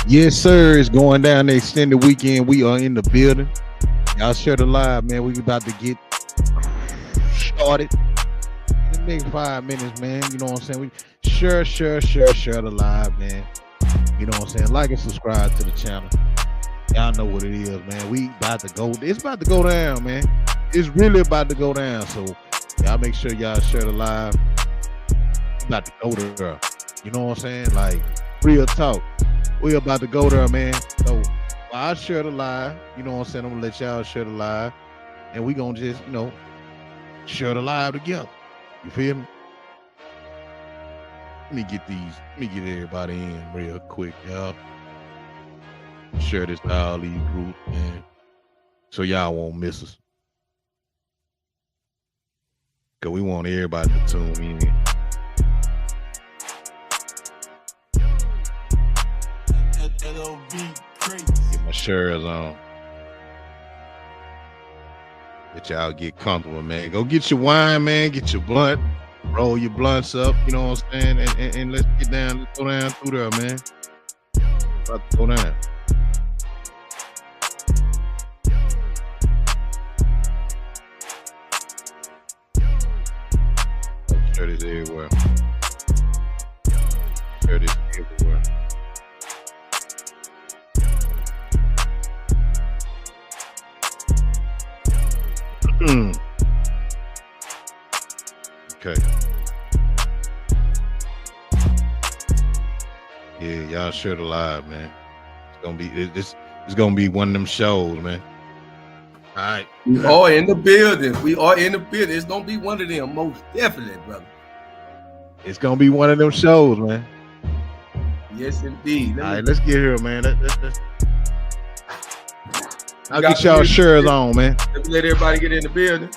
Yes, sir. It's going down the extended weekend. We are in the building. Y'all share the live, man. We about to get started in the next 5 minutes, man. You know what I'm saying? We share the live, man. You know what I'm saying? Like and subscribe to the channel. Y'all know what it is, man. We about to go. It's about to go down, man. It's really about to go down. So y'all make sure y'all share the live. We about to go there. You know what I'm saying? Like real talk. We about to go there, man. So while I share the live, you know what I'm saying? I'm gonna let y'all share the live, and we gonna just, share the live together. You feel me? Let me get everybody in real quick, y'all. Share this to all these groups, man, so y'all won't miss us. Cause we want everybody to tune in. Get my shares on. Let y'all get comfortable, man. Go get your wine, man. Get your blunt. Roll your blunts up. You know what I'm saying? And let's get down. Let's go down through there, man. About to go down. Share this everywhere. Share this everywhere. Okay. Yeah, y'all share the live, man. It's gonna be one of them shows, man. All right. We are in the building. It's gonna be one of them, most definitely, brother. It's gonna be one of them shows, man. Yes, indeed. All right, let's get here, man. I'll get y'all shares on, man. Let me let everybody get in the building.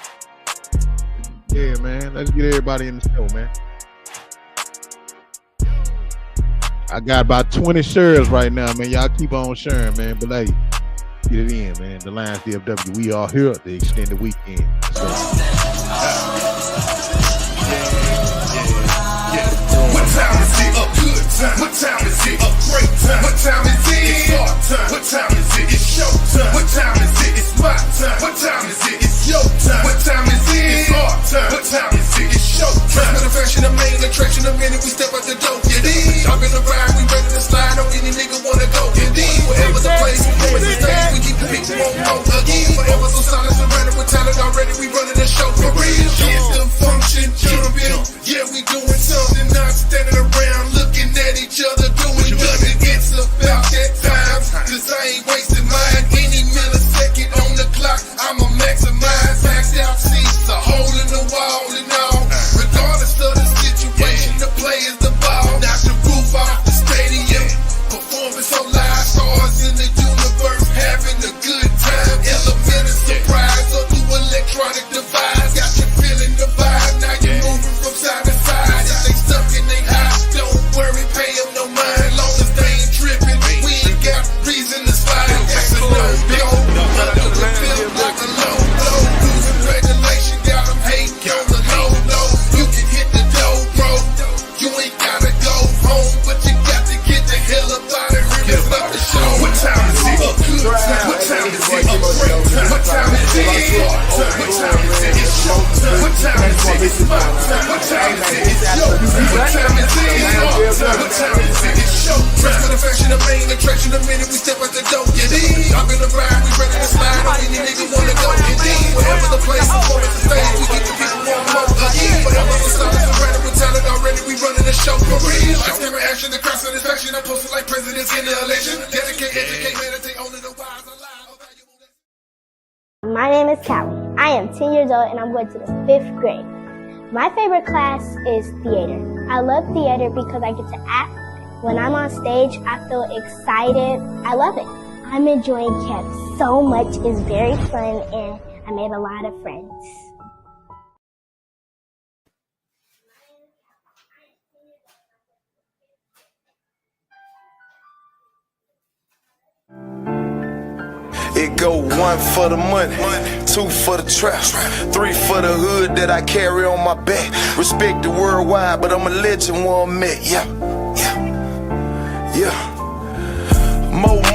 Yeah, man. Let's get everybody in the show, man. I got about 20 shares right now, man. Y'all keep on sharing, man. But hey, get it in, man. The Lions DFW. We are here at the extended weekend. What time is it? A good time. What time is it? A great time. What time is it? It's our time. What time is it? It's show time. What time is it? It's my time. What time is it? It's your time. What time is it? It's our time. What time is it? It's show time. With a fashion, a main attraction, the minute we step out the door. Yeah, then I'm in the ride, we ready to slide on any nigga wanna go. And then wherever the place, wherever the stage, we keep the people on again. Forever so solid, surrounded with talent already, we running the show for real. Kids the function, jumping. Yeah, we doing something, not standing around looking at each other doing nothing. It's about that time, cause I ain't wasting mine. Any millisecond on the clock, I'ma maximize. Maxed out seats, a hole in the wall and all. Regardless of the situation, the play is the ball. Knock the roof off the stadium. Performance on live, stars in the universe, having a good time. Element of surprise, or through electronic device. Got you feeling the vibe, now you're moving from side to side. If they stuck and they high, don't worry, pay them no mind. Long as they ain't tripping, we ain't got reason to slide. That's a no-go, under the film like a low-low. Losing regulation, got them hating on the low-low. You can hit the dough, bro. You ain't gotta go home, but you got to get the hell up out of here. It's about the show. What time is it? A good time. What time is it? A great time. What time is it? It's our time. What time is it? It's show time. What time is it? It's my time. What time is it? It's your time. What time is it? It's our time. What time is it? It's show time. Dress with a fashion, a main attraction, the minute we step out the door. Yeah, then I'm in the ride, we ready to slide on any nigga wanna go. And then wherever the place, before it's the stage, we get the people want more again. Whatever the stars surrounded with talent already, we running the show for real. I stand with action, the crowd satisfaction. I posted like presidents in the election. Dedicate, educate, meditate, only the wise alive. My name is Callie. I am 10 years old and I'm going to the 5th grade. My favorite class is theater. I love theater because I get to act. When I'm on stage, I feel excited. I love it. I'm enjoying camp so much. It's very fun and I made a lot of friends. It go 1 for the money, 2 for the trap, 3 for the hood that I carry on my back. Respect the worldwide, but I'm a legend where I'm at, yeah.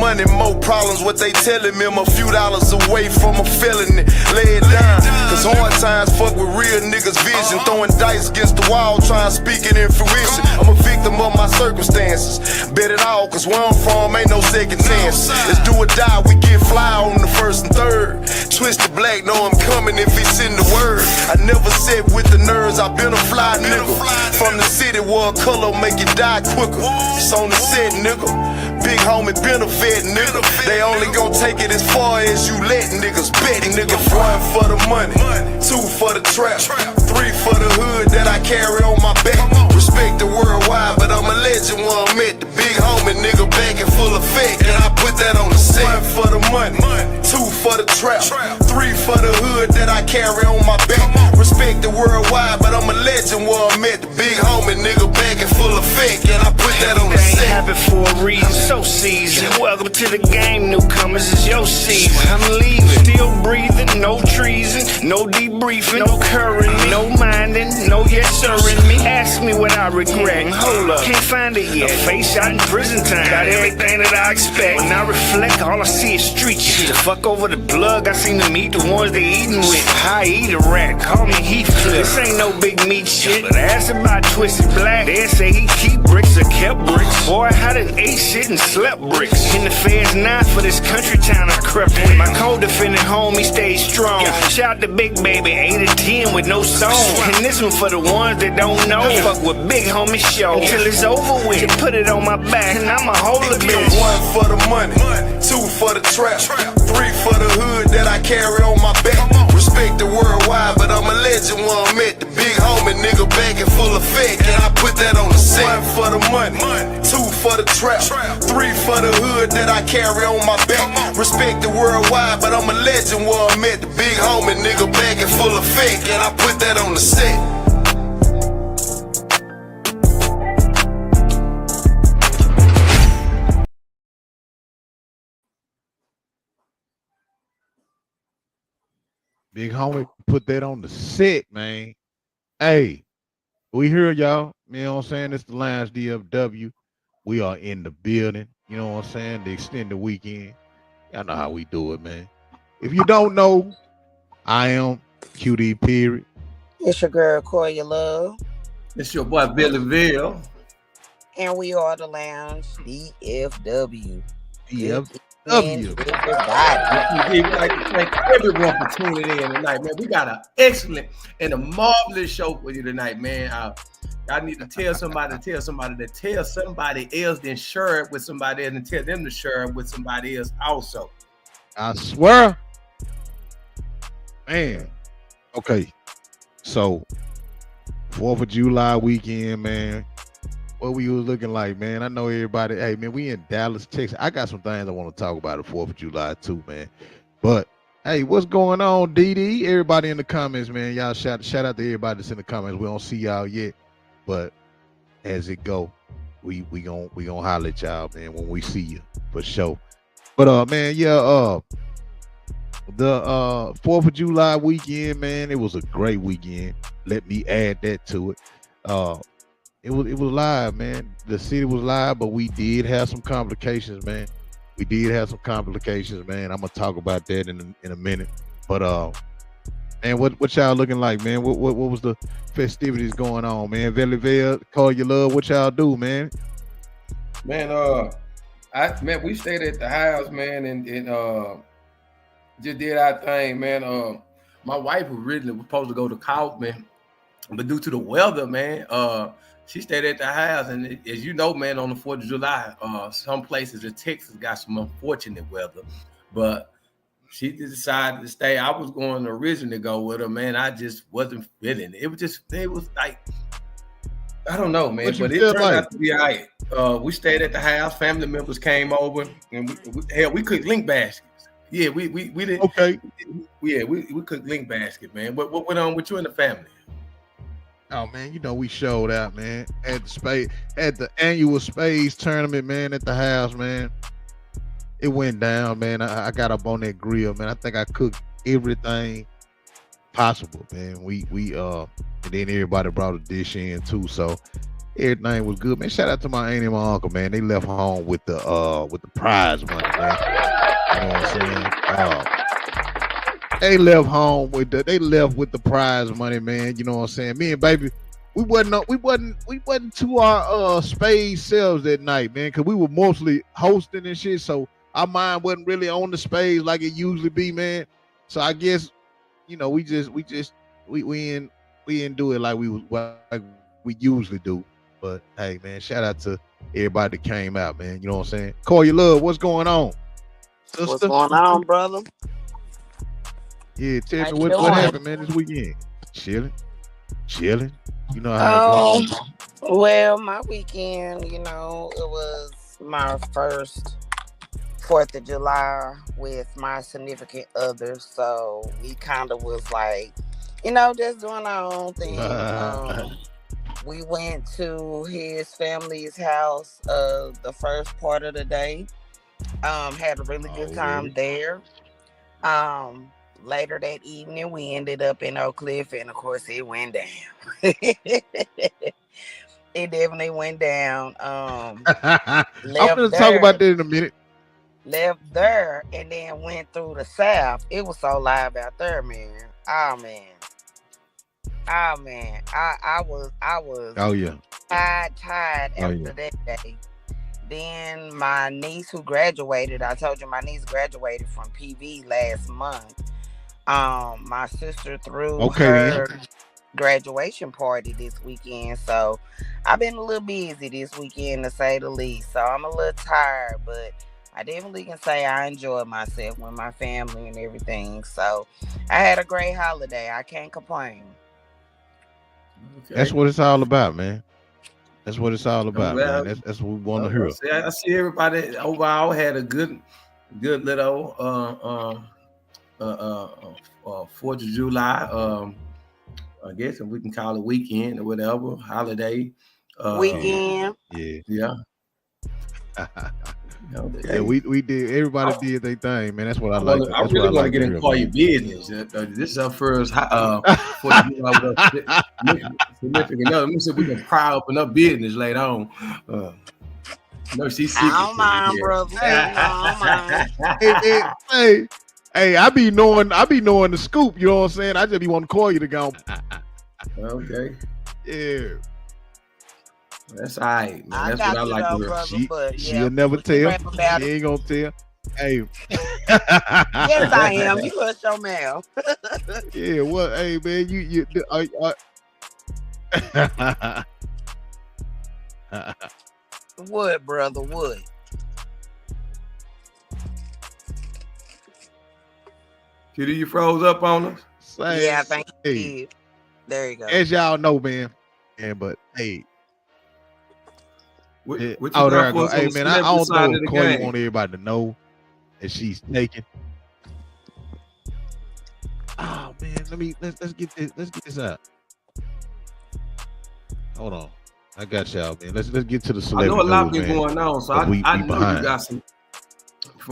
money, more problems. What they telling me, I'm a few dollars away from a felony. Lay it down, cause hard times fuck with real niggas' vision. Throwing dice against the wall, trying to speak it in fruition. I'm a victim of my circumstances. Bet it all, cause where I'm from ain't no second chance. It's do or die, we get fly on the first and third. Twisted black, know I'm coming if it's in the word. I never said with the nerves, I been a fly nigga. From the city where color make you die quicker. It's on the set, nigga. Big homie benefit, nigga. They only gon' take it as far as you let niggas bet. Nigga, 1 for the money, 2 for the trap, 3 for the hood that I carry on my back. Respect the worldwide, but I'm a legend when I'm at the big homie, nigga, back in full effect. And I put that on the set. 1 for the money, 2 for the trap, 3 for the hood that I carry on my back. Respect the worldwide, but I'm a legend where I'm at the big homie, nigga, back in full effect. And I put that on the set. Happened for a reason, so seasoned. Welcome to the game, newcomers, it's your season. I'm leaving, still breathing, no treason, no debriefing, no curring, no minding, no yes sir in me. Ask me what I regret. Hold up, can't find it yet. Face shot in prison time, got everything that I expect. When I reflect, all I see is street shit. Fuck over the plug, I seen them eat the ones they eating with. I eat a rat, call me Heathcliff. This ain't no big meat shit, but ask about Twisted Black. They say he keep bricks or kept bricks. Boy, I done ate shit and slept bricks. In the feds now for this country town I crept in. My co-defendant homie stayed strong. Shout to Big Baby, 8 or 10 with no song. And this one for the ones that don't know. Fuck with Big Homie show till it's over with. Put it on my back and I'ma hold a bitch. 1 for the money, 2 for the trap, 3 for the hood that I carry on my back. Respect the worldwide, but I'm a legend when I'm at the big homie, nigga, back in full effect. And I put that on the set. 1 for the money, 2 for the trap, 3 for the hood that I carry on my back. Respect the worldwide, but I'm a legend where I'm at the big homie, nigga, back in full effect. And I put that on the set. Big homie put that on the set, man. Hey, we here, y'all. You know what I'm saying? It's the Lions DFW. We are in the building. You know what I'm saying? The extended weekend. Y'all know how we do it, man. If you don't know, I am QD Period. It's your girl, Koya Love. It's your boy, Billy Ville. And we are the Lounge DFW. DFW. Everybody. We'd like to thank everyone for tuning in tonight, man. We got an excellent and a marvelous show for you tonight, man. I need to tell somebody, to tell somebody else, then share it with somebody else, and tell them to share it with somebody else also. I swear. Man. Okay. So, 4th of July weekend, man. What we was looking like, man. I know everybody. Hey, man, we in Dallas, Texas. I got some things I want to talk about the 4th of July too, man. But hey, what's going on, DD? Everybody in the comments, man. Y'all shout out to everybody that's in the comments. We don't see y'all yet, but as it go, we gonna holler at y'all, man, when we see you for sure. But man, yeah, the 4th of July weekend, man, it was a great weekend. Let me add that to it. It was live, man. The city was live, but we did have some complications, man. I'm gonna talk about that in a minute. But man, what y'all looking like, man? What was the festivities going on, man? Valleyville, Call Your Love, what y'all do, man? Man, we stayed at the house, man, and just did our thing, man. My wife was originally supposed to go to college, man, but due to the weather, man, she stayed at the house, and as you know, man, on the 4th of July, some places in Texas got some unfortunate weather, but she decided to stay. I was going to originally go with her, man. I just wasn't feeling it. It was like, I don't know, man, but it turned out to be all right. We stayed at the house. Family members came over, and we cooked link baskets. Yeah, we didn't. Okay. Yeah, we cooked link basket, man. What went on with you and the family? Oh man, you know we showed out, man. At the annual Spades tournament, man, at the house, man. It went down, man. I got up on that grill, man. I think I cooked everything possible, man. We and then everybody brought a dish in too. So Everything was good, man. Shout out to my auntie and my uncle, man. They left home with the prize money, man. You know what I'm saying? They left home with the prize money, man. You know what I'm saying? Me and baby, we wasn't to our spade selves that night, man, because we were mostly hosting and shit. So our mind wasn't really on the spades like it usually be, man. So I guess, we didn't do it like we usually do. But hey, man, shout out to everybody that came out, man. You know what I'm saying? Call your love. What's going on, sister? What's going on, brother? Yeah, tell How me you what doing? happened, man, this weekend. Chilling. You know how it goes. Well, my weekend, it was my first 4th of July with my significant other. So we kind of was like, just doing our own thing. We went to his family's house the first part of the day. Had a really good time there. Later that evening, we ended up in Oak Cliff, and of course, it went down. It definitely went down. I'm Left gonna talk about there, that in a minute. and then went through the South. It was so live out there, man. Oh man, I was Oh yeah. tired Oh after yeah. that day. Then my niece who graduated, I told you my niece graduated from PV last month. My sister threw Okay then. her graduation party this weekend, so I've been a little busy this weekend to say the least. So I'm a little tired, but I definitely can say I enjoyed myself with my family and everything. So I had a great holiday. I can't complain. That's Okay. what it's all about, man. That's what it's all I'm about, man. glad. That's what we want to hear. I see everybody overall had a good little 4th of July. I guess if we can call it weekend or whatever, holiday. Weekend. Yeah. Yeah. Yeah, we did. Everybody did their thing, man. That's what I I like. I That's what I really want to like get to in hear, call man. your business. This is our first 4th of July with us significant other. Let me see if we can pry up enough business later on. No, she's I secret don't to me mind, here. brother. I don't mind. Hey, I be knowing the scoop. You know what I'm saying? I just be wanting to call you to go. Okay. Yeah. That's all right, man. I That's what got I you like to though, hear. brother. But She'll never we can tell. rap about She it. ain't gonna tell. Hey. Yes, I am. You hush your mouth. Yeah. What? Hey, man. You. What, brother? What? Kitty, you froze up on us? Yeah, I think you did. There you go. As y'all know, man. Yeah, but hey. What you there got I for go. us on Hey, the man. I celebrity don't side know of if the Corey game? want everybody to know that she's taken. Oh man, let's get this out. Hold on. I got y'all, man. Let's get to the I celebrity know a lot news, been man. going on, so We I know you behind. got some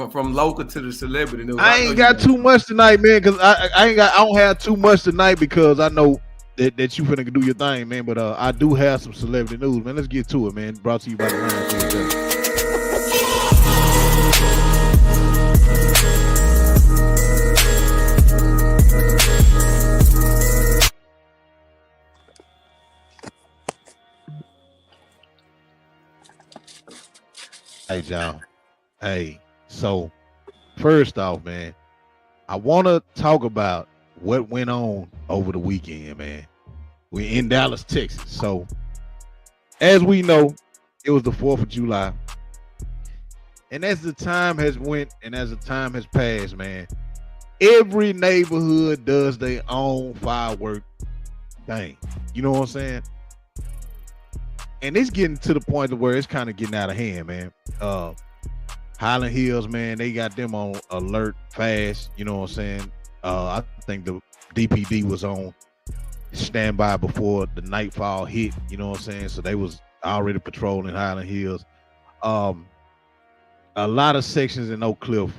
from local to the celebrity news. I ain't got too much tonight, man, because I don't have too much tonight because I know that you finna do your thing, man. But I do have some celebrity news, man. Let's get to it, man. Brought to you by the Line. Hey, John. Hey, so first off, man, I want to talk about what went on over the weekend, man. We're in Dallas, Texas. So, as we know, it was the 4th of July. And as the time has went and as the time has passed, man, every neighborhood does their own firework thing. You know what I'm saying? And it's getting to the point of where it's kind of getting out of hand, man. Highland Hills, man, they got them on alert fast. You know what I'm saying? I think the DPD was on standby before the nightfall hit. You know what I'm saying? So they was already patrolling Highland Hills. A lot of sections in Oak Cliff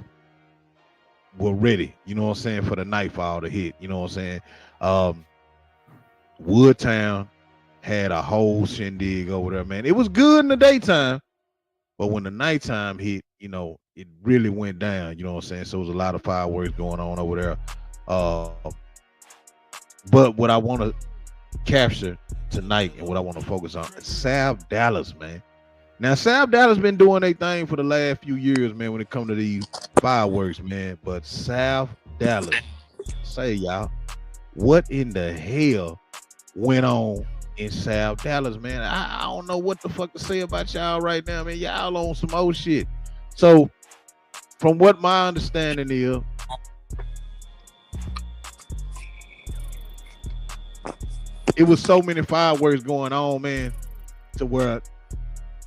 were ready. You know what I'm saying, for the nightfall to hit. You know what I'm saying? Woodtown had a whole shindig over there, man. It was good in the daytime, but when the nighttime hit, you know, it really went down. You know what I'm saying? So it was a lot of fireworks going on over there. But what I want to capture tonight and what I want to focus on is South Dallas, man. Now, South Dallas been doing their thing for the last few years, man, when it comes to these fireworks, man. But South Dallas, say y'all, what in the hell went on in South Dallas, man? I don't know what the fuck to say about y'all right now, man. Y'all on some old shit. So, from what my understanding is, it was so many fireworks going on, man, to where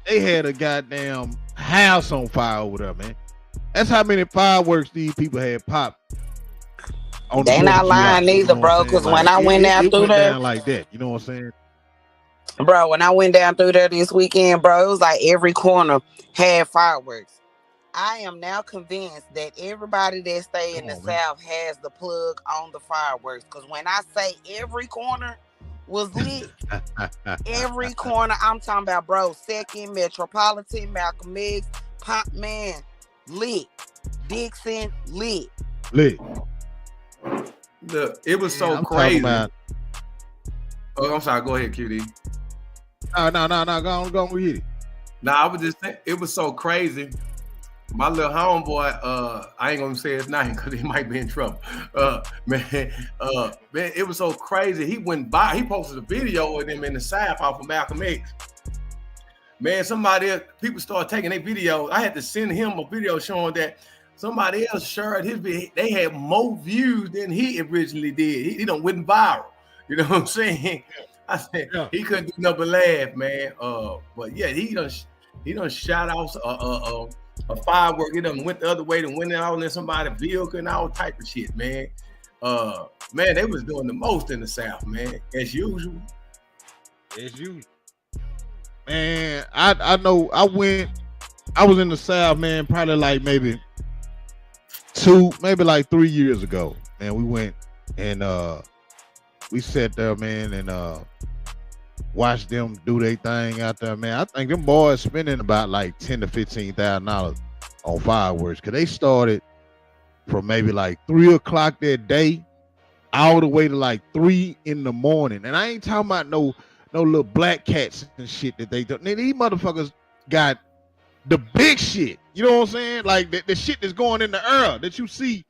they had a goddamn house on fire over there, man. That's how many fireworks these people had popped. They not lying neither, bro. Because when I went down through there, like that, you know what I'm saying, bro. When I went down through there this weekend, bro, it was like every corner had fireworks. I am now convinced that everybody that stay in the South has the plug on the fireworks. Because when I say every corner was lit, every corner, I'm talking about, bro, Second, Metropolitan, Malcolm X, Pop Man, lit. Dixon, lit. Lit. Look, it was so crazy. Oh, I'm sorry. Go ahead, QD. No. Go on with it. I was just saying, it was so crazy. My little homeboy, I ain't gonna say his name because he might be in trouble. Man, it was so crazy. He went by, he posted a video of them in the South off of Malcolm X. Man, people started taking their videos. I had to send him a video showing that somebody else shared his video. They had more views than he originally did. He done went viral. You know what I'm saying? I said he couldn't do nothing but laugh, man. But yeah, he done shot out a firework. He done went the other way and went out in somebody's vehicle and all type of shit, man. Man, they was doing the most in the South, man, as usual. Man, I know I was in the South, man, probably like maybe 3 years ago. Man, we went and we sat there, man, and watched them do their thing out there, man. I think them boys spending about like $10,000 to $15,000 on fireworks, because they started from maybe like 3 o'clock that day all the way to like 3 in the morning. And I ain't talking about no little black cats and shit that they do. These motherfuckers got the big shit. You know what I'm saying? Like the shit that's going in the air that you see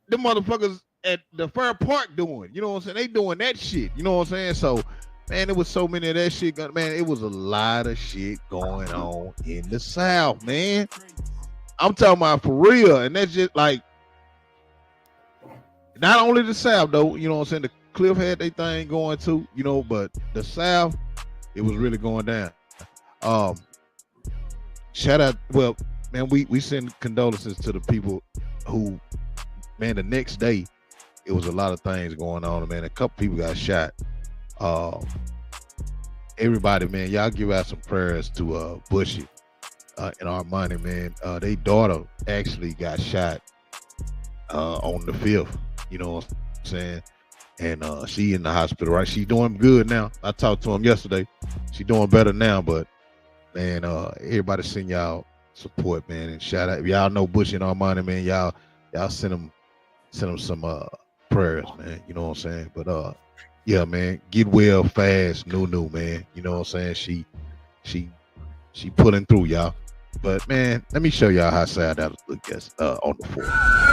the motherfuckers at the Fair Park doing. You know what I'm saying? They doing that shit. You know what I'm saying? So, man, there was so many of that shit. Man, it was a lot of shit going on in the South, man. I'm talking about for real. And that's just like, not only the South, though. You know what I'm saying? The Cliff had their thing going too, you know, but the South, it was really going down. Shout out, well, man, we send condolences to the people who, man, the next day, it was a lot of things going on, man. A couple people got shot. Everybody, man, y'all give out some prayers to Bushy and Armani, man. Their daughter actually got shot on the 5th, you know what I'm saying? And she in the hospital, right? She's doing good now. I talked to him yesterday. She doing better now, but man, everybody send y'all support, man, and shout out. If y'all know Bush and Armani, man, y'all send them some prayers, man. You know what I'm saying? But yeah, man, get well fast, Nunu, man. You know what I'm saying? She pulling through, y'all. But man, let me show y'all how sad that look on the 4th.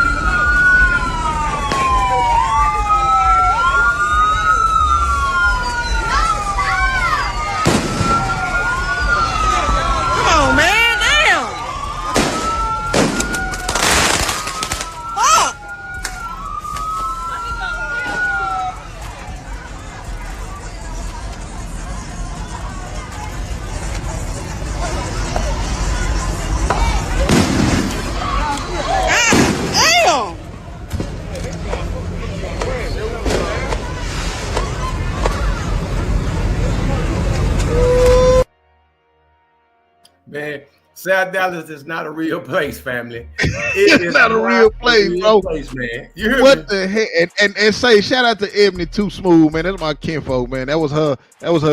South Dallas is not a real place, family. It is not a real place, bro. Place, man. You hear What me? the heck? And say shout out to Ebony Too Smooth, man. That's my kinfolk, man. That was her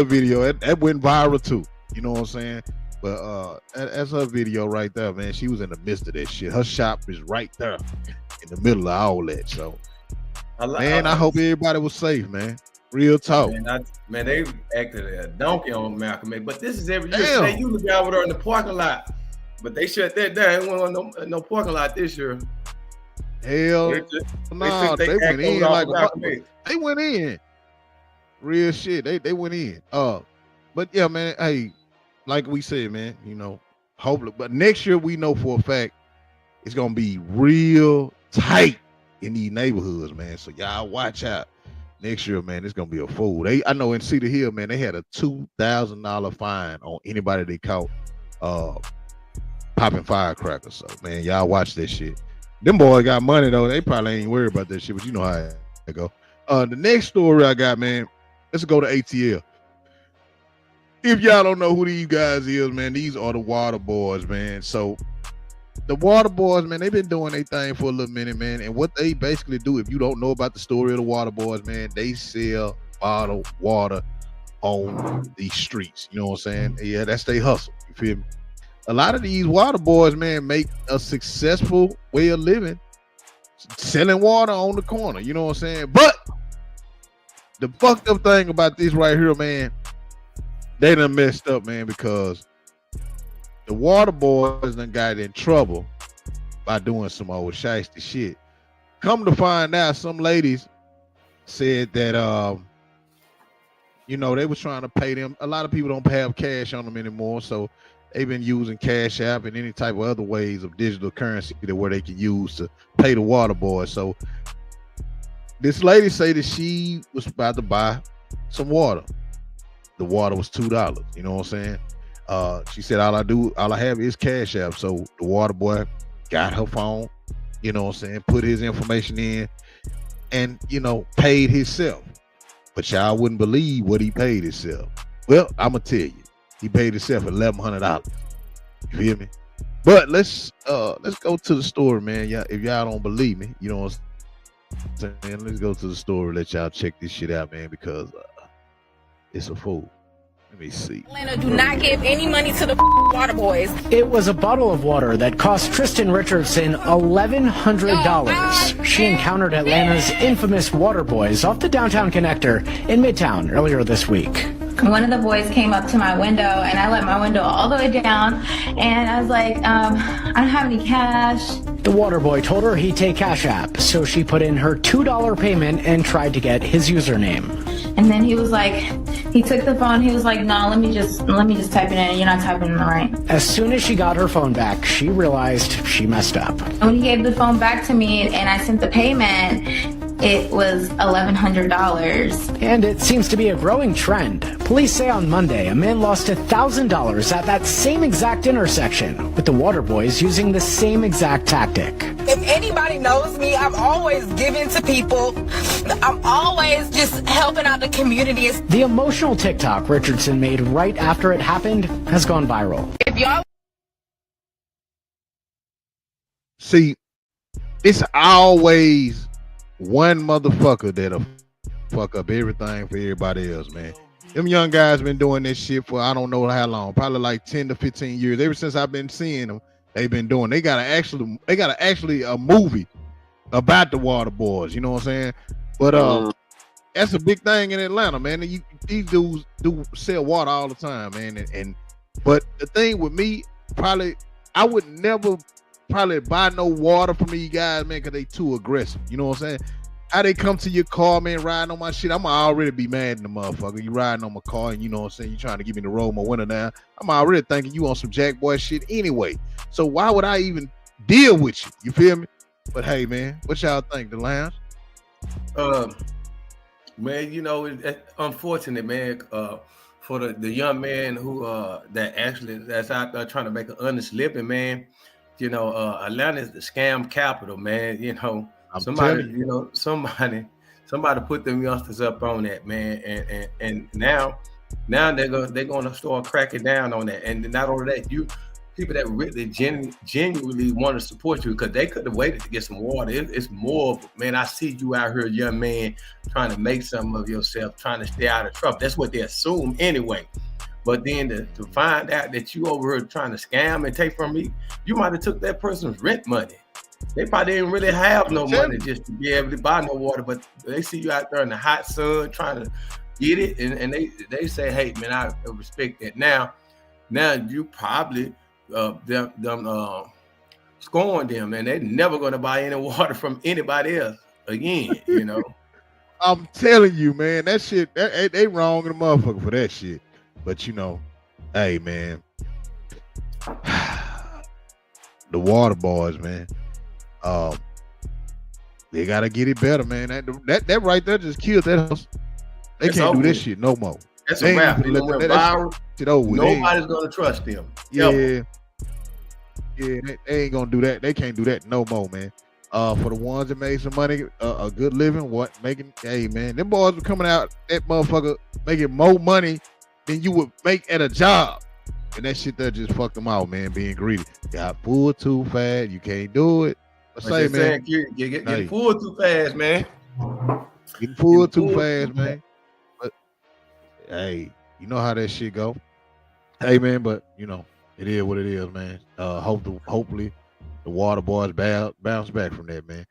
video. That went viral too. You know what I'm saying? But that's her video right there, man. She was in the midst of that shit. Her shop is right there in the middle of all that. So I hope everybody was safe, man. Real talk. Man, they acted a donkey on Malcolm X. But this is every year. They usually be over there in the parking lot. But they shut that down. They went on no parking lot this year. Hell no, they went in like they went in. Real shit. They went in. But yeah, man, hey, like we said, man, you know, hopefully, but next year we know for a fact it's gonna be real tight in these neighborhoods, man. So y'all watch out. Next year, man, it's gonna be a fool. I know in Cedar Hill, man, they had a $2,000 fine on anybody they caught popping firecrackers. So man, y'all watch that shit. Them boys got money though. They probably ain't worried about that shit, but you know how it go. The next story I got, man, let's go to ATL. If y'all don't know who these guys is, man, these are the water boys, man. So the water boys, man, they've been doing their thing for a little minute, man. And what they basically do, if you don't know about the story of the water boys, man, they sell bottled water on these streets. You know what I'm saying? Yeah, that's their hustle. You feel me? A lot of these water boys, man, make a successful way of living selling water on the corner. You know what I'm saying? But the fucked up thing about this right here, man, they done messed up, man, because the water boys done got in trouble by doing some old shiesty shit. Come to find out, some ladies said that you know, they was trying to pay them. A lot of people don't have cash on them anymore, so they've been using Cash App and any type of other ways of digital currency that where they can use to pay the water boys. So this lady say that she was about to buy some water. The water was $2. You know what I'm saying? She said, all I have is Cash App. So the water boy got her phone, you know what I'm saying, put his information in and, you know, paid himself. But y'all wouldn't believe what he paid himself. Well, I'm going to tell you, he paid himself $1,100. You feel me? But let's go to the story, man. If y'all don't believe me, you know what I'm saying? Let's go to the story, let y'all check this shit out, man, because it's a fool. Let me see. Atlanta do not give any money to the water boys. It was a bottle of water that cost Tristan Richardson $1,100. She encountered Atlanta's infamous water boys off the downtown connector in Midtown earlier this week. One of the boys came up to my window and I let my window all the way down and I was like, I don't have any cash. The water boy told her he'd take Cash App, so she put in her $2 payment and tried to get his username. And then he was like, he took the phone, he was like, no, let me just type it in, you're not typing it right. As soon as she got her phone back, she realized she messed up. When he gave the phone back to me and I sent the payment, it was $1,100. And it seems to be a growing trend. Police say on Monday, a man lost $1,000 at that same exact intersection, with the water boys using the same exact tactic. If anybody knows me, I'm always giving to people. I'm always just helping out the community. The emotional TikTok Richardson made right after it happened has gone viral. If y'all see, it's always one motherfucker that'll fuck up everything for everybody else, man. Them young guys been doing this shit for I don't know how long, probably like 10 to 15 years. Ever since I've been seeing them, they've been doing. They got actually a movie about the water boys. You know what I'm saying? But that's a big thing in Atlanta, man. These dudes do sell water all the time, man. But the thing with me, probably I would never probably buy no water from these guys, man, because they too aggressive. You know what I'm saying? How they come to your car, man, riding on my shit, I'm already be mad in the motherfucker. You riding on my car and you know what I'm saying, you trying to give me the roll my window down. I'm already thinking you on some jack boy shit anyway. So why would I even deal with you? You feel me? But hey, man, what y'all think, the lounge? Man, you know, it's unfortunate, man, for the young man who that's out there trying to make an honest living, man. You know, Atlanta is the scam capital, man. You know, somebody put them youngsters up on that, man, and now they're gonna start cracking down on that. And not only that, people that really genuinely want to support you, because they could have waited to get some water. It's more of, man, I see you out here, young man, trying to make something of yourself, trying to stay out of trouble. That's what they assume anyway. But then to find out that you over here trying to scam and take from me, you might have took that person's rent money. They probably didn't really have no money just to be able to buy no water, but they see you out there in the hot sun trying to get it, and they say, hey, man, I respect that. Now you probably scorn them, and they're never going to buy any water from anybody else again, you know. I'm telling you, man, that shit, they wrong in the motherfucker for that shit. But, you know, hey, man, the water boys, man, they got to get it better, man. That right there just killed that house. They can't do this shit no more. That's a wrap. Nobody's going to trust them. Yeah. Yeah, they ain't going to do that. They can't do that no more, man. For the ones that made some money, a good living, hey, man, them boys were coming out, that motherfucker making more money than you would make at a job. And that shit that just fucked them out, man, being greedy. Got full too fast. You can't do it. Say, man. You're getting full too fast, man. Getting full too fast, man. But, hey, you know how that shit go. Hey, man, but, you know, it is what it is, man. Hopefully the water boys bounce back from that, man.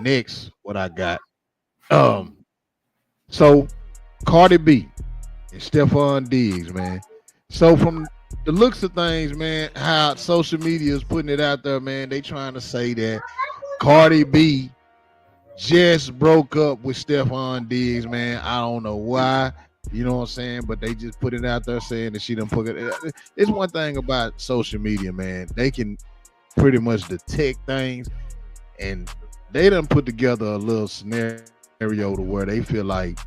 Next, what I got. So, Cardi B and Stephon Diggs, man. So from the looks of things, man, how social media is putting it out there, man, they trying to say that Cardi B just broke up with Stephon Diggs, man. I don't know why, you know what I'm saying, but they just put it out there saying that she done put it. It's one thing about social media, man. They can pretty much detect things, and they done put together a little scenario to where they feel like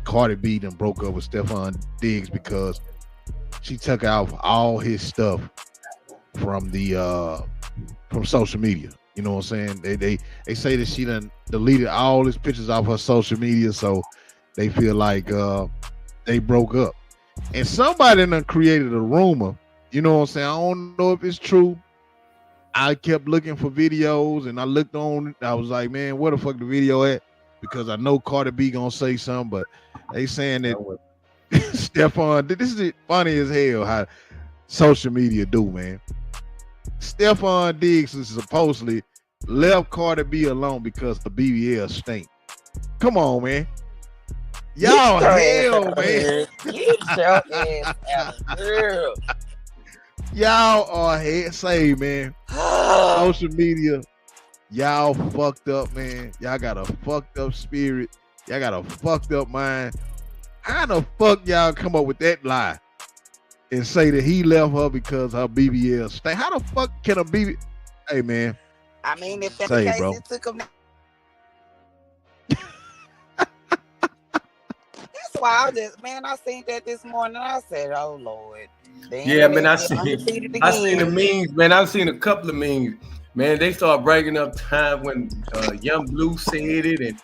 Cardi B done broke up with Stephon Diggs because she took out all his stuff from the from social media. You know what I'm saying? They say that she done deleted all his pictures off her social media, so they feel like they broke up. And somebody done created a rumor. You know what I'm saying? I don't know if it's true. I kept looking for videos, and I looked on it. I was like, man, where the fuck the video at? Because I know Cardi B gonna say something, but they saying that Stephon, this is funny as hell how social media do, man. Stephon Diggs is supposedly left Cardi B alone because the BBL stink. Come on, man. Y'all hell, man. Get your ass out, girl. Y'all are head say, man. Social media, y'all fucked up, man. Y'all got a fucked up spirit. Y'all got a fucked up mind. How the fuck y'all come up with that lie and say that he left her because her BBL stank? How the fuck can a BBL? Hey, man. I mean, if that's the case, bro. it took him. That's why I seen that this morning. I said, oh, Lord. Yeah, man, I seen the memes, man. I've seen a couple of memes. Man, they start breaking up time when Young Blue said it, and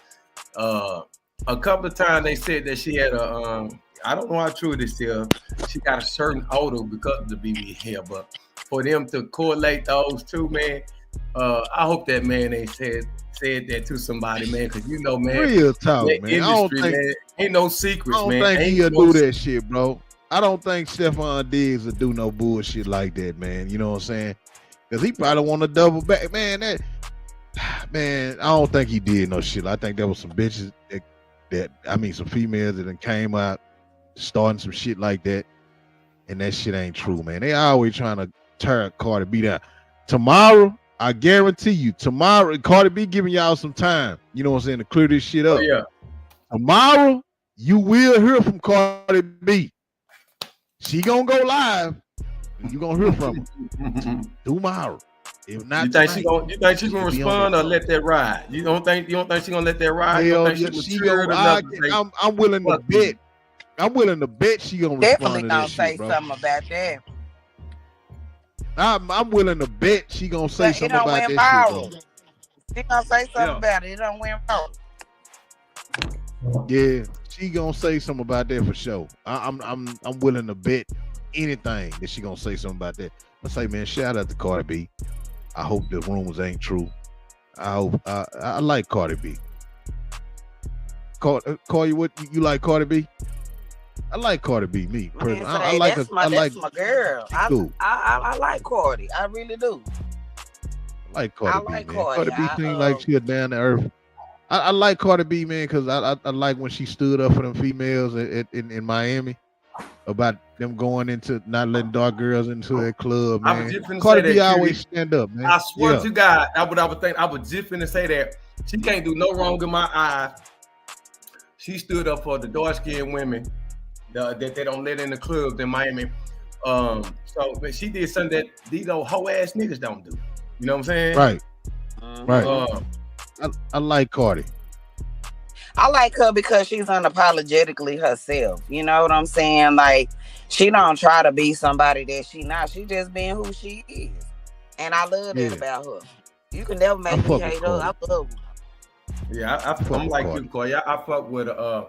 a couple of times they said that she had I don't know how true this is. She got a certain odor because of the BBL, but for them to correlate those two, man, I hope that man ain't said that to somebody, man, because you know, man, real talk, man. Industry, I don't think, man, ain't no secrets, man. I don't think he'll do that shit, bro. I don't think Stephon Diggs will do no bullshit like that, man. You know what I'm saying? Because he probably want to double back, man. I don't think he did no shit. I think there was some bitches some females that came out starting some shit like that, and that shit ain't true, man. They always trying to tear Cardi B down. Tomorrow, I guarantee you, Cardi B giving y'all some time, you know what I'm saying, to clear this shit up. Oh, yeah. Tomorrow, you will hear from Cardi B. She gonna go live. You gonna hear from her tomorrow. If not, you think she's gonna respond or let that ride? You don't think she's gonna let that ride? Hell, I'm willing to bet. I'm willing to bet she gonna definitely respond to gonna that say shit, bro. something about that. I'm willing to bet she gonna say something about that viral. shit, bro. She gonna say something about it. It don't win viral. Yeah, she gonna say something about that for sure. I'm willing to bet anything that she gonna say something about that. I say, man, shout out to Cardi B. I hope the rumors ain't true. I like Cardi B. Cardi, what you like Cardi B? I like Cardi B. Me personally, I like her. That's my girl. I like Cardi. I really do. I like Cardi B, man. Cardi B seems like she a down to earth. I like Cardi B, man, because I like when she stood up for them females in Miami about them going into not letting dark girls into their club, man. Cardi B always stand up, man. I swear to God, I was just finna say that she can't do no wrong in my eyes. She stood up for the dark-skinned women that they don't let in the clubs in Miami. So she did something that these old hoe ass niggas don't do. You know what I'm saying? Right. Right. I like Cardi. I like her because she's unapologetically herself. You know what I'm saying? Like, she don't try to be somebody that she not. She just being who she is. And I love that about her. You can never make me hate her. I love her. Yeah, I'm like you, Cardi. I fuck with her.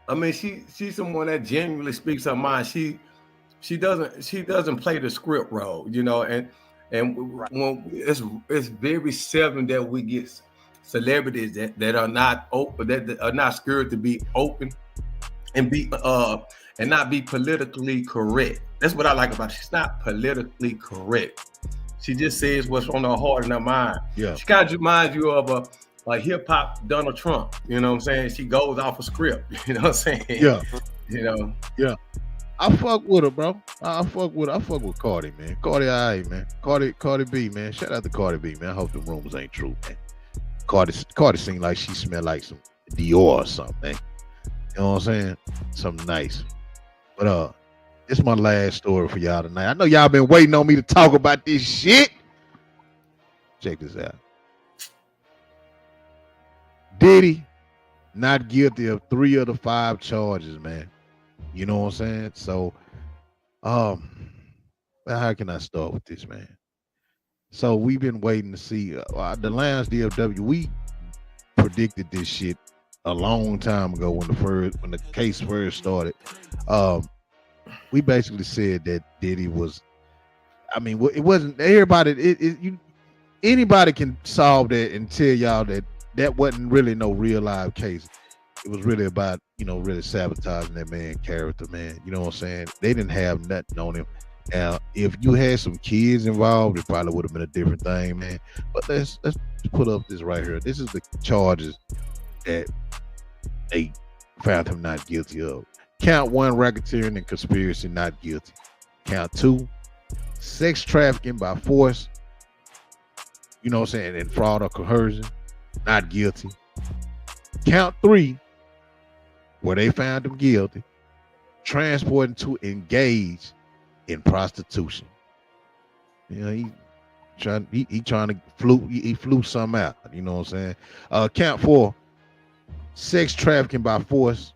I mean, she's someone that genuinely speaks her mind. She doesn't play the script role, you know, and when it's very seldom that we get celebrities that are not open, that are not scared to be open and be and not be politically correct. That's what I like about her. She's not politically correct. She just says what's on her heart and her mind. Yeah. She kind of reminds you of a hip hop Donald Trump. You know what I'm saying? She goes off a script. You know what I'm saying? Yeah. You know. Yeah. I fuck with her, bro. I fuck with Cardi, man. Cardi, all right, man. Cardi B, man. Shout out to Cardi B, man. I hope the rumors ain't true, man. Cardi seemed like she smelled like some Dior or something, man. You know what I'm saying? Something nice. But it's my last story for y'all tonight. I know y'all been waiting on me to talk about this shit. Check this out. Diddy not guilty of 3 of the 5 charges, man. You know what I'm saying? So, how can I start with this, man? So we've been waiting to see the Lions DFW. We predicted this shit a long time ago when the case first started. We basically said that Diddy was. I mean, it wasn't everybody. Anybody can solve that and tell y'all that wasn't really no real live case. It was really about, really sabotaging that man's character, man. You know what I'm saying? They didn't have nothing on him. Now, if you had some kids involved, it probably would have been a different thing, man. But let's put up this right here. This is the charges that they found him not guilty of. Count 1, racketeering and conspiracy, not guilty. Count 2, sex trafficking by force, you know what I'm saying, and fraud or coercion, not guilty. Count 3, where they found him guilty, transporting to engage in prostitution. He trying to flew something out. You know what I'm saying? Count 4, sex trafficking by force,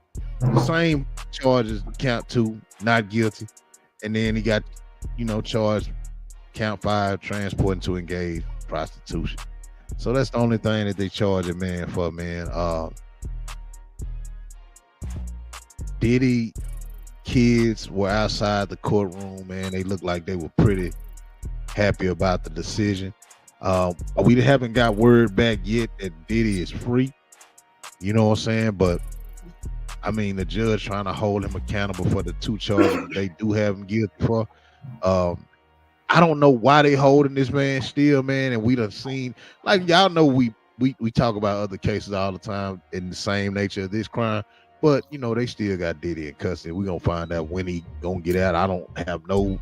same charges. Count 2, not guilty, and then he got charged. Count 5, transporting to engage prostitution. So that's the only thing that they charge a man for, man. Diddy kids were outside the courtroom, man. They looked like they were pretty happy about the decision. We haven't got word back yet that Diddy is free. You know what I'm saying? But I mean, the judge trying to hold him accountable for the 2 charges that they do have him guilty for. I don't know why they holding this man still, man. And we done seen, like, y'all know, we talk about other cases all the time in the same nature of this crime. But, they still got Diddy in custody. We're going to find out when he going to get out. I don't have no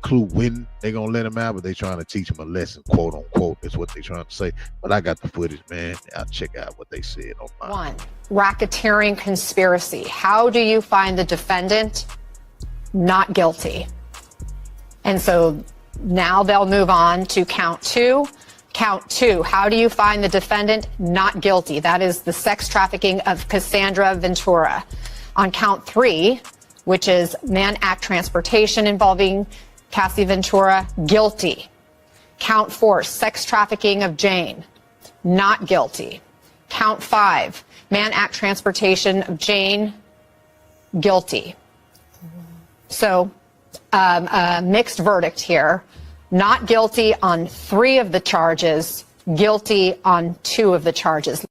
clue when they going to let him out, but they trying to teach him a lesson, quote unquote, is what they trying to say. But I got the footage, man. I'll check out what they said online. 1, racketeering conspiracy. How do you find the defendant not guilty? And so now they'll move on to count 2. Count 2, how do you find the defendant not guilty? That is the sex trafficking of Cassandra Ventura. On count 3, which is Mann Act transportation involving Cassie Ventura, guilty. Count 4, sex trafficking of Jane, not guilty. Count 5, Mann Act transportation of Jane, guilty. So, mixed verdict here. Not guilty on 3 of the charges, guilty on 2 of the charges.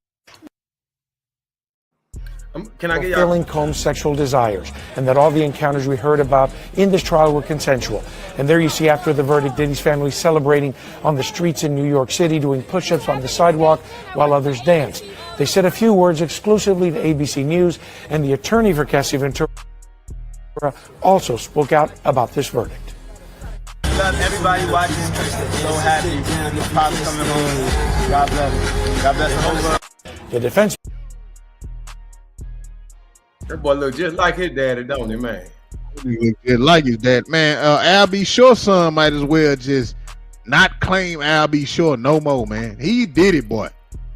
Can I get fulfilling Combs' sexual desires, and that all the encounters we heard about in this trial were consensual. And there you see, after the verdict, Diddy's family celebrating on the streets in New York City, doing push-ups on the sidewalk while others danced. They said a few words exclusively to ABC News, and the attorney for Cassie Ventura also spoke out about this verdict. Love everybody watching. So happy. Pops coming home. God bless. God bless the whole world. The defense. That boy look just like his daddy, don't he, man? He look just like his dad, man. Al B. Short's son might as well just not claim Al B. Short no more, man. He did it, boy.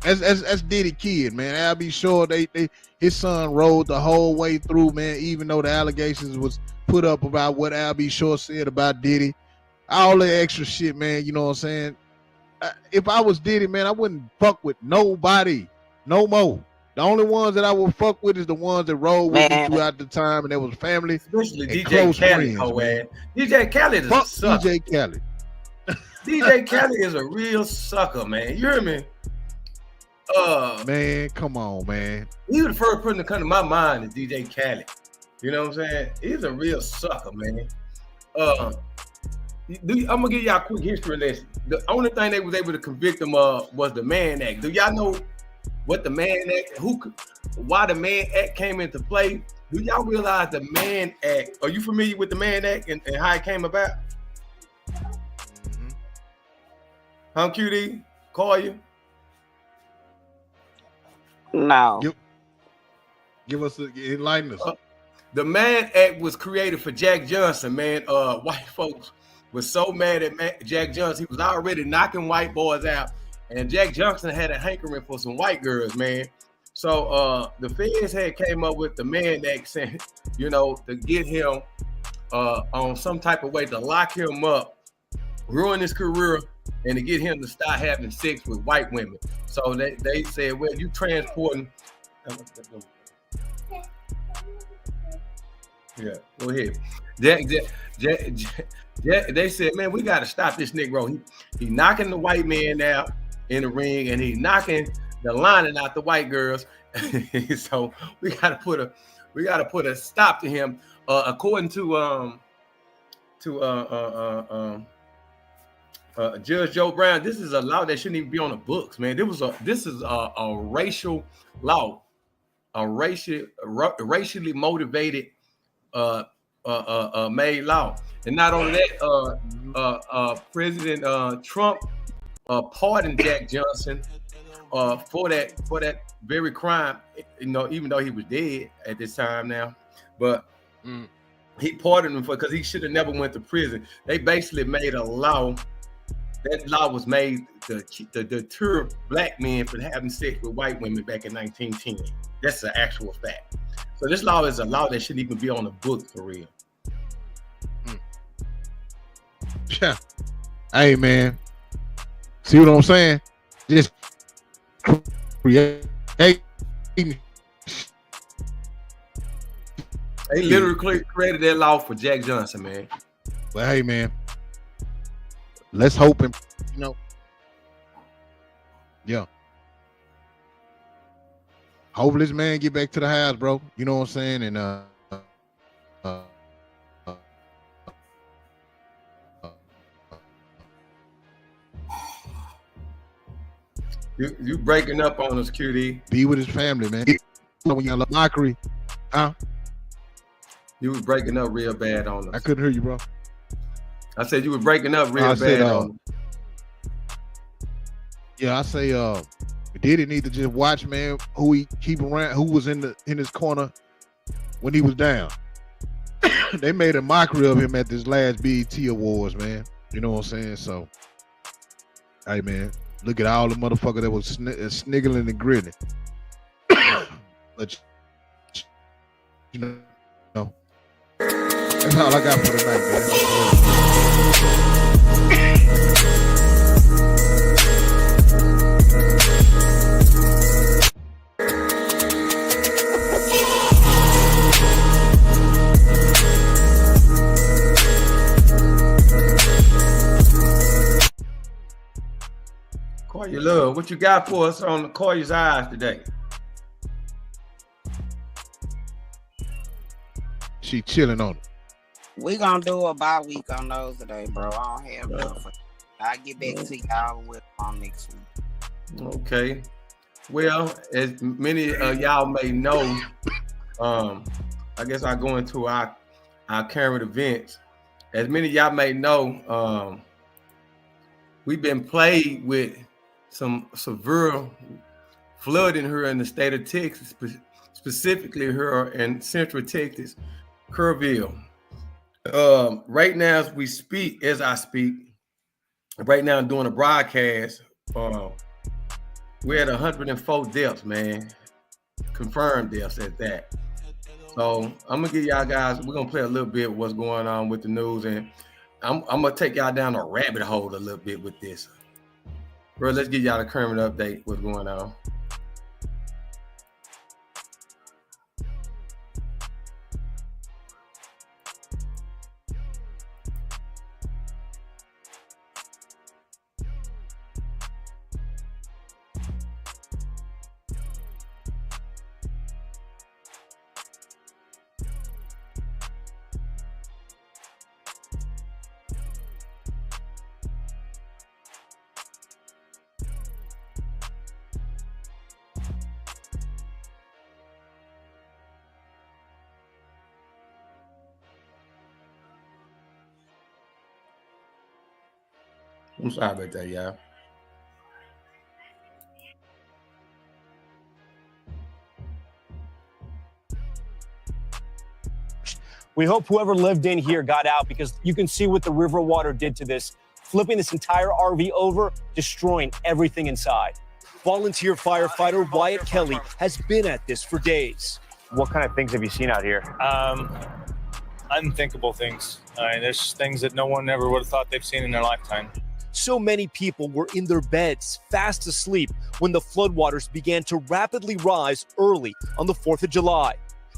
That's Diddy kid, man. Al B. Short, his son rode the whole way through, man. Even though the allegations was put up about what Al B. Short said about Diddy, all the extra shit, man. You know what I'm saying? If I was Diddy, man, I wouldn't fuck with nobody no more. The only ones that I will fuck with is the ones that rolled with me throughout the time, and there was family, especially and DJ close Khaled. friends, man. DJ Khaled is fuck a sucker. DJ Khaled. DJ Khaled is a real sucker, man. You hear me? Man, come on, man. He was the first person to come to my mind is DJ Khaled. You know what I'm saying? He's a real sucker, man. I'm gonna give y'all a quick history lesson. The only thing they was able to convict him of was the Mann Act. Do y'all know what the Mann Act, why the Mann Act came into play? Do y'all realize the Mann Act? Are you familiar with the Mann Act and how it came about? Mm-hmm. QD, call you. No. Give us enlighten us. The Mann Act was created for Jack Johnson, man. White folks was so mad at Jack Johnson. He was already knocking white boys out. And Jack Johnson had a hankering for some white girls, man. So the feds had came up with the Mann Act, saying, you know, to get him on some type of way to lock him up, ruin his career, and to get him to start having sex with white women. So they said, well, you transporting. Yeah, go ahead. They said, man, we got to stop this Negro. He knocking the white man out in the ring, and he's knocking the lining out the white girls. So we got to put a stop to him. According to Judge Joe Brown, this is a law that shouldn't even be on the books, man. This is a racial law, a racially motivated made law. And not only that, President Trump pardoned Jack Johnson for that very crime, you know, even though he was dead at this time now, but he pardoned him because he should have never went to prison. They basically made a law. That law was made to deter black men from having sex with white women back in 1910. That's an actual fact. So this law is a law that shouldn't even be on the book for real. Yeah. Hey, man. See what I'm saying? Just create. They literally created that law for Jack Johnson, man. But hey, man, let's hope him, you know. Yeah. Hopefully this man get back to the house, bro. You know what I'm saying? And You breaking up on us, QD. Be with his family, man. When you're a mockery, huh? You was breaking up real bad on us. I couldn't hear you, bro. I said you were breaking up real bad on us. Yeah, I say Diddy need to just watch, man, who he keep around, who was in his corner when he was down. They made a mockery of him at this last BET Awards, man. You know what I'm saying? So, hey, man, look at all the motherfuckers that was sniggling and grinning. But, you know, that's all I got for tonight, man. Koya Love, what you got for us on Koya's eyes today? She chilling on it. We gonna do a bye week on those today, bro. I don't have nothing. I'll get back to y'all with on next week. Okay. Well, as many of y'all may know, I guess I go into our current events. As many of y'all may know, we've been plagued with some severe flooding here in the state of Texas, specifically here in Central Texas, Kerrville. Right now, as I speak, right now I'm doing a broadcast. We're at 104 deaths, man. Confirmed deaths at that. So I'm gonna give y'all guys, we're gonna play a little bit of what's going on with the news, and I'm gonna take y'all down a rabbit hole a little bit with this. Bro, let's give y'all the current update, what's going on. I'm sorry about that, y'all. We hope whoever lived in here got out, because you can see what the river water did to this, flipping this entire RV over, destroying everything inside. Volunteer firefighter Wyatt Kelly has been at this for days. What kind of things have you seen out here? Unthinkable things. I mean, there's things that no one ever would have thought they've seen in their lifetime. So many people were in their beds, fast asleep, when the floodwaters began to rapidly rise early on the 4th of July.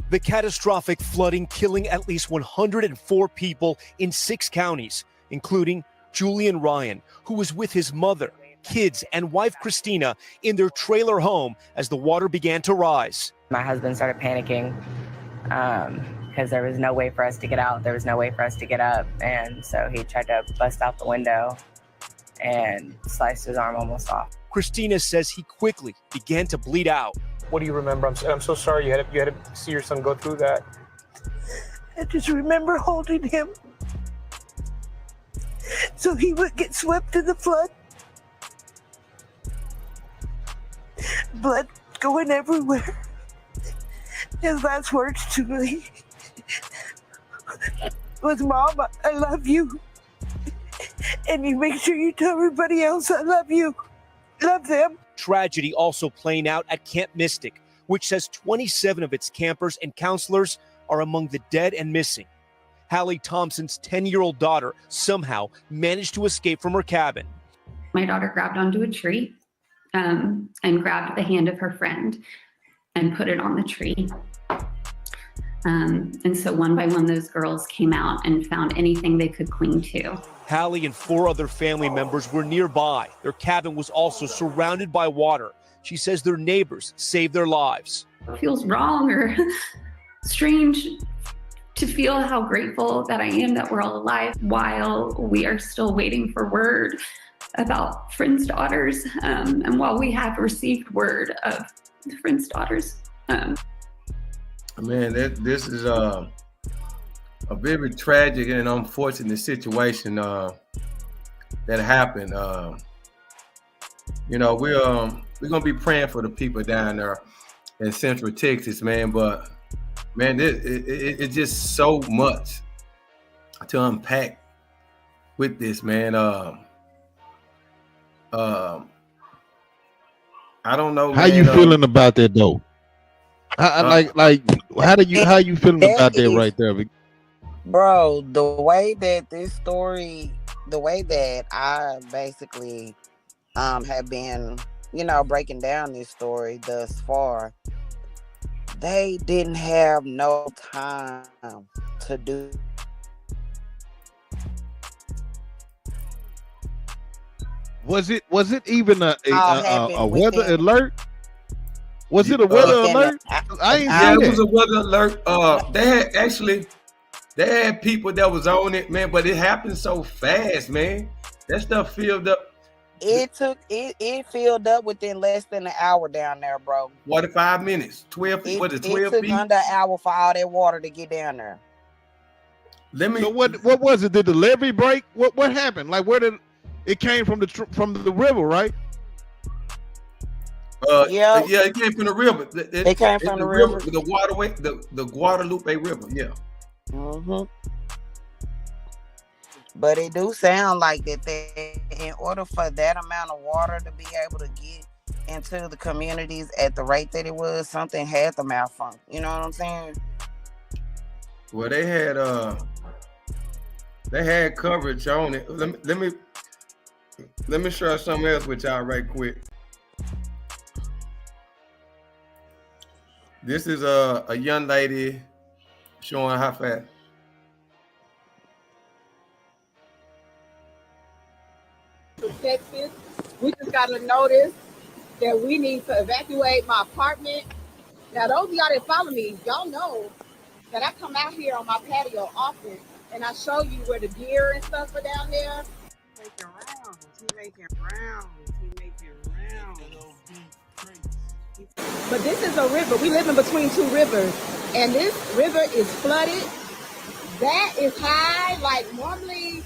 The catastrophic flooding killing at least 104 people in 6 counties, including Julian Ryan, who was with his mother, kids, and wife Christina in their trailer home as the water began to rise. My husband started panicking because there was no way for us to get out. There was no way for us to get up. And so he tried to bust out the window and sliced his arm almost off. Christina says he quickly began to bleed out. What do you remember? I'm so sorry you had to see your son go through that. I just remember holding him so he would get swept in the flood. Blood going everywhere. His last words to me was, "Mom, I love you. And you make sure you tell everybody else I love you. Love them." Tragedy also playing out at Camp Mystic, which says 27 of its campers and counselors are among the dead and missing. Hallie Thompson's 10-year-old daughter somehow managed to escape from her cabin. My daughter grabbed onto a tree and grabbed the hand of her friend and put it on the tree. And so one by one, those girls came out and found anything they could cling to. Hallie and 4 other family members were nearby. Their cabin was also surrounded by water. She says their neighbors saved their lives. It feels wrong or strange to feel how grateful that I am that we're all alive while we are still waiting for word about friends' daughters, and while we have received word of the friends' daughters. Man, this is a very tragic and unfortunate situation that happened. You know, we're gonna be praying for the people down there in Central Texas, man. But man, it's just so much to unpack with this, man. I don't know. How man, you feeling about that though? How you feeling about that right there? Bro, the way that I basically have been, breaking down this story thus far, they didn't have no time to do Was it even a happened weather within- alert? Was it a weather within alert? I ain't Yeah, see it was that. a weather alert. They had people that was on it, man, but it happened so fast, man. That stuff filled up. It filled up within less than an hour down there, bro. 45 minutes, 12 feet. Was it 12 It took feet? under an hour for all that water to get down there. So what was it? Did the levee break? What happened? Like where did it came from the river, right? Yeah, it came from the river. It came from the river. The waterway, the Guadalupe River. Yeah. Mm-hmm. But it do sound like that in order for that amount of water to be able to get into the communities at the rate that it was, something had to malfunction. You know what I'm saying? Well, they had coverage on it. Let me share something else with y'all right quick. This is a young lady showing how fast. Texas, we just got a notice that we need to evacuate my apartment. Now, those of y'all that follow me, y'all know that I come out here on my patio often, and I show you where the deer and stuff are down there. He making rounds. But this is a river. We live in between two rivers, and this river is flooded. That is high. Like normally,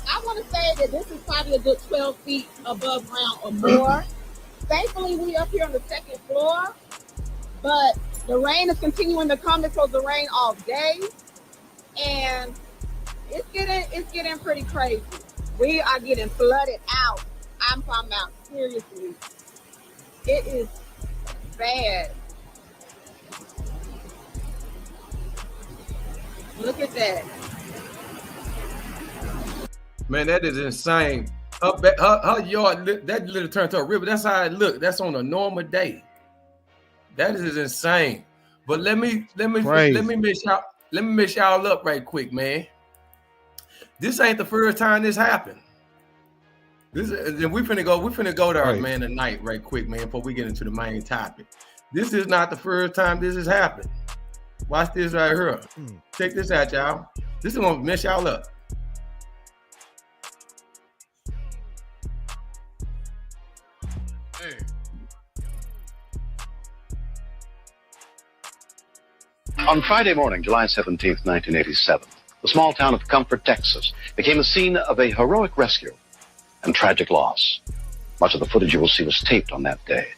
I want to say that this is probably a good 12 feet above ground or more. Thankfully, we up here on the second floor, but the rain is continuing to come. It's supposed to rain all day, and it's getting pretty crazy. We are getting flooded out. I'm talking about seriously. It is bad. Look at that. Man, that is insane. Her yard, that literally turned to a river. That's how it looked. That's on a normal day. That is insane. But let me mess y'all up right quick, man. This ain't the first time this happened. We finna go there, Right. man, tonight, right quick, man, before we get into the main topic. This is not the first time this has happened. Watch this right here. Check this out, y'all. This is gonna mess y'all up. On Friday morning, July 17th, 1987, the small town of Comfort, Texas, became the scene of a heroic rescue and tragic loss. Much of the footage you will see was taped on that day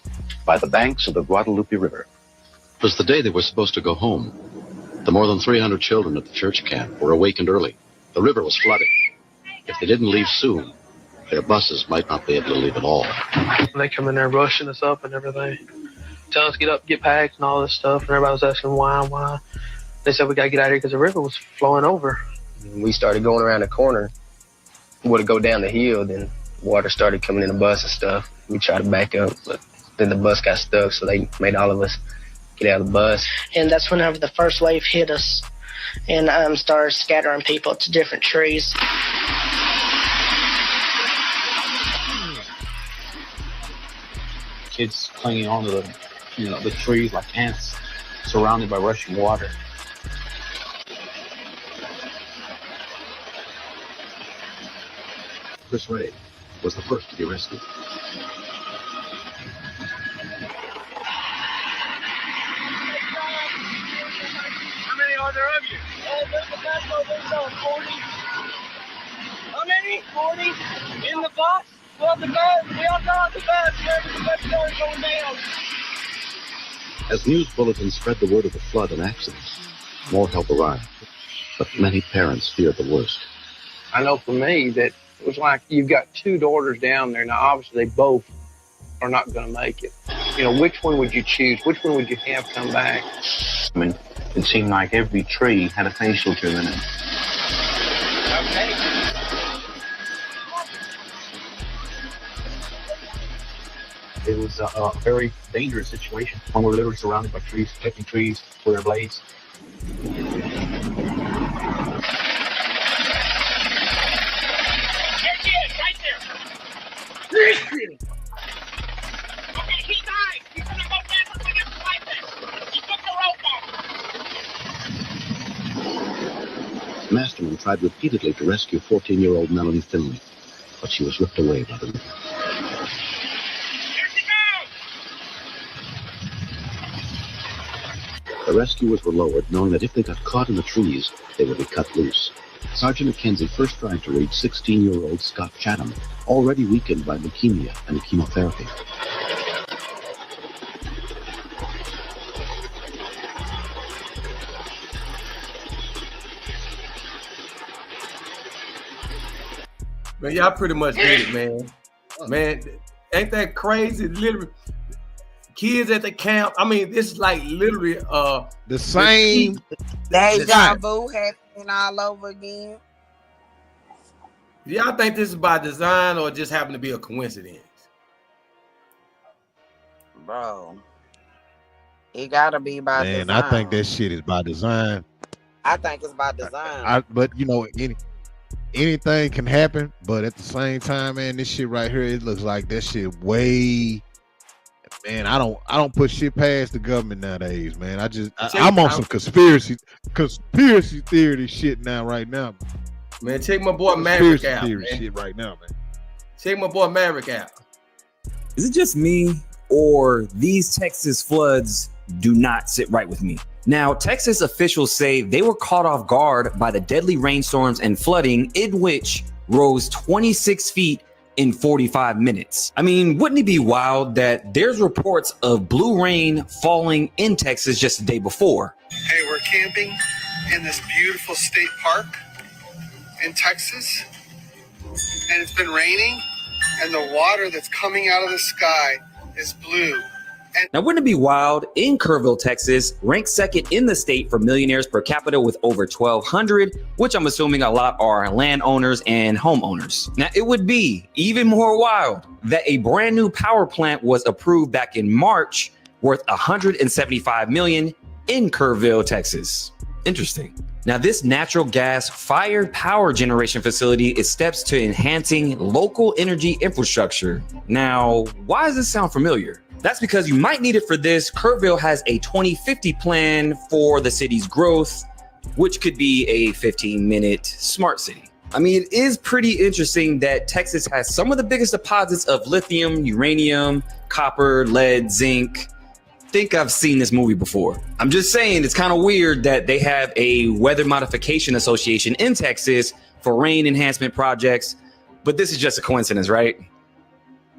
by the banks of the Guadalupe River. It was the day they were supposed to go home. The more than 300 children at the church camp were awakened early. The river was flooded. If they didn't leave soon, their buses might not be able to leave at all. They come in there rushing us up and everything, telling us to get up, get packed and all this stuff, and everybody was asking why. They said we got to get out of here because the river was flowing over. We started going around the corner. We would go down the hill, then water started coming in the bus and stuff. We tried to back up, but then the bus got stuck, so they made all of us get out of the bus. And that's whenever the first wave hit us and started scattering people to different trees. Kids clinging onto the trees like ants, surrounded by rushing water. Chris Ray was the first to be rescued. How many are there of you? There's the bus over 40. How many? 40 in the bus? Well, the bus, we all got the bus. Wherever the bus is going down. As news bulletins spread the word of the flood and accidents, more help arrived. But many parents feared the worst. I know for me that it was like you've got two daughters down there. Now, obviously, they both are not going to make it. Which one would you choose? Which one would you have come back? I mean, it seemed like every tree had a facial to in it. Okay. It was a very dangerous situation when we're literally surrounded by trees, protecting trees with our blades. he died. He's gonna go back for his license. He took the rope off. Masterman tried repeatedly to rescue 14-year-old Melanie Finley, but she was ripped away by the river. The rescuers were lowered, knowing that if they got caught in the trees, they would be cut loose. Sergeant Mackenzie first tried to reach 16-year-old Scott Chatham, already weakened by leukemia and chemotherapy. Man, y'all pretty much get it, man. Man, ain't that crazy? Literally, kids at the camp. I mean, this is like literally the same. Deja vu happening all over again. Y'all think this is by design or just happen to be a coincidence? Bro, it gotta be by Man, design. I think that shit is by design. I think it's by design. But you know, anything can happen. But at the same time, man, this shit right here, it looks like that shit way. Man, I don't put shit past the government nowadays, man. I'm on some conspiracy theory shit now, right now. Man, check my boy Maverick out, theory man. shit right now, man. Check my boy Maverick out. Is it just me, or these Texas floods do not sit right with me? Now, Texas officials say they were caught off guard by the deadly rainstorms and flooding, in which rose 26 feet in 45 minutes. I mean, wouldn't it be wild that there's reports of blue rain falling in Texas just the day before? Hey, we're camping in this beautiful state park in Texas, and it's been raining, and the water that's coming out of the sky is blue. Now, wouldn't it be wild? In Kerrville, Texas, ranked second in the state for millionaires per capita with over 1,200, which I'm assuming a lot are landowners and homeowners. Now, it would be even more wild that a brand new power plant was approved back in March worth $175 million in Kerrville, Texas. Interesting. Now, this natural gas fired power generation facility is steps to enhancing local energy infrastructure. Now, why does this sound familiar? That's because you might need it for this. Kerrville has a 2050 plan for the city's growth, which could be a 15-minute smart city. I mean, it is pretty interesting that Texas has some of the biggest deposits of lithium, uranium, copper, lead, zinc. Think I've seen this movie before. I'm just saying it's kind of weird that they have a weather modification association in Texas for rain enhancement projects, but this is just a coincidence, right?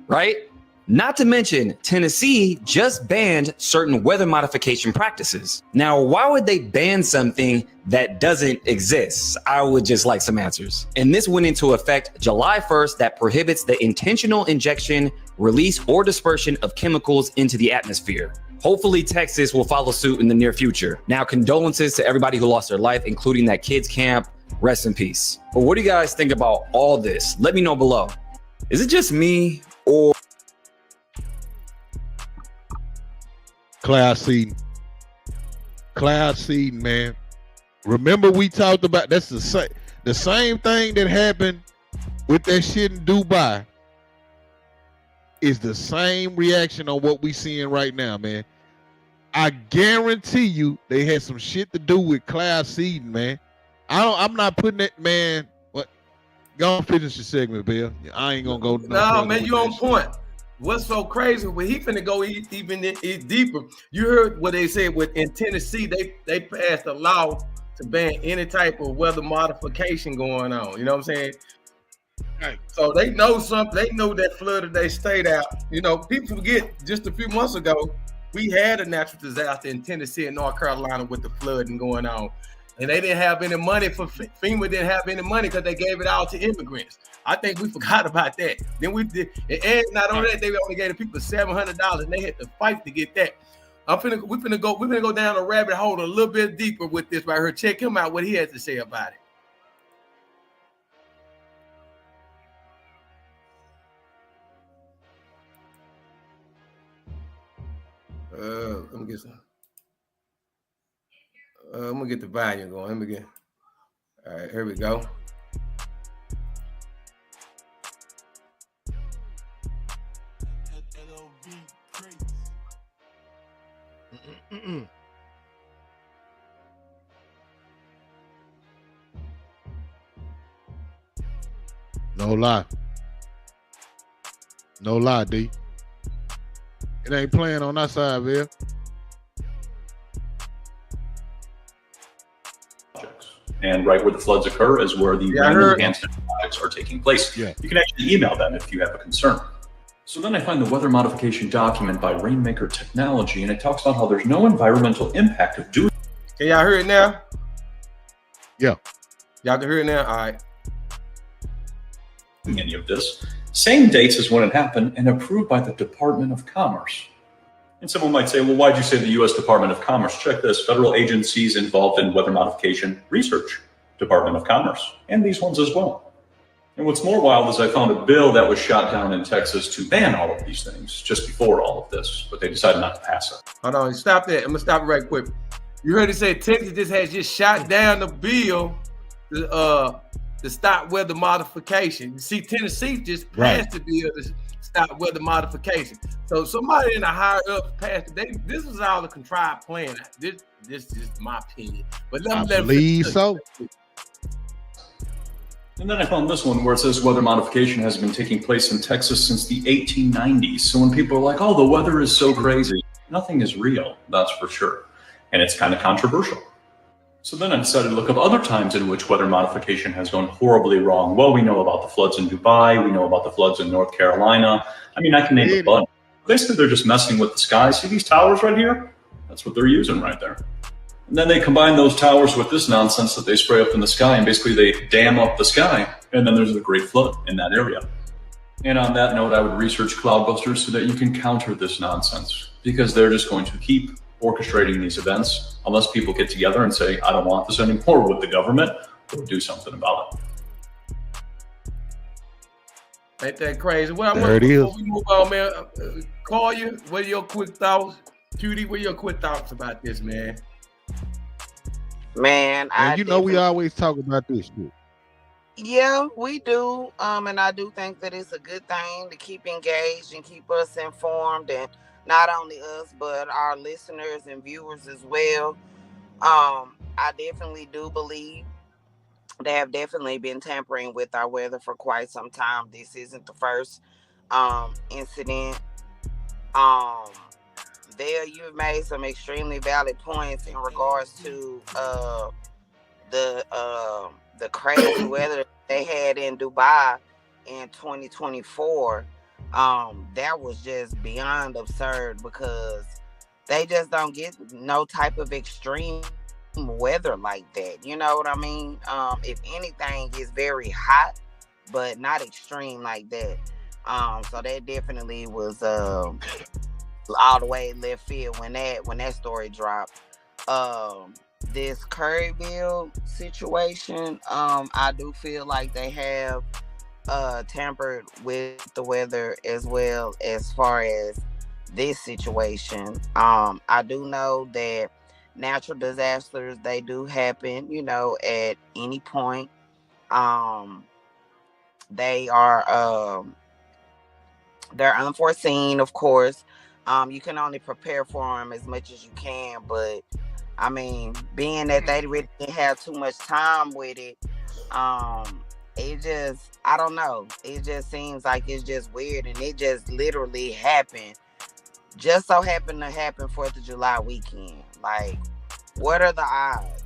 Right? Not to mention, Tennessee just banned certain weather modification practices. Now, why would they ban something that doesn't exist? I would just like some answers. And this went into effect July 1st that prohibits the intentional injection, release, or dispersion of chemicals into the atmosphere. Hopefully, Texas will follow suit in the near future. Now, condolences to everybody who lost their life, including that kids camp. Rest in peace. But what do you guys think about all this? Let me know below. Is it just me, or Cloud seeding, man. Remember we talked about that's the same thing that happened with that shit in Dubai. Is the same reaction on what we seeing right now, man. I guarantee you they had some shit to do with cloud seeding, man. I'm not putting it, man. What? Go on, finish your segment, Bill. I ain't gonna go. No, man, you on point. What's so crazy? When he finna go even deeper. You heard what they said in Tennessee. They passed a law to ban any type of weather modification going on. You know what I'm saying? Right. So they know something. They know that flooded they stayed out. You know, people forget just a few months ago we had a natural disaster in Tennessee and North Carolina with the flooding going on, and they didn't have any money for FEMA. Didn't have any money because they gave it all to immigrants. I think we forgot about that. Then we did, and not only that, they only gave the people $700, and they had to fight to get that. We're gonna go down a rabbit hole a little bit deeper with this right here. Check him out, what he has to say about it. Let me get some. I'm gonna get the volume going. Let me get. All right, here we go. No lie. No lie, D. It ain't playing on that side, Bill. And right where the floods occur is where the random enhancement projects are taking place. Yeah. You can actually email them if you have a concern. So then I find the weather modification document by Rainmaker Technology, and it talks about how there's no environmental impact of doing. Can y'all hear it now? Yeah. Y'all can hear it now? All right. Any of this. Same dates as when it happened and approved by the Department of Commerce. And someone might say, well, why'd you say the U.S. Department of Commerce? Check this. Federal agencies involved in weather modification research, Department of Commerce, and these ones as well. And what's more wild is I found a bill that was shot down in Texas to ban all of these things just before all of this, but they decided not to pass it. Hold on, stop that. I'm going to stop it right quick. You heard it say Texas has just shot down the bill to stop weather modification. You see, Tennessee just passed the bill to stop weather modification. So somebody in the higher up passed it. This was all a contrived plan. This is my opinion. But I believe so. And then I found this one where it says weather modification has been taking place in Texas since the 1890s. So when people are like, oh, the weather is so crazy, nothing is real, that's for sure. And it's kind of controversial. So then I decided to look up other times in which weather modification has gone horribly wrong. Well, we know about the floods in Dubai. We know about the floods in North Carolina. I mean, I can name a bunch. Basically, they're just messing with the sky. See these towers right here? That's what they're using right there. And then they combine those towers with this nonsense that they spray up in the sky, and basically they dam up the sky, and then there's a great flood in that area. And on that note, I would research cloudbusters so that you can counter this nonsense, because they're just going to keep orchestrating these events unless people get together and say, I don't want this anymore with the government, or do something about it. Ain't that crazy? Well, There it before is. we move on, man, call you. What are your quick thoughts? Judy, what are your quick thoughts about this, man? Man, And you know we always talk about this shit. Yeah, we do. And I do think that it's a good thing to keep engaged and keep us informed, and not only us, but our listeners and viewers as well. I definitely do believe they have definitely been tampering with our weather for quite some time. This isn't the first incident. There, you've made some extremely valid points in regards to the crazy weather they had in Dubai in 2024. That was just beyond absurd, because they just don't get no type of extreme weather like that. You know what I mean? If anything, it's very hot, but not extreme like that. So that definitely was all the way left field when that story dropped. This Curryville situation, I do feel like they have tampered with the weather as well as far as this situation. I do know that natural disasters, they do happen, at any point. They are they're unforeseen, of course. You can only prepare for them as much as you can, but I mean, being that they really didn't have too much time with it, it just, I don't know. It just seems like it's just weird, and it just literally happened. Just so happened to happen 4th of July weekend. Like, what are the odds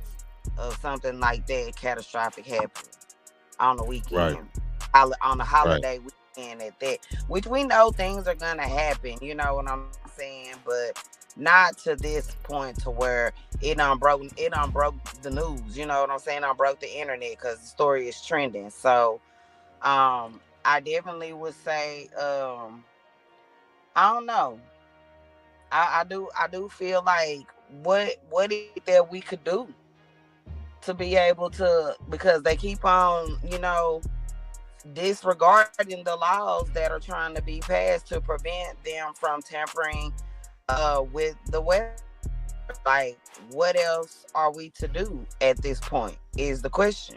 of something like that catastrophic happening on the weekend? Right. On the holiday weekend at that, which we know things are gonna happen, you know what I'm saying, but not to this point to where it done broke the news, you know what I'm saying? It done broke the internet because the story is trending. So I definitely would say I don't know. I do feel like what is that we could do to be able to, because they keep on, disregarding the laws that are trying to be passed to prevent them from tampering with the weather. Like, what else are we to do at this point is the question.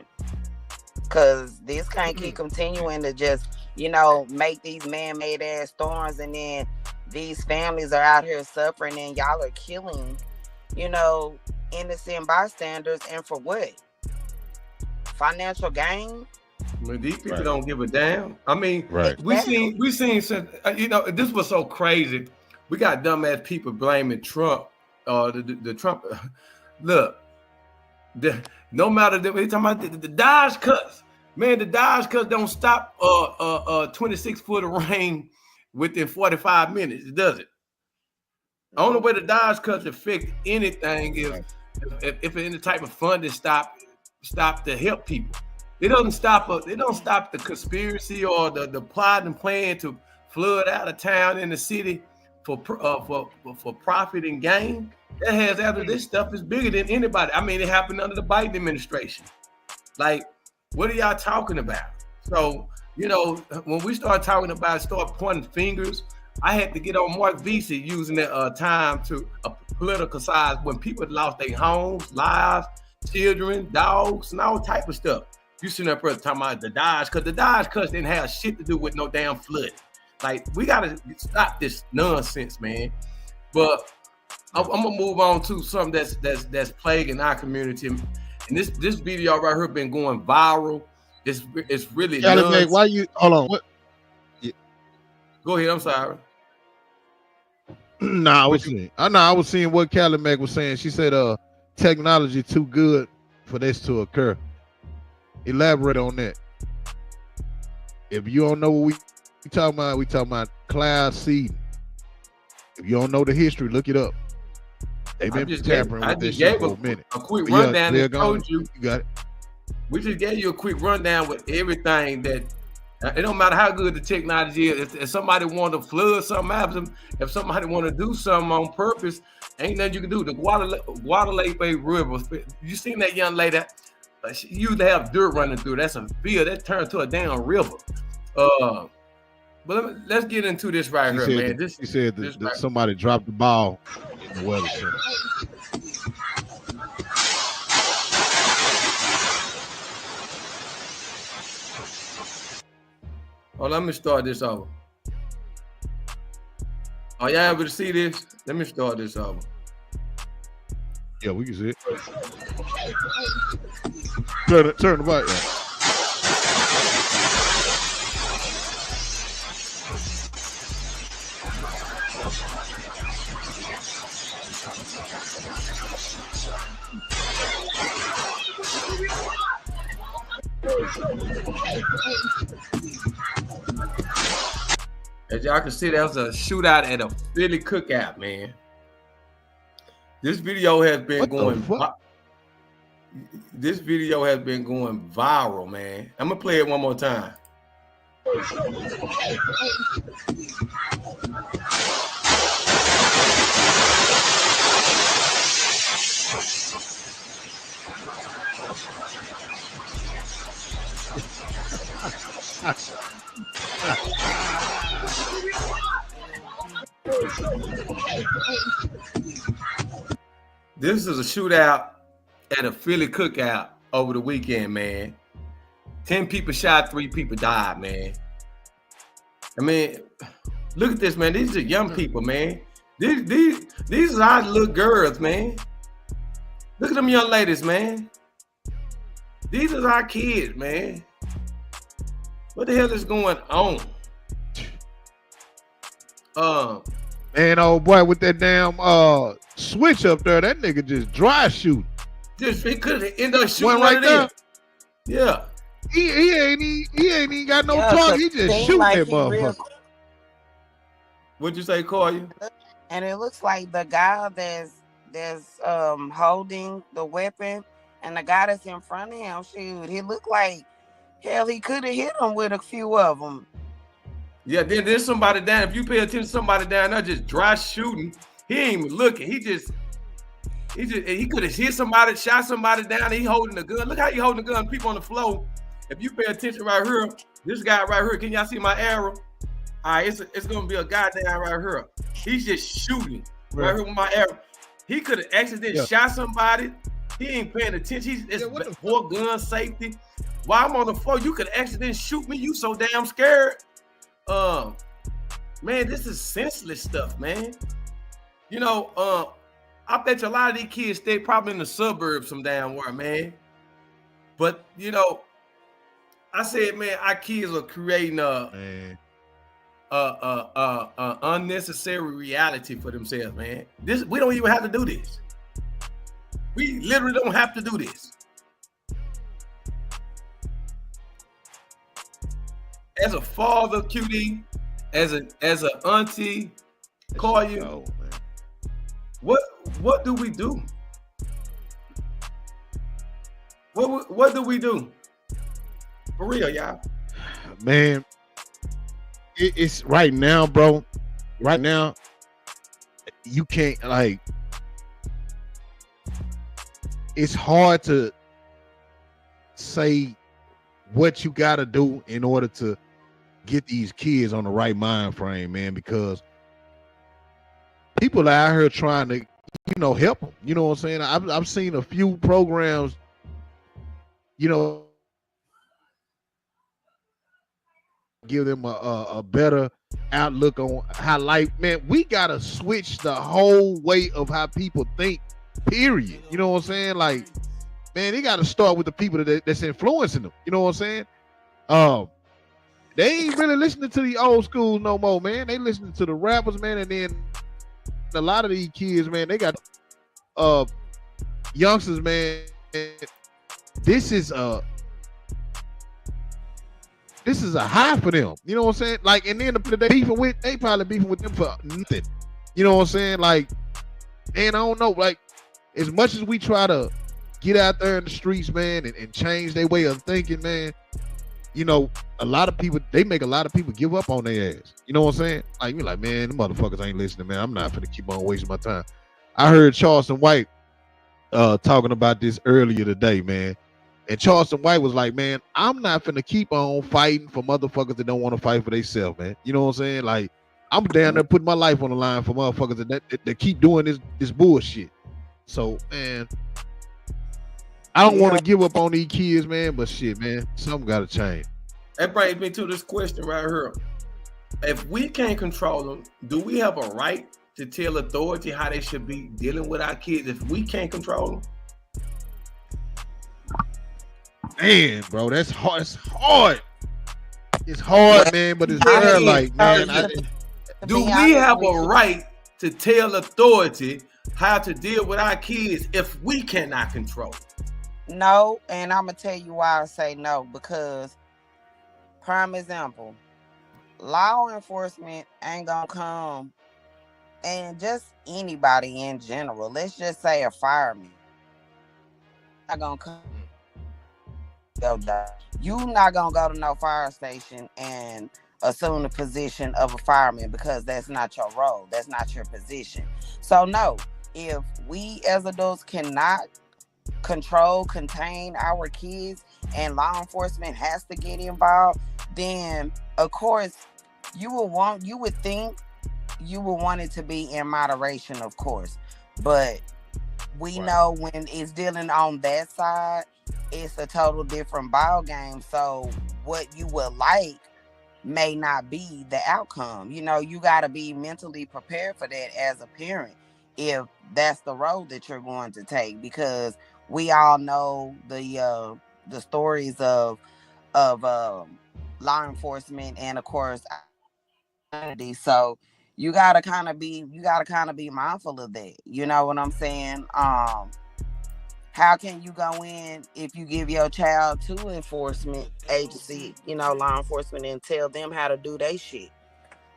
Because this can't keep continuing to just, make these man-made ass storms, and then these families are out here suffering and y'all are killing, you know, innocent bystanders, and for what? Financial gain? I mean, these people don't give a damn. I mean, Right. we seen since you know, this was so crazy. We got dumbass people blaming Trump. The Trump. Look, no matter they talking about the Dodge cuts. Man, the Dodge cuts don't stop 26 foot of rain within 45 minutes, does it? The only way the Dodge cuts affect anything is if any type of funding stop to help people. It doesn't stop the conspiracy or the plot and plan to flood out of town in the city for profit and gain. That has after this stuff is bigger than anybody. I mean, it happened under the Biden administration. Like, what are y'all talking about? So, you know, when we start pointing fingers, I had to get on Mark Vesey using that time to a political side when people lost their homes, lives, children, dogs, and all type of stuff. You sitting up there talking about the Dodge, because the Dodge cuts didn't have shit to do with no damn flood. Like, we gotta stop this nonsense, man. But I'm gonna move on to something that's plaguing our community. And this video right here been going viral. It's really Callie, why you hold on? What? Yeah. Go ahead. I'm sorry. I was seeing what Callie Mack was saying. She said, technology too good for this to occur. Elaborate on that. If you don't know what we talking about cloud seeding. If you don't know the history, look it up. They've been tampering with this shit for a minute. A quick rundown and told you. You got it. We just gave you a quick rundown with everything that. It don't matter how good the technology is. If somebody want to flood something out of them, if somebody want to do something on purpose, ain't nothing you can do. The Guadalupe River. You seen that young lady? She used to have dirt running through. That's a field that turned to a damn river. But let's get into this right here, man. She said that somebody dropped the ball in the weather center. Oh, let me start this over. Are y'all able to see this? Let me start this over. Yeah, we can see it. Turn the bike. As y'all can see, that was a shootout at a Philly cookout, man. This video has been going viral, man. I'm gonna play it one more time. This is a shootout at a Philly cookout over the weekend, man. 10 people shot, 3 people died, man. I mean, look at this, man. These are young people, man. These are our little girls, man. Look at them young ladies, man. These are our kids, man. What the hell is going on? Man, old boy with that damn switch up there, that nigga just dry shooting. He could have ended up shooting right there. Yeah. He ain't even got no target. He just shooting that motherfucker. What'd you say, Corey? And it looks like the guy that's holding the weapon and the guy that's in front of him, shoot, he looked like hell he could have hit him with a few of them. Yeah, then there's somebody down. If you pay attention to somebody down there just dry shooting, he ain't even looking. He could have hit somebody, shot somebody down. He holding the gun. Look how he holding the gun. People on the floor. If you pay attention right here, this guy right here. Can y'all see my arrow? All right, it's gonna be a guy down right here. He's just shooting right here with my arrow. He could have accidentally shot somebody. He ain't paying attention. It's poor gun safety. While I'm on the floor, you could accidentally shoot me. You so damn scared. Man, this is senseless stuff, man. You know, I bet you a lot of these kids stay probably in the suburbs some damn where, man. But you know, I said, man, our kids are creating a unnecessary reality for themselves, man. This we don't even have to do this. We literally don't have to do this. As a father, QD, as an auntie, call you. Go, man. What do we do? What do we do? For real, y'all. Man, it's right now, bro. Right now, you can't like. It's hard to say what you got to do in order to get these kids on the right mind frame, man, because people are out here trying to, you know, help them. You know what I'm saying? I've seen a few programs, you know, give them a better outlook on how life, man. We gotta switch the whole way of how people think, period. You know what I'm saying? Like, man, they gotta start with the people that's influencing them. You know what I'm saying? They ain't really listening to the old schools no more, man. They listening to the rappers, man, and then a lot of these kids, man, they got youngsters, man. This is a high for them. You know what I'm saying? Like, and then they probably beefing with them for nothing. You know what I'm saying? Like, and I don't know, like, as much as we try to get out there in the streets, man, and change their way of thinking, man, you know, a lot of people, they make a lot of people give up on their ass. You know what I'm saying? Like, you're like, man, the motherfuckers ain't listening, man. I'm not finna keep on wasting my time. I heard Charleston White talking about this earlier today, man. And Charleston White was like, man, I'm not finna keep on fighting for motherfuckers that don't want to fight for themselves, man. You know what I'm saying? Like, I'm down there putting my life on the line for motherfuckers that keep doing this bullshit. So, man, I don't want to give up on these kids, man, but shit, man, something got to change. That brings me to this question right here. If we can't control them, do we have a right to tell authority how they should be dealing with our kids if we can't control them? Man, bro, that's hard. It's hard. It's hard, man, but it's rare. Like, man, do we have a right to tell authority how to deal with our kids if we cannot control them? No, and I'm gonna tell you why I say no, because prime example, law enforcement ain't gonna come, and just anybody in general, let's just say a fireman, not gonna come. You not gonna go to no fire station and assume the position of a fireman because that's not your role, that's not your position. So no, if we as adults cannot contain our kids and law enforcement has to get involved, then of course you would think you would want it to be in moderation, of course, but we know when it's dealing on that side, it's a total different ball game. So what you would like may not be the outcome. You know, you got to be mentally prepared for that as a parent if that's the road that you're going to take, because we all know the stories of law enforcement and of course identity. So you gotta kind of be mindful of that. You know what I'm saying? How can you go in if you give your child to enforcement agency, you know, law enforcement, and tell them how to do their shit?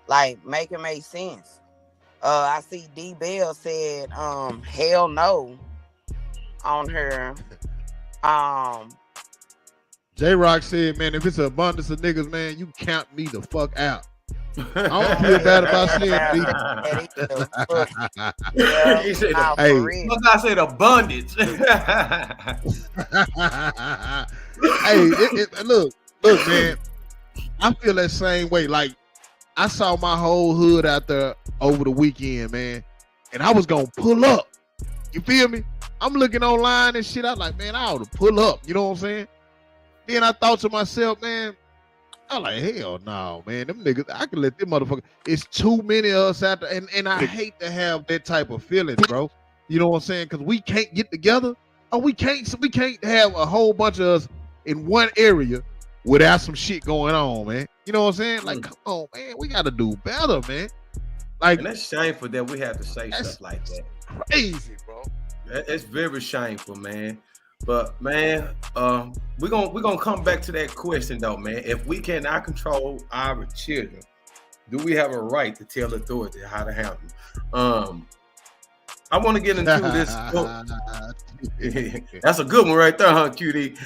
Like, make it make sense. I see D Bell said hell no on her. J-Rock said, man, if it's an abundance of niggas, man, you count me the fuck out. I don't feel bad about saying He said, hey, I said abundance. Hey, look, man, I feel that same way. Like, I saw my whole hood out there over the weekend, man, and I was gonna pull up. You feel me? I'm looking online and shit. I was like, man, I ought to pull up. You know what I'm saying? Then I thought to myself, man, I'm like, hell no, man. Them niggas, I can let them motherfuckers. It's too many of us out there, and I hate to have that type of feeling, bro. You know what I'm saying? Because we can't get together. Oh, we can't have a whole bunch of us in one area without some shit going on, man. You know what I'm saying? Like, come on, man. We got to do better, man. Like, and that's shameful that we have to say stuff like that. Crazy, bro. It's very shameful, man. But man, we're gonna come back to that question though, man. If we cannot control our children, do we have a right to tell authority how to handle them? I want to get into this. That's a good one right there, huh, QD?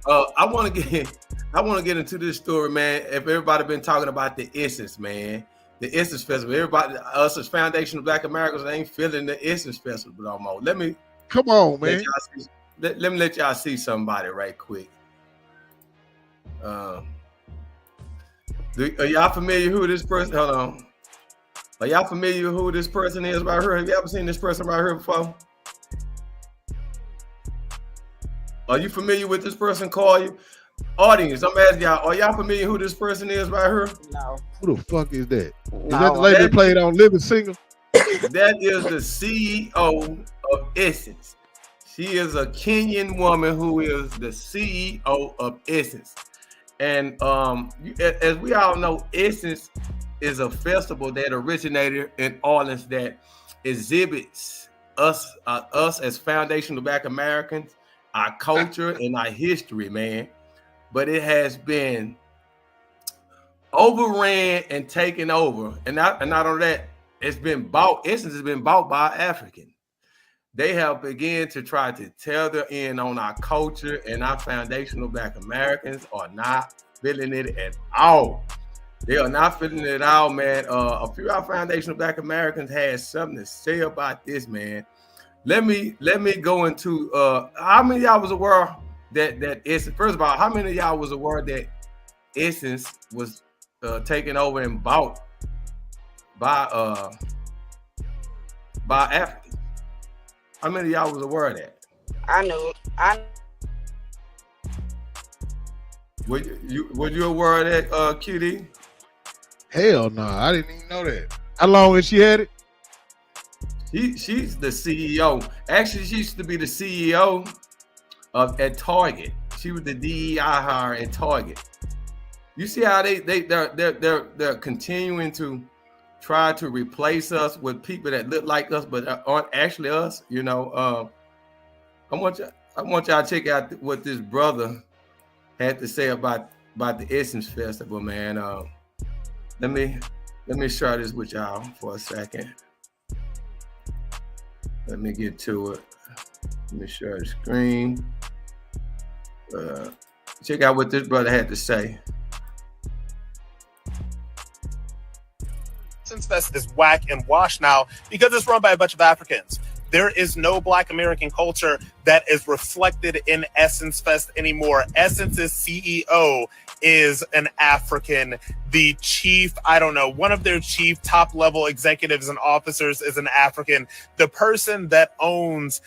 I want to get into this story, man. If everybody been talking about the Essence, man, the Essence Festival, everybody, us as Foundation of Black Americans ain't feeling the Essence Festival no more. Let me come on, man. Let me let y'all see somebody right quick. Are y'all familiar who this person? Hold on. Are y'all familiar who this person is right here? Have you ever seen this person right here before? Are you familiar with this person? Call you. Audience, I'm asking y'all, are y'all familiar who this person is right here? No. Who the fuck is that? Is that the lady that played on Living Single? That is the CEO of Essence. She is a Kenyan woman who is the CEO of Essence. And as we all know, Essence is a festival that originated in Orleans that exhibits us as foundational Black Americans, our culture and our history, man. But it has been overran and taken over. And not only that, it's been bought. Essence has been bought by African. They have begun to try to tether in on our culture, and our foundational Black Americans are not feeling it at all. They are not feeling it at all, man. A few of our foundational Black Americans had something to say about this, man. Let me go into how many of y'all was aware that Essence, first of all, how many of y'all was aware that Essence was taken over and bought by Africans? How many of y'all was aware of that? I knew. Were you aware of that, QD? Hell no, I didn't even know that. How long has she had it? She's the CEO. Actually, she used to be the CEO at Target. She was the DEI hire at Target. You see how they're continuing to try to replace us with people that look like us but aren't actually us. You know, I want y'all to check out what this brother had to say about the Essence Festival, man. Let me share this with y'all for a second. Let me get to it. Let me share the screen. Check out what this brother had to say. Essence Fest is whack and wash now because it's run by a bunch of Africans. There is no Black American culture that is reflected in Essence Fest anymore. Essence's CEO is an African. The chief, one of their chief top level executives and officers is an African. The person that owns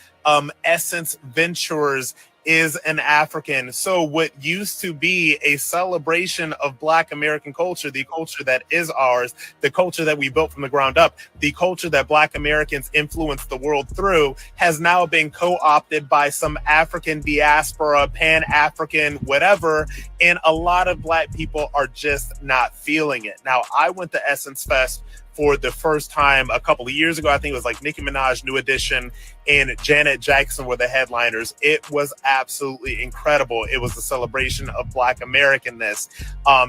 Essence Ventures is an African. So what used to be a celebration of Black American culture, the culture that is ours, the culture that we built from the ground up, the culture that Black Americans influenced the world through, has now been co-opted by some African diaspora, Pan-African, whatever, and a lot of Black people are just not feeling it. Now, I went to Essence Fest for the first time a couple of years ago. I think it was like Nicki Minaj, New Edition, and Janet Jackson were the headliners. It was absolutely incredible. It was a celebration of Black Americanness.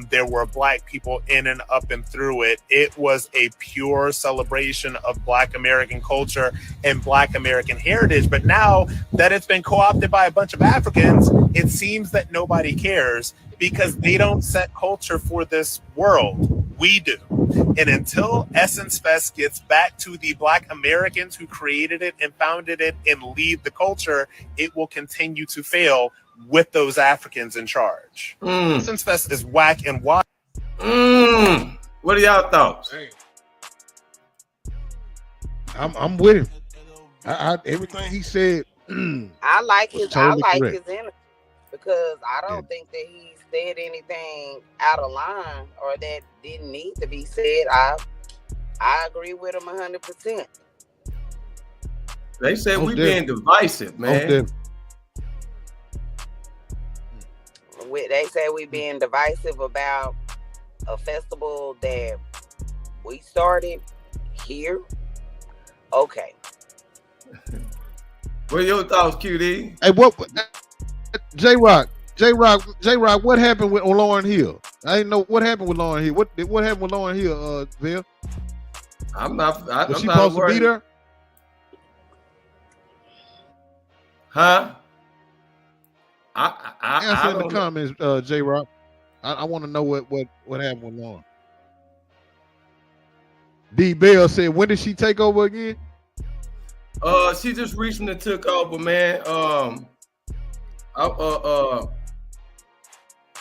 There were Black people in and up and through it. It was a pure celebration of Black American culture and Black American heritage. But now that it's been co-opted by a bunch of Africans, it seems that nobody cares because they don't set culture for this world. We do. And until Essence Fest gets back to the Black Americans who created it and founded it and lead the culture, it will continue to fail with those Africans in charge. Essence Fest is whack and whack. What are y'all thoughts? I'm with him. I everything he said. I like his totally energy. because I don't think that he said anything out of line or that didn't need to be said. I agree with him 100%. They said Most we being divisive, man. They say we being divisive about a festival that we started here. Okay. What are your thoughts, QD? Hey, what? J-Rock, what happened with Lauryn Hill? I didn't know what happened with Lauryn Hill. What happened with Lauryn Hill, Bill? Was she supposed to be there? Huh? Answer in the comments, J-Rock. I want to know what happened with Lauren. D Bell said, when did she take over again? She just recently took over, man.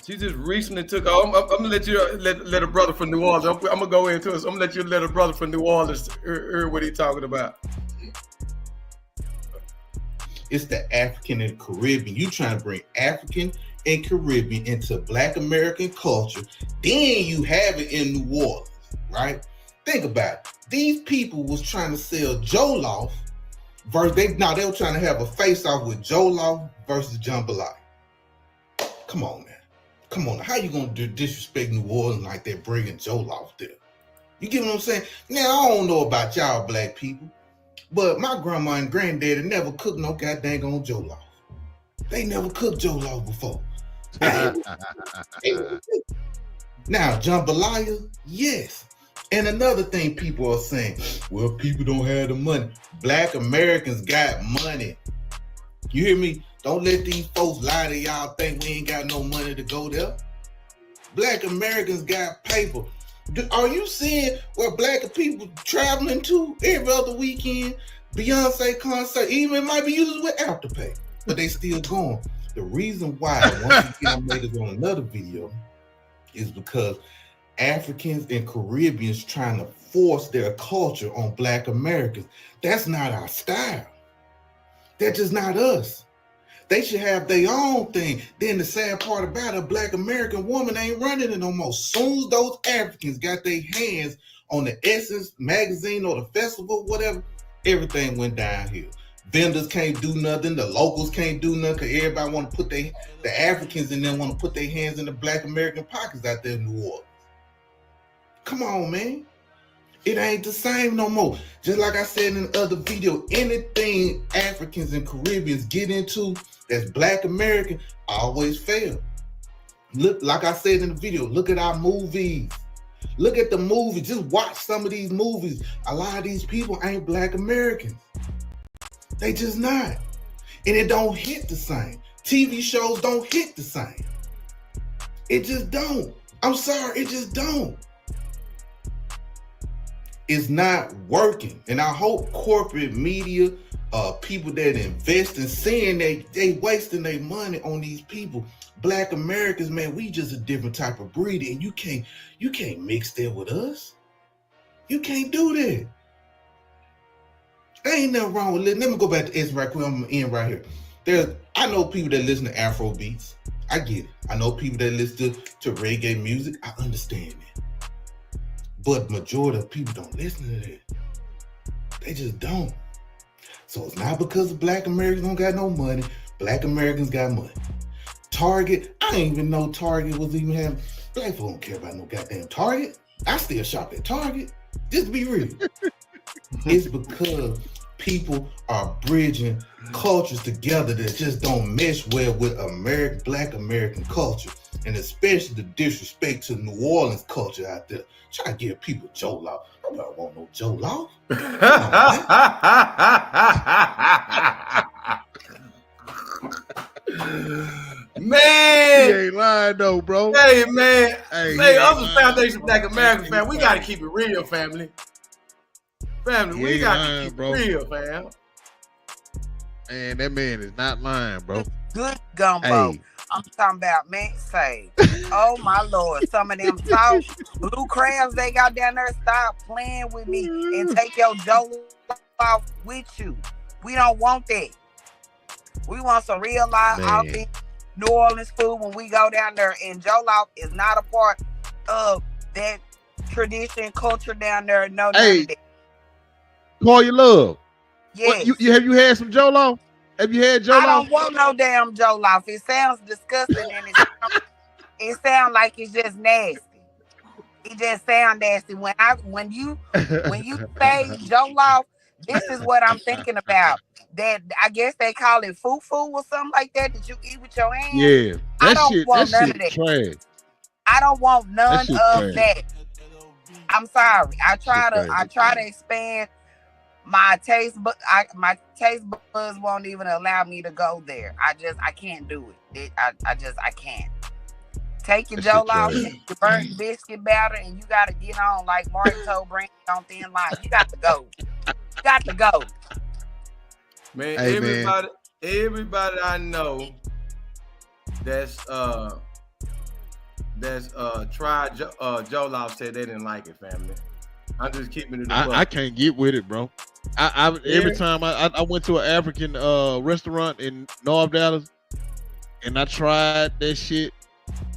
She just recently took over. I'm gonna let you let a brother from New Orleans. I'm gonna go into it. So I'm gonna let you let a brother from New Orleans hear what he's talking about. It's the African and Caribbean. You trying to bring African and Caribbean into Black American culture. Then you have it in New Orleans, right? Think about it. These people was trying to sell Jollof versus they were trying to have a face-off with Jollof versus jambalaya. Come on, man. Come on. How you gonna disrespect New Orleans like they're bringing Jollof there? You get what I'm saying? Now, I don't know about y'all black people, but my grandma and granddaddy never cooked no goddamn on Jollof. They never cooked Jollof before. Now, jambalaya, yes. And another thing people are saying, well, people don't have the money. Black Americans got money. You hear me? Don't let these folks lie to y'all think we ain't got no money to go there. Black Americans got paper. Are you seeing where black people traveling to every other weekend? Beyonce concert, even it might be used with Afterpay, but they still going. The reason why, once again, I made this on another video, is because Africans and Caribbeans trying to force their culture on Black Americans. That's not our style. That's just not us. They should have their own thing. Then the sad part about it, a Black American woman ain't running it no more. Soon as those Africans got their hands on the Essence magazine or the festival, whatever, everything went downhill. Vendors can't do nothing. The locals can't do nothing because everybody want to put the Africans in there want to put their hands in the Black American pockets out there in New Orleans. Come on, man. It ain't the same no more. Just like I said in the other video, anything Africans and Caribbeans get into that's Black American always fail. Look, like I said in the video, look at our movies. Look at the movies. Just watch some of these movies. A lot of these people ain't Black Americans. They just not. And it don't hit the same. TV shows don't hit the same. It just don't. I'm sorry, it just don't. It's not working. And I hope corporate media, people that invest in seeing they wasting their money on these people. Black Americans, man, we just a different type of breed, and you can't mix that with us. You can't do that. There ain't nothing wrong with it. Let me go back to S right quick. I'm gonna end right here. I know people that listen to Afro beats. I get it. I know people that listen to reggae music. I understand that. But majority of people don't listen to that. They just don't. So it's not because the Black Americans don't got no money. Black Americans got money. Target, I didn't even know Target was even having. Black folk don't care about no goddamn Target. I still shop at Target. Just to be real. It's because people are bridging cultures together that just don't mesh well with Black American culture. And especially the disrespect to New Orleans culture out there. Try to give people Jollof. Nobody want no Jollof. Man, he ain't lying though, bro. Hey, man. Hey, I'm the Foundation Black American, fam. We gotta keep it real, family. Family, we gotta keep it real, fam. Man, that man is not lying, bro. Good gumbo. Hey. I'm talking about, man, say, oh my Lord, some of them soft blue crabs they got down there, stop playing with me and take your dough off with you. We don't want that. We want some real live authentic New Orleans food when we go down there, and jollof is not a part of that tradition, culture down there. No, none Hey, of that. call your love. Yes. What you have you had some jollof? Have you had jollof? I don't want no damn jollof. It sounds disgusting, and it sounds like it's just nasty. It just sounds nasty. When you say jollof, this is what I'm thinking about. That I guess they call it fufu or something like that you eat with your hands. Yeah, I don't want none of that. Trash. I don't want none of trash. that. I'm sorry. I try to expand my taste, but my taste buds won't even allow me to go there. I can't do it. I can't. Take your jollof, your burnt biscuit batter, and you got to get on like Martin told Brandy on Thin Line. You got to go. You got to go. Man, Hey, everybody I know that's tried jollof said they didn't like it, family. I'm just keeping it. I can't get with it, bro. Every time I went to an African restaurant in North Dallas and I tried that shit,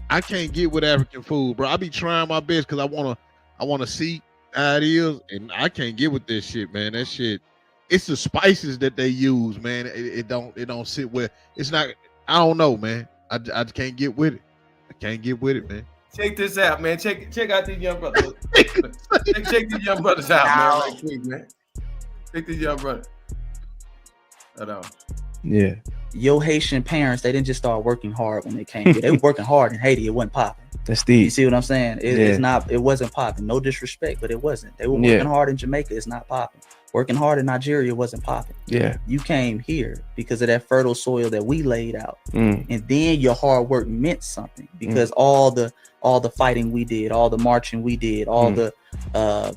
I can't get with African food, bro. I be trying my best because I wanna see how it is, and I can't get with this shit, man. That shit, it's the spices that they use, man. It don't sit well. It's not. I don't know, man. I can't get with it. I can't get with it, man. Check this out, man. Check out these young brothers. check these young brothers out, man. Right quick, man. Check these young brothers. Hold on. Yeah. Your Haitian parents, they didn't just start working hard when they came here. They were working hard in Haiti. It wasn't popping. That's deep. You see what I'm saying? It wasn't popping. No disrespect, but it wasn't. They were working hard in Jamaica. It's not popping. Working hard in Nigeria wasn't popping. Yeah. You came here because of that fertile soil that we laid out. And then your hard work meant something because all the fighting we did, all the marching we did, all the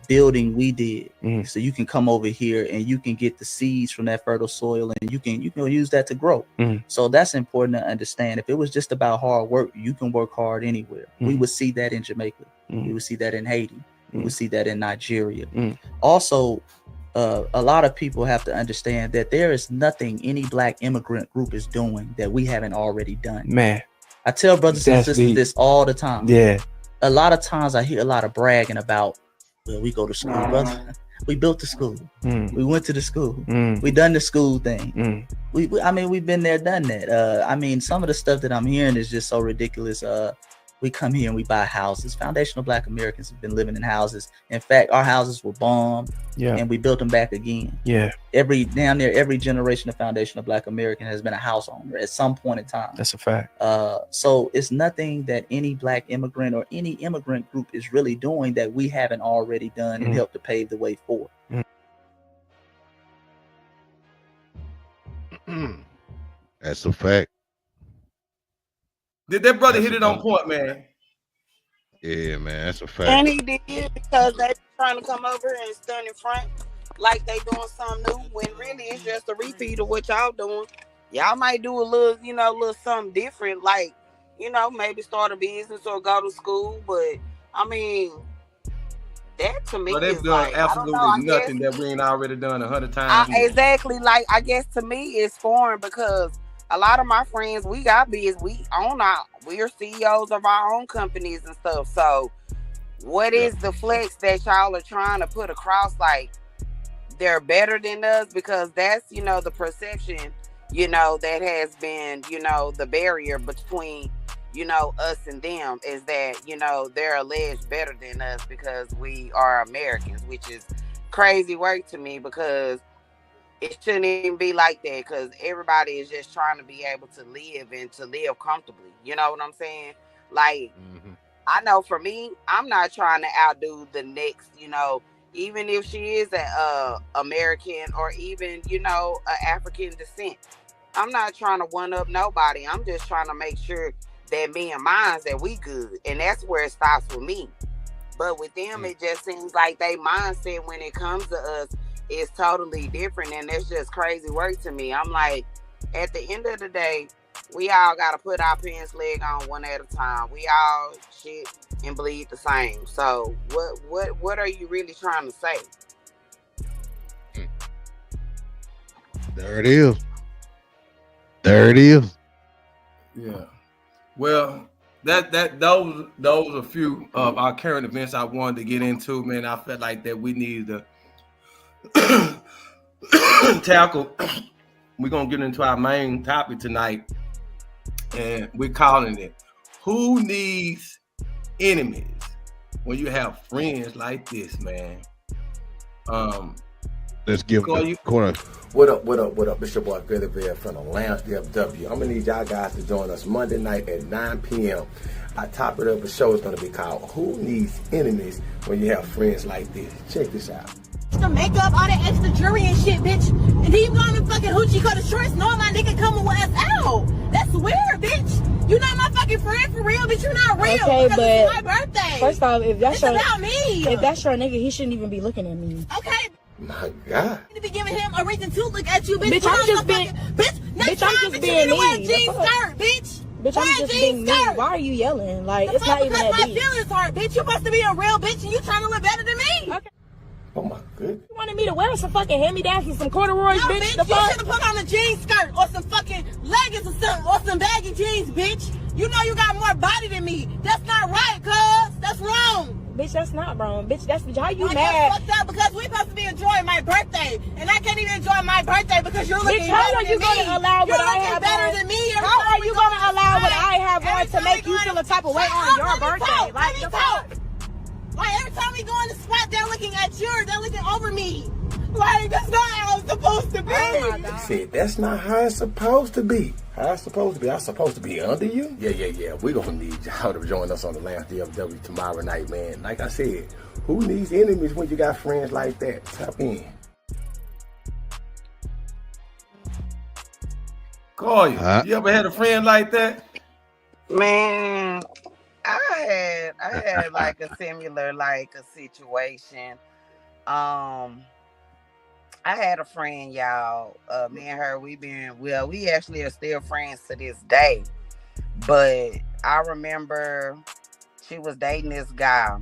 building we did. So you can come over here and you can get the seeds from that fertile soil and you can use that to grow. So that's important to understand. If it was just about hard work, you can work hard anywhere. We would see that in Jamaica. We would see that in Haiti. We would see that in Nigeria. Also, a lot of people have to understand that there is nothing any Black immigrant group is doing that we haven't already done. Man, I tell brothers and sisters this all the time. Yeah. A lot of times I hear a lot of bragging about, well, we go to school, brother. We built the school. We went to the school. We done the school thing. We've been there, done that. Some of the stuff that I'm hearing is just so ridiculous. We come here and we buy houses. Foundational Black Americans have been living in houses. In fact, our houses were bombed and we built them back again. Yeah. Every generation of foundational Black American has been a house owner at some point in time. That's a fact. So it's nothing that any Black immigrant or any immigrant group is really doing that we haven't already done and helped to pave the way for. That's a fact. Did that brother hit it on point, man? Yeah, man, that's a fact. And he did because they trying to come over and stand in front like they doing something new when really it's just a repeat of what y'all doing. Y'all might do a little something different, like, maybe start a business or go to school. But that to me is like absolutely nothing that we ain't already done 100 times. Exactly. Like, I guess to me it's foreign because a lot of my friends, we got biz. We're CEOs of our own companies and stuff. So what is the flex that y'all are trying to put across? Like, they're better than us, because that's, the perception, that has been, the barrier between, us and them is that, they're alleged better than us because we are Americans, which is crazy work to me because it shouldn't even be like that, because everybody is just trying to be able to live and to live comfortably. You know what I'm saying? Like, I know for me, I'm not trying to outdo the next, even if she is a American or even, a African descent. I'm not trying to one up nobody. I'm just trying to make sure that me and mine, that we good. And that's where it stops with me. But with them, it just seems like they mindset when it comes to us is totally different, and it's just crazy work to me. I'm like, at the end of the day, we all got to put our pants leg on one at a time. We all shit and bleed the same. So what are you really trying to say? There it is. Yeah. Well, those are a few of our current events I wanted to get into, man. I felt like that we needed to tackle. We're gonna get into our main topic tonight, and we're calling it "Who Needs Enemies When You Have Friends Like This, man." Let's give Corey, the corner. What up? It's your boy Billy Bear from the Lounge DFW. I'm gonna need y'all guys to join us Monday night at 9 p.m. Our topic of the show is gonna be called "Who Needs Enemies When You Have Friends Like This?" Check this out. The makeup, all that extra jewelry and shit, bitch. And then you going to fucking hoochie cut the shorts knowing my nigga coming with us out. That's weird, bitch. You not my fucking friend for real, bitch. You not real. Okay, because but it's my birthday. First off, if that's it's your about me. If that's your nigga, he shouldn't even be looking at me. Okay. My God. You need to be giving him a reason to look at you, bitch. Bitch, I'm just being Next I'm time, just bitch, being you need to wear a me. jean skirt, bitch. Bitch, Wear I'm a just jean being me. skirt. Why are you yelling? Like, The it's fuck, not even because that my deep. feelings hurt, bitch. You supposed to be a real bitch and you trying to look better than me. Okay. Oh my goodness. You wanted me to wear some fucking hand-me-downs and some corduroys, No, bitch? bitch, The you fuck? should have put on a jean skirt or some fucking leggings or something or some baggy jeans, bitch. You know you got more body than me. That's not right, cuz. That's wrong. Bitch, that's not wrong. Bitch, that's how you Like, mad. that's fucked up because we supposed to be enjoying my birthday, and I can't even enjoy my birthday because you're looking Bitch, how better are you than me. gonna allow You're what I looking have better on? than me. How are you gonna allow what I have on to make you feel a type of way on your birthday? Like, the fuck? Like, every time we go in the spot, they're looking at yours. They're looking over me. Like, that's not how it's supposed to be. Oh my God. Said that's not how it's supposed to be. How it's supposed to be. I'm supposed to be under you? Yeah. We're gonna need y'all to join us on the Lounge DFW tomorrow night, man. Like I said, who needs enemies when you got friends like that? Tap in. Corey, you ever had a friend like that? Man, I had like a similar like a situation. I had a friend, y'all. Me and her, we actually are still friends to this day. But I remember she was dating this guy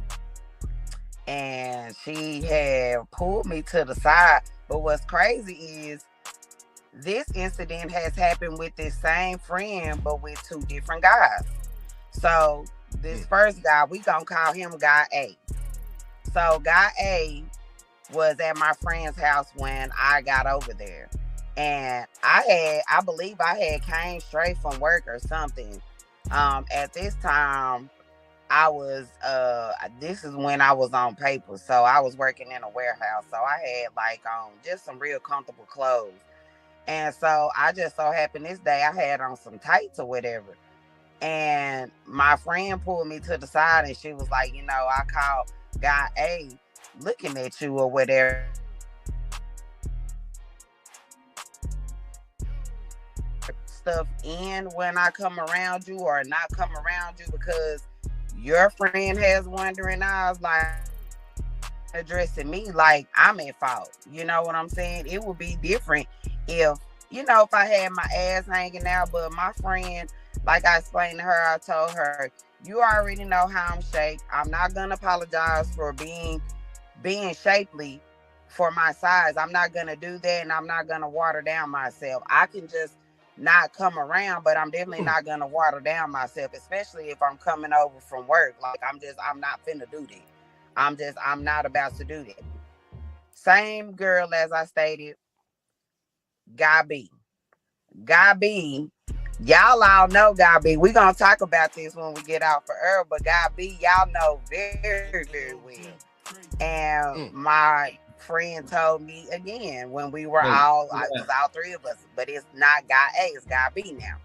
and she had pulled me to the side. But what's crazy is this incident has happened with this same friend, but with two different guys. So this first guy, we gonna call him Guy A. So Guy A was at my friend's house when I got over there. And I believe I had came straight from work or something. At this time, I was this is when I was on paper. So I was working in a warehouse. So I had like just some real comfortable clothes. And so I just so happened this day I had on some tights or whatever. And my friend pulled me to the side and she was like, I called Guy A looking at you or whatever. Stuff in when I come around you or not come around you because your friend has wandering eyes, like addressing me like I'm at fault. You know what I'm saying? It would be different if I had my ass hanging out, but my friend, like I explained to her, I told her, you already know how I'm shaped. I'm not gonna apologize for being shapely for my size. I'm not gonna do that, and I'm not gonna water down myself. I can just not come around, but I'm definitely not gonna water down myself, especially if I'm coming over from work. Like I'm not finna do that. I'm not about to do that. Same girl as I stated, Guy B. Guy B, y'all all know Guy B. We're gonna talk about this when we get out for Earl, but Guy B, y'all know very, very well. And my friend told me again when we were it was all three of us, but it's not Guy A, it's Guy B now.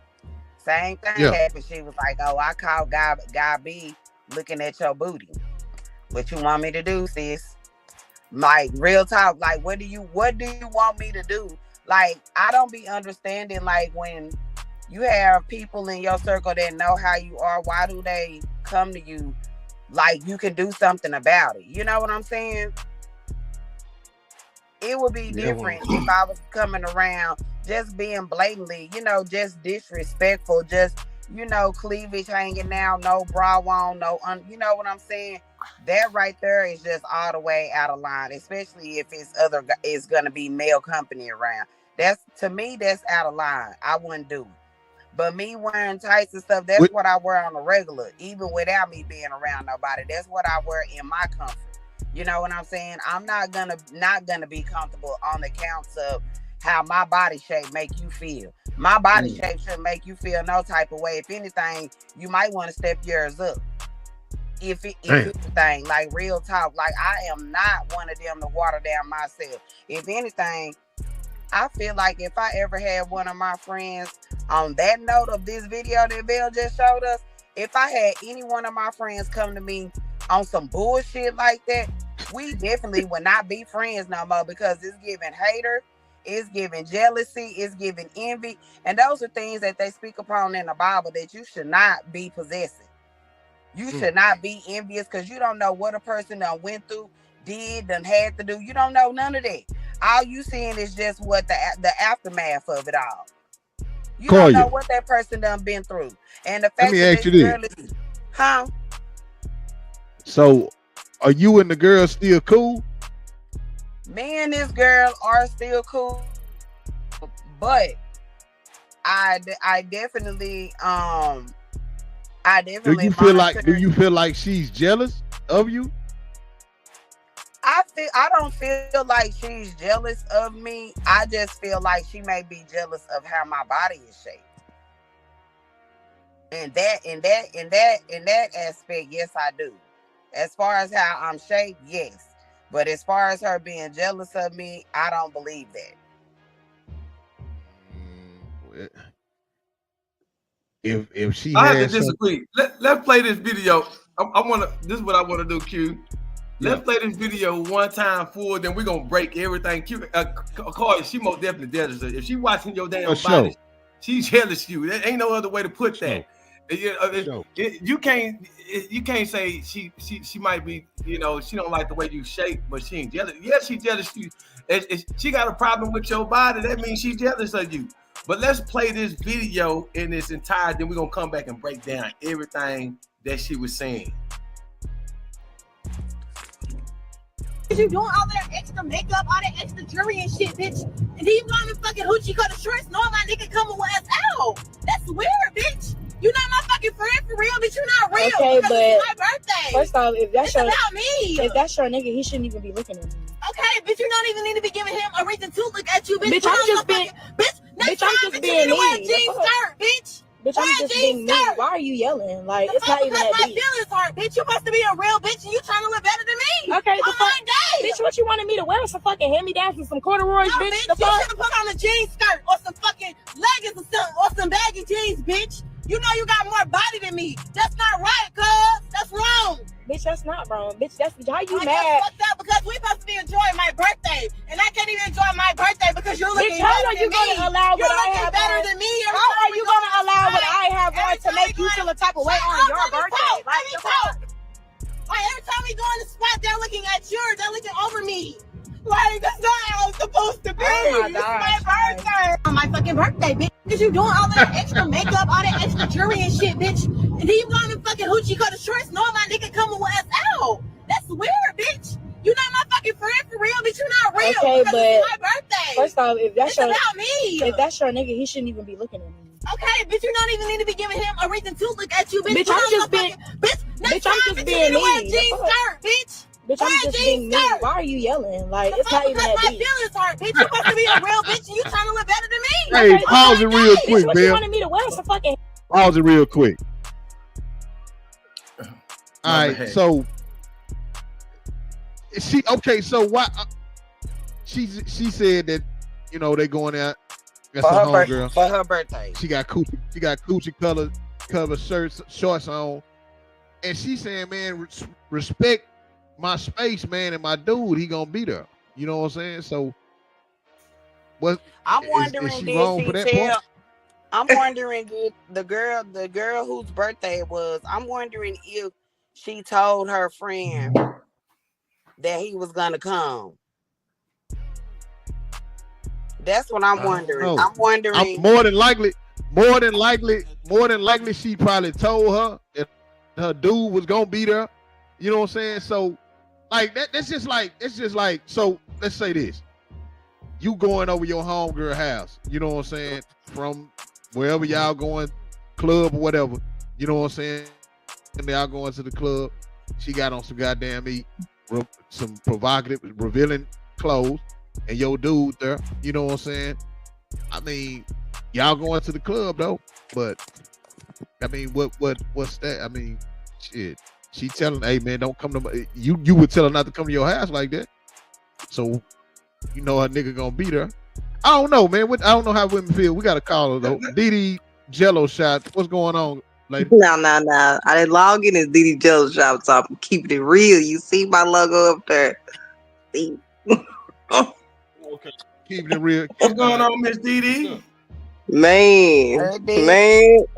Same thing happened. She was like, oh, I called Guy B looking at your booty. What you want me to do, sis? Like real talk, like what do you want me to do? Like I don't be understanding like when you have people in your circle that know how you are, why do they come to you like you can do something about it? You know what I'm saying? It would be different if I was coming around just being blatantly, just disrespectful, just, cleavage hanging out, no bra on, you know what I'm saying? That right there is just all the way out of line, especially if it's going to be male company around. To me, that's out of line. I wouldn't do it. But me wearing tights and stuff, that's what I wear on a regular, even without me being around nobody. That's what I wear in my comfort. You know what I'm saying? I'm not gonna be comfortable on the counts of how my body shape make you feel. My body shape shouldn't make you feel no type of way. If anything, you might want to step yours up. If anything, like real talk, like I am not one of them to water down myself. If anything, I feel like if I ever had one of my friends on that note of this video that Belle just showed us, if I had any one of my friends come to me on some bullshit like that, we definitely would not be friends no more, because it's giving hater, it's giving jealousy, it's giving envy, and those are things that they speak upon in the Bible that you should not be possessing. You should not be envious, because you don't know what a person done went through, done had to do. You don't know none of that. All you seeing is just what the aftermath of it all. You don't know what that person done been through. And the fact that this girl is, huh? So, are you and the girl still cool? Me and this girl are still cool, but I definitely Do you feel like she's jealous of you? I don't feel like she's jealous of me. I just feel like she may be jealous of how my body is shaped. In that aspect, yes, I do. As far as how I'm shaped, yes. But as far as her being jealous of me, I don't believe that. If she I have has to disagree. Let's play this video. This is what I want to do, Q. Let's play this video one time full, then we're gonna break everything. Q, Cardi, she most definitely jealous. If she watching your damn body, she's jealous of you. There ain't no other way to put that. You can't say she might be, she don't like the way you shape, but she ain't jealous. Yes, she jealous of you. If she got a problem with your body, that means she's jealous of you. But let's play this video in its entirety, then we're gonna come back and break down everything that she was saying. You doing all that extra makeup, all that extra jewelry and shit, bitch. And then you got me fucking hoochie cut the shorts, knowing my nigga coming with us out. That's weird, bitch. You not my fucking friend for real, bitch. You not real. Okay, but it's my birthday. First off, if that's about me. If that's your nigga, he shouldn't even be looking at me. Okay, bitch, you don't even need to be giving him a reason to look at you, bitch. Bitch, I'm just being jeans skirt, bitch. Bitch, I'm just being me. Why are you yelling? Like, it's not even that deep. My feelings hurt, bitch. You supposed to be a real bitch, and you trying to look better than me. Okay, on my day. Bitch, what you wanted me to wear? Some fucking hand-me-downs and some corduroys, no, bitch? You should have put on a jean skirt or some fucking leggings or something, or some baggy jeans, bitch. You know you got more body than me. That's not right, cuz. That's wrong. Bitch, that's not wrong. Bitch, that's how you I mad. Fucked up because we supposed to be enjoying my birthday, and I can't even enjoy my birthday because you're looking bitch, how better are you than me. Gonna allow you're what I looking have better on? than me. How are you gonna allow what I have on to make you feel a type of way on your birthday? Like every time we go in the spot, they're looking at yours. They're looking over me. Like, that's not how it's supposed to be. Oh It's my birthday. On my fucking birthday, bitch. Because you doing all that extra makeup, all that extra jewelry and shit, bitch. And then you got me fucking hoochie cut the shorts, knowing my nigga coming with us out. That's weird, bitch. You not my fucking friend for real, bitch. You not real. Okay, but it's my birthday. First off, if that's about me. If that's your nigga, he shouldn't even be looking at me. Okay, bitch, you don't even need to be giving him a reason to look at you, bitch. Bitch, I'm just being me. Jean skirt, bitch. Bitch, I'm just being me. Why are you yelling? Like, it's not even that deep. My feelings hurt, bitch. You supposed to be a real bitch, and you trying to look better than me. Hey, okay, pause it real quick, what man. You wanted me to wear some fucking. Pause it real quick. All right, so she okay. So why? She said that they going out. That's her homegirl for her birthday. She got coochie cover shorts on, and she saying, "Man, respect my space, man, and my dude. He gonna be there." You know what I'm saying? So, what? I'm wondering, is she wrong for that point? I'm wondering, did the girl whose birthday it was, I'm wondering if she told her friend that he was gonna come. That's what I'm wondering. I'm wondering. More than likely, she probably told her that her dude was gonna be there. You know what I'm saying? So, like it's just like. So let's say this: you going over your homegirl house. You know what I'm saying? From wherever y'all going, club or whatever, you know what I'm saying? And y'all going to the club. She got on some goddamn some provocative, revealing clothes, and your dude there, you know what I'm saying? I mean, y'all going to the club though, but I mean, what's that? I mean, shit. She telling, hey man, don't come to my, you would tell her not to come to your house like that. So you know her nigga gonna beat her. I don't know, man. I don't know how women feel. We gotta call her though. Didi Jello shot. What's going on, lady? No. I didn't log in as DD Jello Shop, so I'm keeping it real. You see my logo up there. See? Okay. Keeping it real. What's going on, Miss Didi? Man,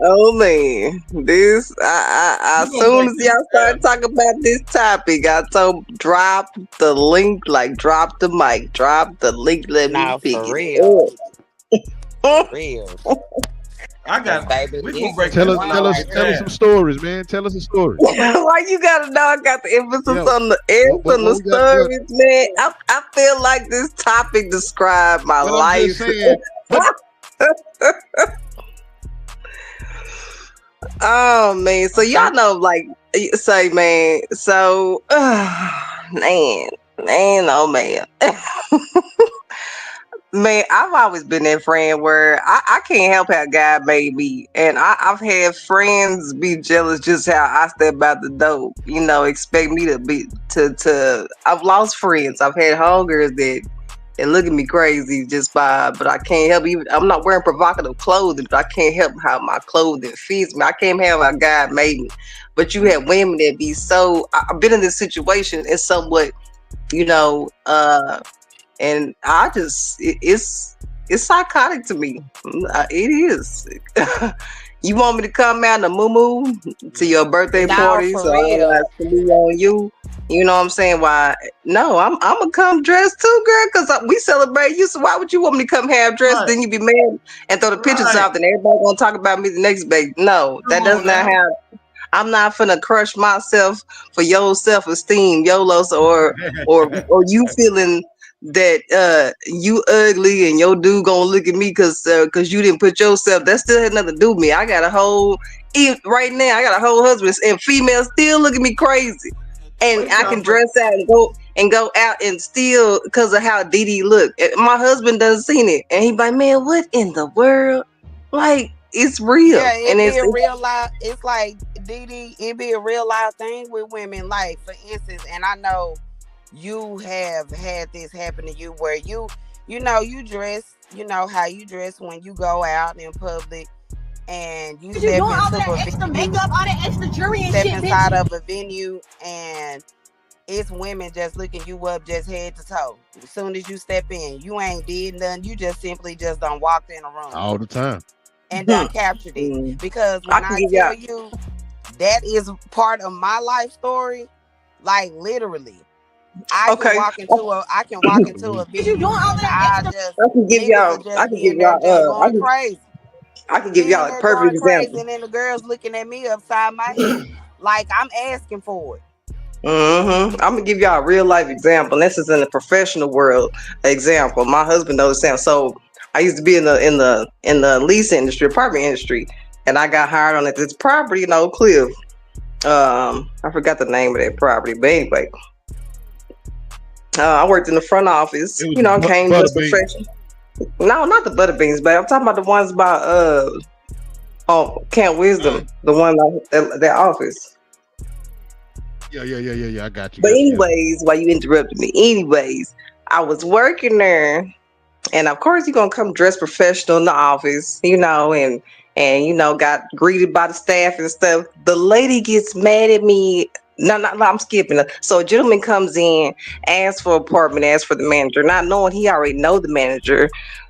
oh man. This as soon as y'all start talking about this topic, I told drop the link, like drop the mic, drop the link, let me pick for it real. up. Real. I got baby. We gonna break Tell this us some stories, man. Tell us a story. Why you gotta know I got the emphasis on the S what and the we got- stories, man? I feel like this topic described my Well, I'm life. just saying, Oh man, so y'all know, like, say, man, so man, oh man. Man, I've always been that friend where I can't help how God made me. And I've had friends be jealous just how I step out the door. You know, expect me to be I've lost friends. I've had homegirls that look at me crazy but I can't help, even I'm not wearing provocative clothing, but I can't help how my clothing fits me. I can't help how God made me. But you have women that be so, I've been in this situation, it's somewhat, you know, and I just it's psychotic to me. It is. You want me to come out in a moo to your birthday party, for so real. I to be on you? You know what I'm saying? Why? No, I'm gonna come dressed too, girl, because we celebrate you. So why would you want me to come half dressed? Right. Then you be mad and throw the pictures Right. off, and everybody gonna talk about me the next day. No, that does on not now. have. I'm not finna crush myself for your self-esteem, YOLOs, or you feeling that you ugly and your dude gonna look at me because you didn't put yourself. That still had nothing to do with me. I got a whole right now. I got a whole husband, and females still look at me crazy, and I can dress out and go out and still because of how Didi look. My husband doesn't seen it, and he like, man, what in the world? Like, it's real, Yeah, and it be a real life. It's like Didi, it be a real life thing with women. Like, for instance, and I know you have had this happen to you where you know, you dress, you know how you dress when you go out in public, and you You step doing all into that a extra venue, makeup, all that extra jewelry and step shit, inside bitch. of a venue, and it's women just looking you up just head to toe. As soon as you step in, you ain't did nothing. You just simply just done walked in a room all the time. and done captured it. Because when I can give tell y'all. you that is part of my life story, like literally, I can walk into a venue You doing all and that I extra? just I can give niggas y'all. will just be in there just going crazy. I can give Be in y'all a there perfect going crazy, example. and then the girls looking at me upside my head like I'm asking for it. I'm gonna give y'all a real life example. This is in the professional world example. My husband knows the same. So I used to be in the lease industry, apartment industry, and I got hired on this property in Oak Cliff. I forgot the name of that property, but anyway, I worked in the front office. You know, came just professional. No, not the Butterbeans, but I'm talking about the ones by Camp Wisdom, the one that office. Yeah. I got you. But anyways, why you interrupted me? Anyways, I was working there, and of course you're gonna come dressed professional in the office, you know, and you know, got greeted by the staff and stuff. The lady gets mad at me. No, I'm skipping. So a gentleman comes in, asks for apartment, asks for the manager, not knowing he already know the manager.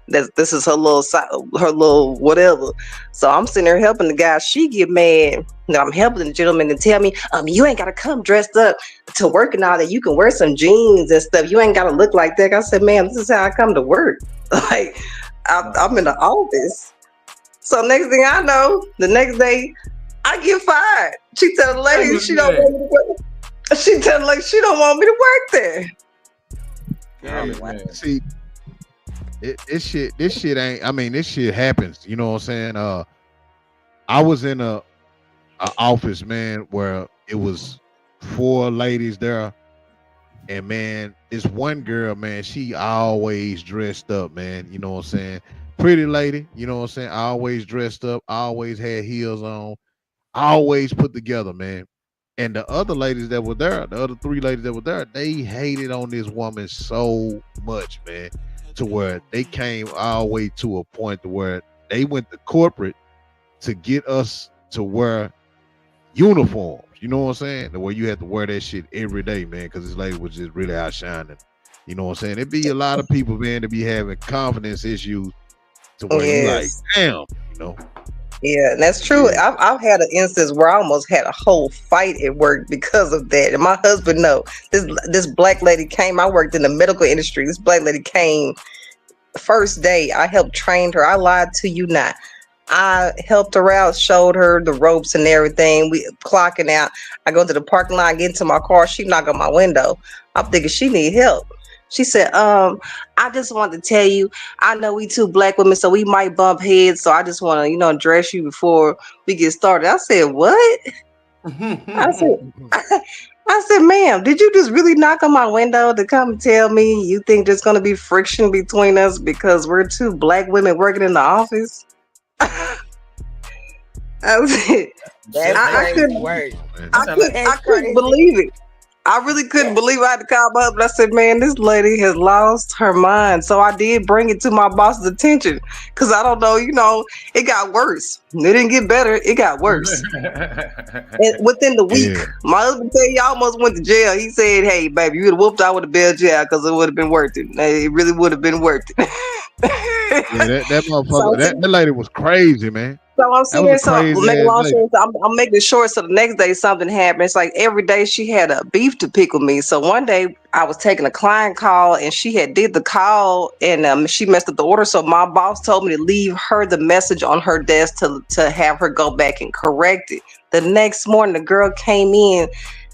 That this is her little whatever. So I'm sitting there helping the guy. She get mad. No, I'm helping the gentleman to tell me, you ain't gotta come dressed up to work and all that. You can wear some jeans and stuff. You ain't gotta look like that. I said, man, this is how I come to work. Like, I'm in the office. So next thing I know, the next day, I get fired. She tell the lady she don't want me to work. She tell the lady she don't want me to work there. See, This shit ain't. I mean, this shit happens. You know what I'm saying? I was in a office, man, where it was 4 ladies there, and man, this one girl, man, she always dressed up, man. You know what I'm saying? Pretty lady. You know what I'm saying? Always dressed up. Always had heels on. Always put together, man. And the other ladies that were there, the other 3 ladies that were there, they hated on this woman so much, man, to where they came all the way to a point to where they went to corporate to get us to wear uniforms. You know what I'm saying? The way you had to wear that shit every day, man, because this lady was just really outshining. You know what I'm saying? It'd be a lot of people, man, to be having confidence issues to where you like, Yes. damn, you know. Yeah, that's true. I've had an instance where I almost had a whole fight at work because of that. And my husband know this black lady came. I worked in the medical industry. This black lady came first day. I helped train her. I lied to you not. I helped her out, showed her the ropes and everything. We clocking out. I go to the parking lot, get into my car. She knock on my window. I'm thinking she need help. She said, I just wanted to tell you, I know we 2 black women, so we might bump heads. So I just want to, address you before we get started. I said, what? I said, ma'am, did you just really knock on my window to come and tell me you think there's going to be friction between us because we're 2 black women working in the office? I said, That's I crazy work. I couldn't believe it. I really couldn't believe I had to call my husband. I said, man, this lady has lost her mind. So I did bring it to my boss's attention because I don't know, it got worse. It didn't get better. It got worse. And within the week, my husband said he almost went to jail. He said, hey, baby, you would have whooped out with a bell jail because it would have been worth it. It really would have been worth it. Yeah, that motherfucker, that lady was crazy, man. So I'm That sitting was there, a so crazy make a ass long lady. story. So I'm making it short. So the next day something happened. It's like every day she had a beef to pick with me. So one day I was taking a client call and she had did the call and she messed up the order. So my boss told me to leave her the message on her desk to have her go back and correct it. The next morning the girl came in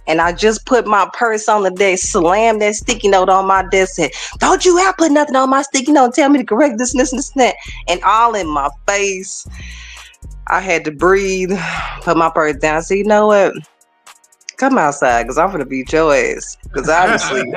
and I just put my purse on the desk, slammed that sticky note on my desk, said, don't you have put nothing on my sticky note, tell me to correct this and this and this and that. And all in my face. I had to breathe, put my purse down. I said, you know what? Come outside because I'm going to beat your ass. Because obviously,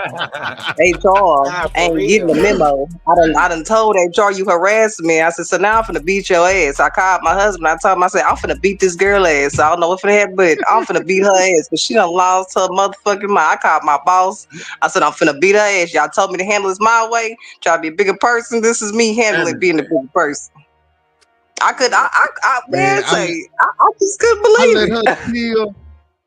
HR ain't getting the memo. I done told HR you harassed me. I said, so now I'm going to beat your ass. I called my husband. I told him, I said, I'm going to beat this girl ass. I don't know what's going to happen, but I'm going to beat her ass because she done lost her motherfucking mind. I called my boss. I said, I'm finna beat her ass. Y'all told me to handle this my way. Try to be a bigger person. This is me handling being a bigger person. I just couldn't believe it.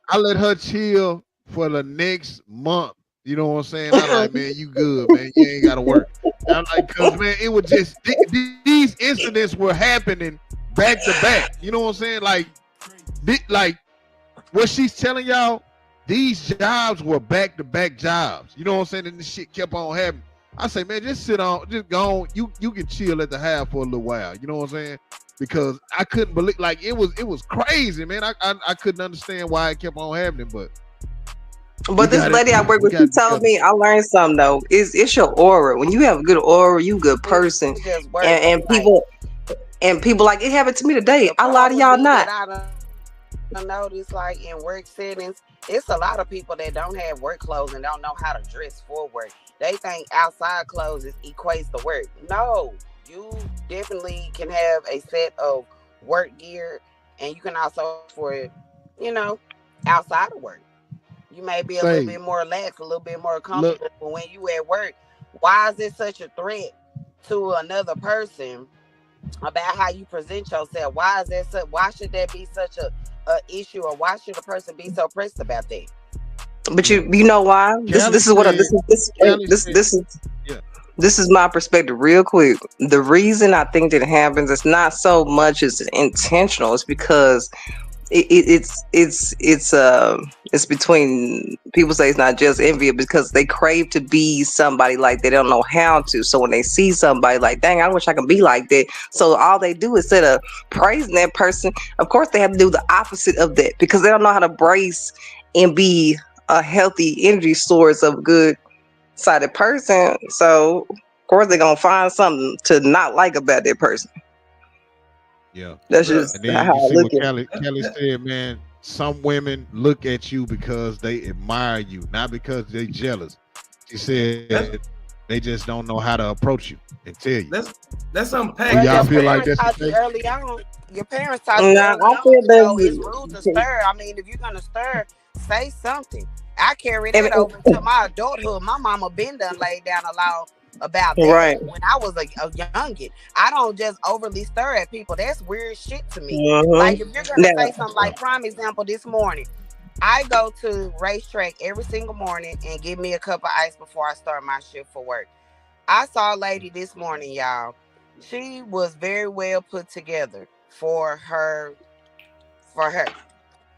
I let her chill for the next month. You know what I'm saying? I'm like, man, you good, man. You ain't gotta work. I'm like, cause man, it was just these incidents were happening back to back. You know what I'm saying? Like what she's telling y'all, these jobs were back to back jobs. You know what I'm saying? And this shit kept on happening. I say, man, just sit on, just go on. You can chill at the house for a little while. You know what I'm saying? Because I couldn't believe, like it was crazy, man. I couldn't understand why it kept on happening, but this lady I work with, she told me I learned something though. It's your aura. When you have a good aura, you a good person, and people like it happened to me today. A lot of y'all not. I notice like in work settings, it's a lot of people that don't have work clothes and don't know how to dress for work. They think outside clothes equates to work. No, you definitely can have a set of work gear and you can also for it, outside of work. You may be a little bit more relaxed, a little bit more comfortable, but when you at work, why is it such a threat to another person about how you present yourself? Why is that why should that be such a issue, or why should a person be so pressed about that? But you know why? This is my perspective real quick. The reason I think that it happens, it's not so much as intentional. It's because it's between people say it's not just envy because they crave to be somebody like they don't know how to. So when they see somebody like, dang, I wish I could be like that. So all they do instead of praising that person, of course they have to do the opposite of that because they don't know how to brace and be a healthy energy source of good sided person. So Of course, they're gonna find something to not like about that person. Yeah. That's just And then how you I see look what at it. Kelly said, man. Some women look at you because they admire you, not because they jealous. She said they just don't know how to approach you and tell you. Let's unpack. Do Well, y'all your feel like parents that's the taught you case? early on. Your parents taught you Nah, early I on, feel you know, it's that. rude to stir. I mean, if you're gonna stir, say something. I carry And- that over to my adulthood. My mama been done laid down a law about that Right. when I was a youngin. I don't just overly stir at people. That's weird shit to me. Mhm. Like if you're gonna Now, say something, like prime example, this morning, I go to racetrack every single morning and give me a cup of ice before I start my shift for work. I saw a lady this morning, y'all. She was very well put together for her.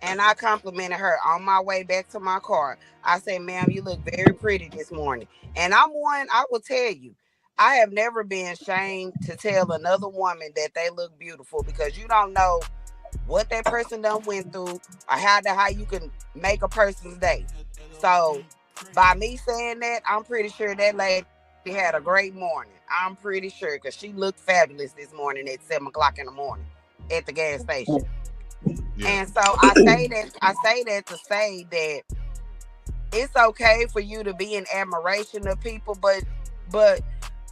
And I complimented her on my way back to my car. I said, ma'am, you look very pretty this morning. And I'm one, I will tell you, I have never been ashamed to tell another woman that they look beautiful, because you don't know what that person done went through or how you can make a person's day. So by me saying that, I'm pretty sure that lady had a great morning. I'm pretty sure, because she looked fabulous this morning at 7 o'clock in the morning at the gas station. And so I say that to say that it's okay for you to be in admiration of people, but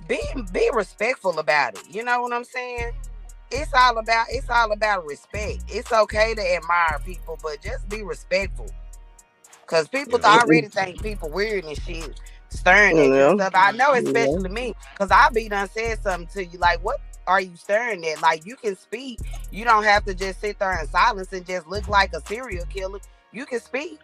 be respectful about it. You know what I'm saying? It's all about respect. It's okay to admire people, but just be respectful. Cause people already think people weird and shit, staring at you and stuff. I know, especially me, cause I be done said something to you like, what are you staring at? Like, you can speak. You don't have to just sit there in silence and just look like a serial killer. You can speak.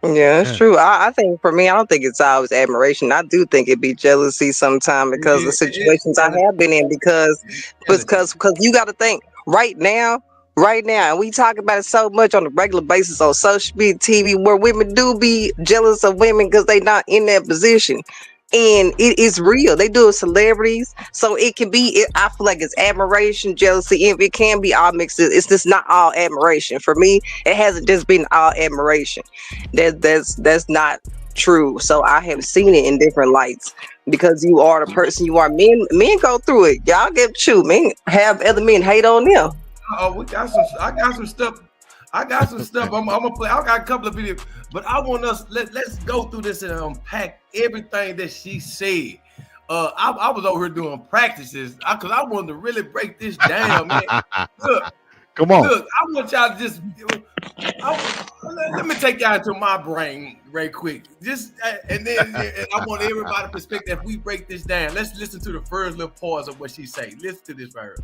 Yeah, it's true. I think for me, I don't think it's always admiration. I do think it'd be jealousy sometimes because of the situations I have been in. Because you got to think right now, and we talk about it so much on a regular basis on social media, TV, where women do be jealous of women because they not in that position. And it is real. They do it with celebrities, so it can be. I feel like it's admiration, jealousy, and it can be all mixed. It's just not all admiration. For me, it hasn't just been all admiration. That's not true. So I have seen it in different lights because you are the person you are. Men go through it. Y'all get chewed. Men have other men hate on them. Oh, I got some stuff. I'm gonna play. I got a couple of videos, but I want us let's go through this and unpack everything that she said. I was over here doing practices because I wanted to really break this down, man. Look, come on. Look, I want y'all to just let me take y'all into my brain right quick. And I want everybody's perspective. If we break this down, let's listen to the first little pause of what she say. Listen to this right here.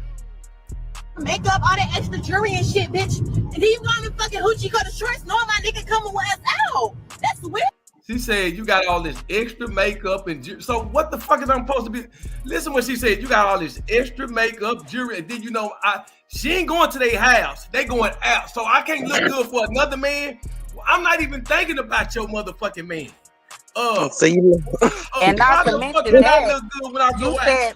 Makeup, all that extra jewelry and shit, bitch. And then you going to fucking hoochie cut the shorts, knowing my nigga coming with us out. That's weird. She said you got all this extra makeup and jewelry. So what the fuck is I'm supposed to be? Listen what she said. You got all this extra makeup, jewelry, and then she ain't going to their house. They going out. So I can't look good for another man. I'm not even thinking about your motherfucking man. And not to mention that, you said,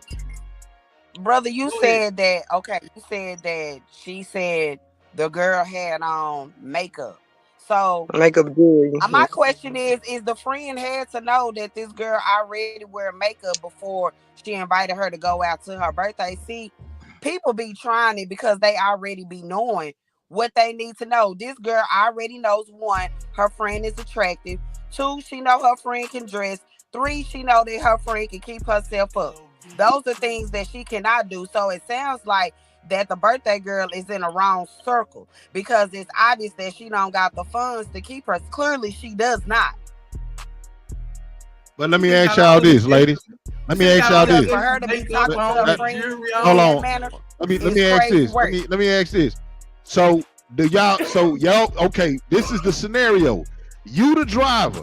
brother, you said that, okay, you said that she said the girl had on makeup. So makeup jewelry. My question is the friend had to know that this girl already wear makeup before she invited her to go out to her birthday? See, people be trying it because they already be knowing what they need to know. This girl already knows, 1, her friend is attractive. 2, she know her friend can dress. 3, she know that her friend can keep herself up. Those are things that she cannot do. So it sounds like that the birthday girl is in a wrong circle because it's obvious that she don't got the funds to keep her. Clearly, she does not. But let me ask y'all this, ladies. Let me ask y'all this. For her to be talking to her friends, hold on. Let me ask this. Let me ask this. So y'all okay? This is the scenario. You the driver.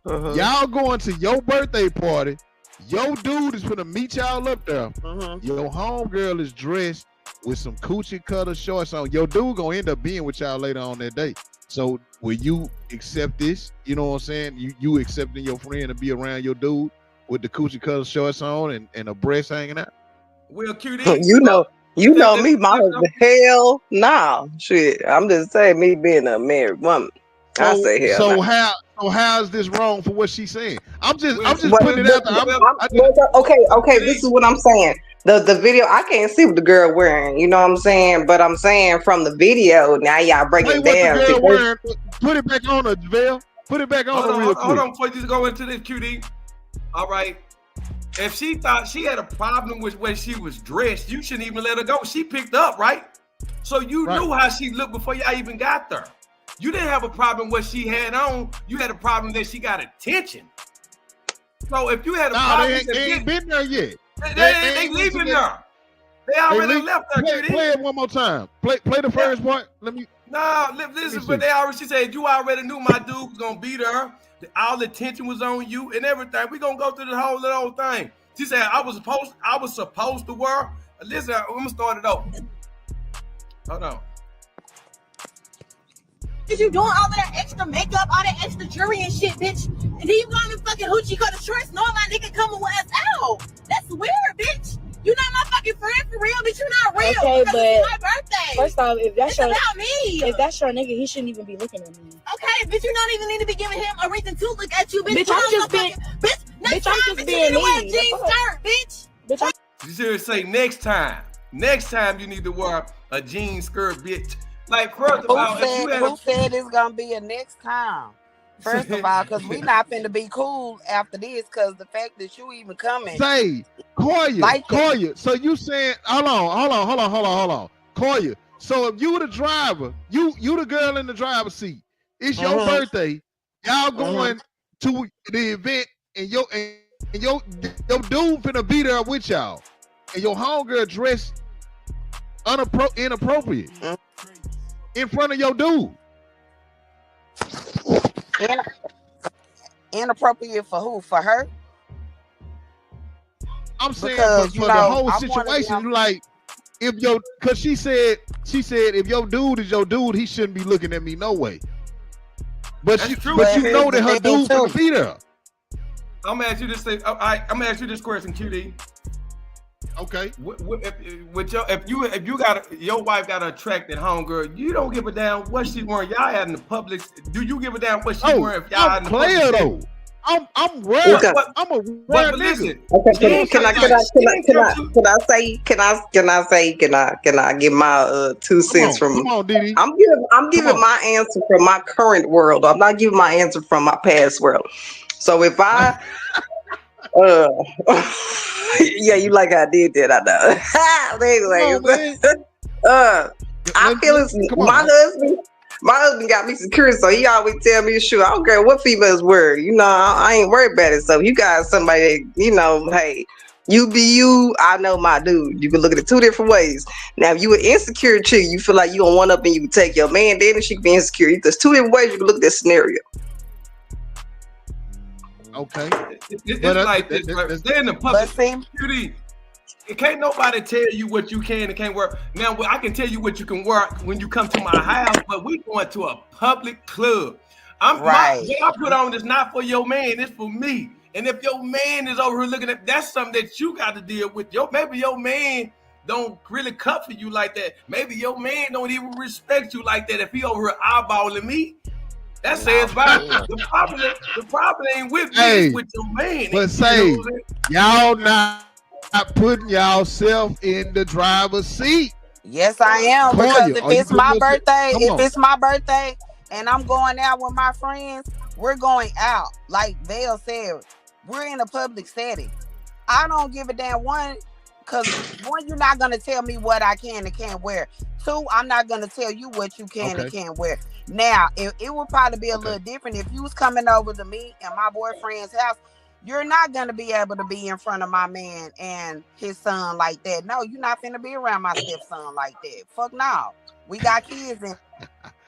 Y'all going to your birthday party. Your dude is gonna meet y'all up there. Your homegirl is dressed with some coochie cutter shorts on. Your dude gonna end up being with y'all later on that day. So will you accept this? You know what I'm saying? You accepting your friend to be around your dude with the coochie cutter shorts on and a breast hanging out? Well, QD, you know me, my husband. Hell no, shit. I'm just saying, me being a married woman. I say hell So no. how is this wrong for what she's saying? I'm just Well, putting it out there. okay. This is what I'm saying. The video, I can't see what the girl wearing. You know what I'm saying? But I'm saying from the video, now y'all break Play it what the down. girl wearing. Put it back on her, JaVale. Put it back on her real quick. Hold on before you go into this, QD. All right. If she thought she had a problem with where she was dressed, you shouldn't even let her go. She picked up, right? So you knew how she looked before y'all even got there. You didn't have a problem what she had on. You had a problem that she got attention. So if you had a problem, they ain't been there yet. They leaving there. They already left there. Play it one more time. Play the first part. Let me. No, listen, but they already. She said you already knew my dude was gonna beat her. All the attention was on you and everything. We gonna go through the whole little thing. She said I was supposed to wear. Listen, I'm gonna start it over. Hold on. Cause you doing all of that extra makeup, all that extra jewelry and shit, bitch. And then you going to fucking hoochie cut the shorts, knowing my nigga coming with us out. That's weird, bitch. You not my fucking friend for real, bitch. You not real. Okay, but it's my birthday. First off, if that's it's about me. If that's your nigga, he shouldn't even be looking at me. Okay, bitch, you don't even need to be giving him a reason to look at you, bitch. Bitch, I'm just being, bitch. Next bitch, I'm time, just bitch, being you need to wear a me. jean skirt, bitch. Bitch, You should say next time. Next time you need to wear a jean skirt, bitch. Like first of all, Who said it's gonna be a next time? First of all, because we not finna be cool after this, because the fact that you even coming. Say, Koya. So you saying, hold on. Koya. So if you the driver, you the girl in the driver's seat. It's your birthday. Y'all going to the event, and your dude finna be there with y'all, and your homegirl dressed inappropriate in front of your dude. Inappropriate for who? For her? I'm saying Because, for the whole situation, like because she said if your dude is your dude, he shouldn't be looking at me no way. But you know that her dude gonna be there. I'm gonna ask you this thing. I'm gonna ask you this question, QD. Okay. If you got your wife got an attracted homegirl, you don't give a damn what she wearing. Y'all out in the public. Do you give a damn what she wearing? If y'all in the player public though. I'm rare. I'm a rare nigga. Okay, can I give my 2 cents from? Come on, Didi. I'm giving my answer from my current world. I'm not giving my answer from my past world. So if I yeah, you like I did that, I know. But anyway, I feel it's my husband got me security, so he always tell me, "Sure, I don't care what females wear. You know, I ain't worried about it." So you got somebody, you know, hey, you be you. I know my dude. You can look at it 2 different ways. Now, if you an insecure chick, you feel like you don't want up, and you can take your man, then she can be insecure. There's 2 different ways you can look at this scenario. Okay, it's like this. They're in the public. QD. It can't nobody tell you what you can and can't wear. Now, I can tell you what you can wear when you come to my house, but we going to a public club. What I put on is not for your man, it's for me. And if your man is over here looking at, that's something that you got to deal with. Maybe your man don't really cut for you like that. Maybe your man don't even respect you like that if he over here eyeballing me. That says about the problem ain't with me, it's with your man. But say, y'all not putting yourself in the driver's seat. Yes, I am. Because if it's my birthday and I'm going out with my friends, we're going out. Like Vale said, we're in a public setting. I don't give a damn because you're not gonna tell me what I can and can't wear. 2, I'm not gonna tell you what you can and can't wear. Now, it would probably be a little different if you was coming over to me and my boyfriend's house. You're not going to be able to be in front of my man and his son like that. No, you're not finna be around my stepson like that. Fuck no. We got kids in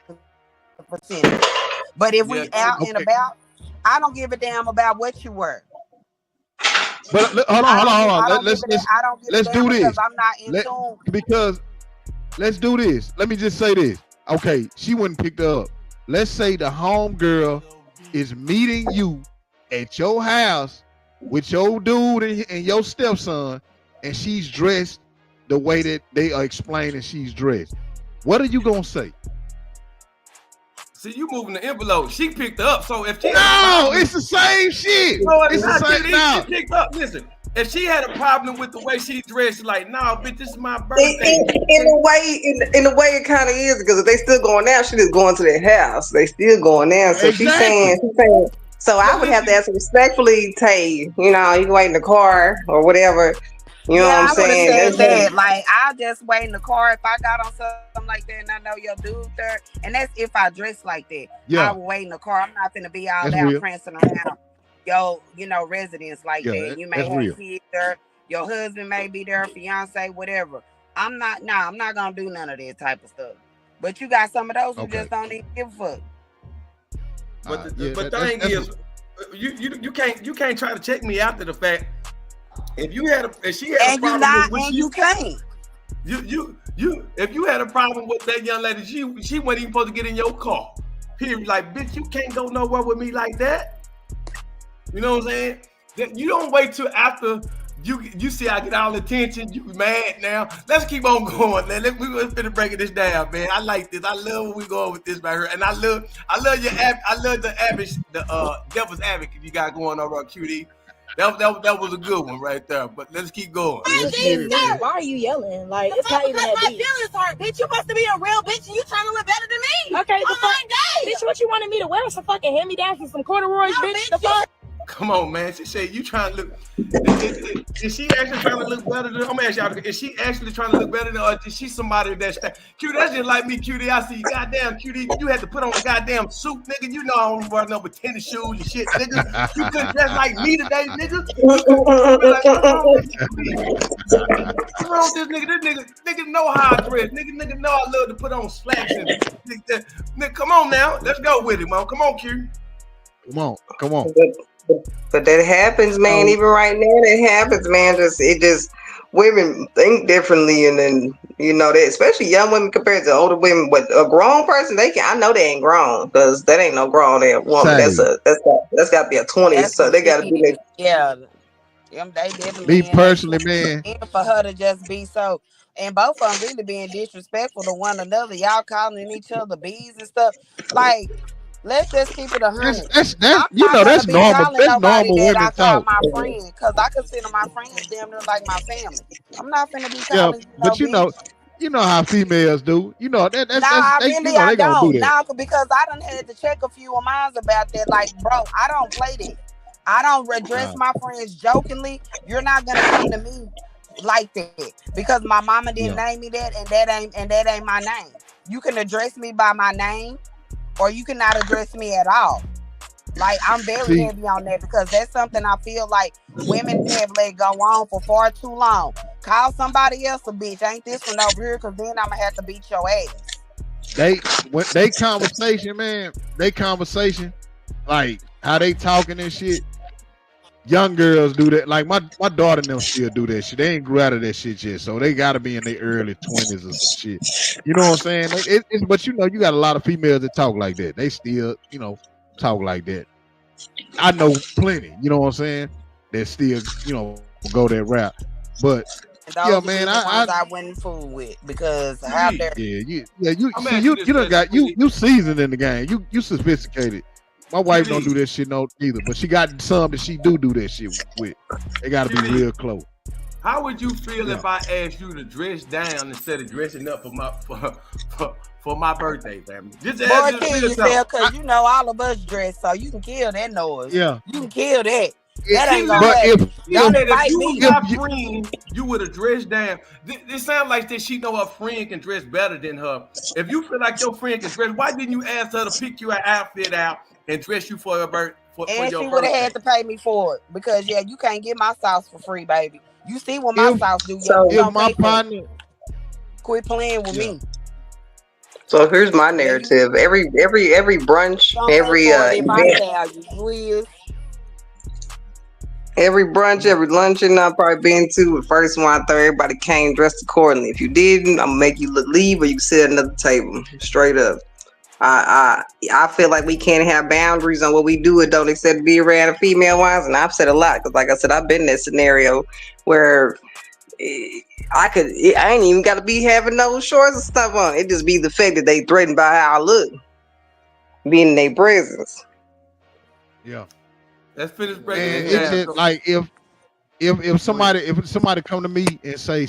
the vicinity. But if we out and about, I don't give a damn about what you wear. But hold on. Let's do this. Because I'm not in tune. Because let's do this. Let me just say this. Okay, she wouldn't pick up. Let's say the homegirl is meeting you at your house with your dude and your stepson, and she's dressed the way that they are explaining she's dressed. What are you gonna say? See, you moving the envelope. She picked up. So if she No, it's the same shit. No, It's the same. She No. picked up. Listen, if she had a problem with the way she dressed, like, nah, bitch, this is my birthday. In a way, it kind of is because if they still going out, she just going to their house. They still going there. So she's saying. So I would have to ask respectfully, Tay. You know, you can wait in the car or whatever. You know what I'm I would have saying? said that. Like, I'll just wait in the car if I got on something like that and I know your dude there. And that's if I dress like that. Yeah. I will wait in the car. I'm not finna be all That's out real. prancing around yo, residence like Yeah, that. You may that's have real. kids there. Your husband may be there, fiance, whatever. I'm not gonna do none of that type of stuff. But you got some of those who just don't even give a fuck. But the thing is, you can't try to check me after the fact. If she had a problem with you can't. If you had a problem with that young lady, she wasn't even supposed to get in your car. Period. Like, bitch, you can't go nowhere with me like that. You know what I'm saying? You don't wait till after you see I get all the attention. You mad now? Let's keep on going. We're gonna breaking this down, man. I like this. I love where we going with this right here, and I love the devil's advocate you got going over on QD. That was a good one right there. But let's keep going. Why are you yelling? Like, it's not even that My deep. feelings hurt, bitch. You supposed to be a real bitch, and you trying to look better than me. Okay, on my day. Bitch, what you wanted me to wear? Some fucking hand-me-downs and some corduroys, bitch. The fuck? Come on, man. She said you trying to look. Is she actually trying to look better than? I'm gonna ask y'all. Is she actually trying to look better than, or is she somebody that's QD? That's just like me, QD. I see you, goddamn QD. You had to put on a goddamn suit, nigga. You know I don't run up with tennis shoes and shit, nigga. You couldn't dress like me today, nigga. What's wrong with this nigga? This nigga know how I dress. Nigga know I love to put on slacks and nigga. Come on now, let's go with it, man. Come on, Q. Come on. But that happens, man. Even right now, that happens, man. Women think differently, and then that, especially young women compared to older women. But a grown person, I know they ain't grown because that ain't no grown ass woman. Same. That's got to be a 20, so they got to be like. Yeah, they definitely. Me personally, man. And for her to just be so, and both of them really being disrespectful to one another. Y'all calling each other bees and stuff. Like, let's just keep it 100. That's normal. That's normal women talk. My friend, because I consider my friends damn near like my family. I'm not finna be Yeah, calling but you know how females do. You know I they don't. gonna do that. Nah, because I done had to check a few of mine about that. Like, bro, I don't play that. I don't address my friends jokingly. You're not gonna come to me like that because my mama didn't name me that, and that ain't my name. You can address me by my name, or you cannot address me at all. Like, I'm very heavy on that because that's something I feel like women have let go on for far too long. Call somebody else a bitch. Ain't this one over here? Because then I'm gonna have to beat your ass. They conversation, man. They conversation, like how they talking and shit. Young girls do that. Like my daughter and them still do that shit. They ain't grew out of that shit yet, so they got to be in their early 20s or some shit. You know what I'm saying? But you got a lot of females that talk like that. They still, talk like that. I know plenty. You know what I'm saying? That still, go that route. But yeah, man, I wouldn't fool with because how dare you done got you seasoned in the game. You sophisticated. My wife don't do that shit either, but she got some that she do that shit with. They got to be real close. How would you feel if I asked you to dress down instead of dressing up for my birthday, family? Just boy, kill yourself because all of us dress, so you can kill that noise. Yeah, you can kill that. That ain't gonna happen. If you was my friend, you would have dressed down. It sounds like that she know her friend can dress better than her. If you feel like your friend can dress, why didn't you ask her to pick you an outfit out and dress you for her birthday? And she would have had to pay me for it because you can't get my sauce for free, baby. You see what my sauce do? If my partner quit playing with me. So here's my narrative. Every brunch, every brunch, every luncheon I've probably been to, the first one I thought everybody came dressed accordingly. If you didn't, I'm gonna make you leave, or you can sit at another table. Straight up. I feel like we can't have boundaries on what we do and don't accept to be around a female wise, and I've said a lot because, like I said, I've been in that scenario where I ain't even got to be having no shorts and stuff on. It just be the fact that they threatened by how I look. being in their presence. Yeah. Let's finish breaking And it it's down. just like if somebody come to me and say,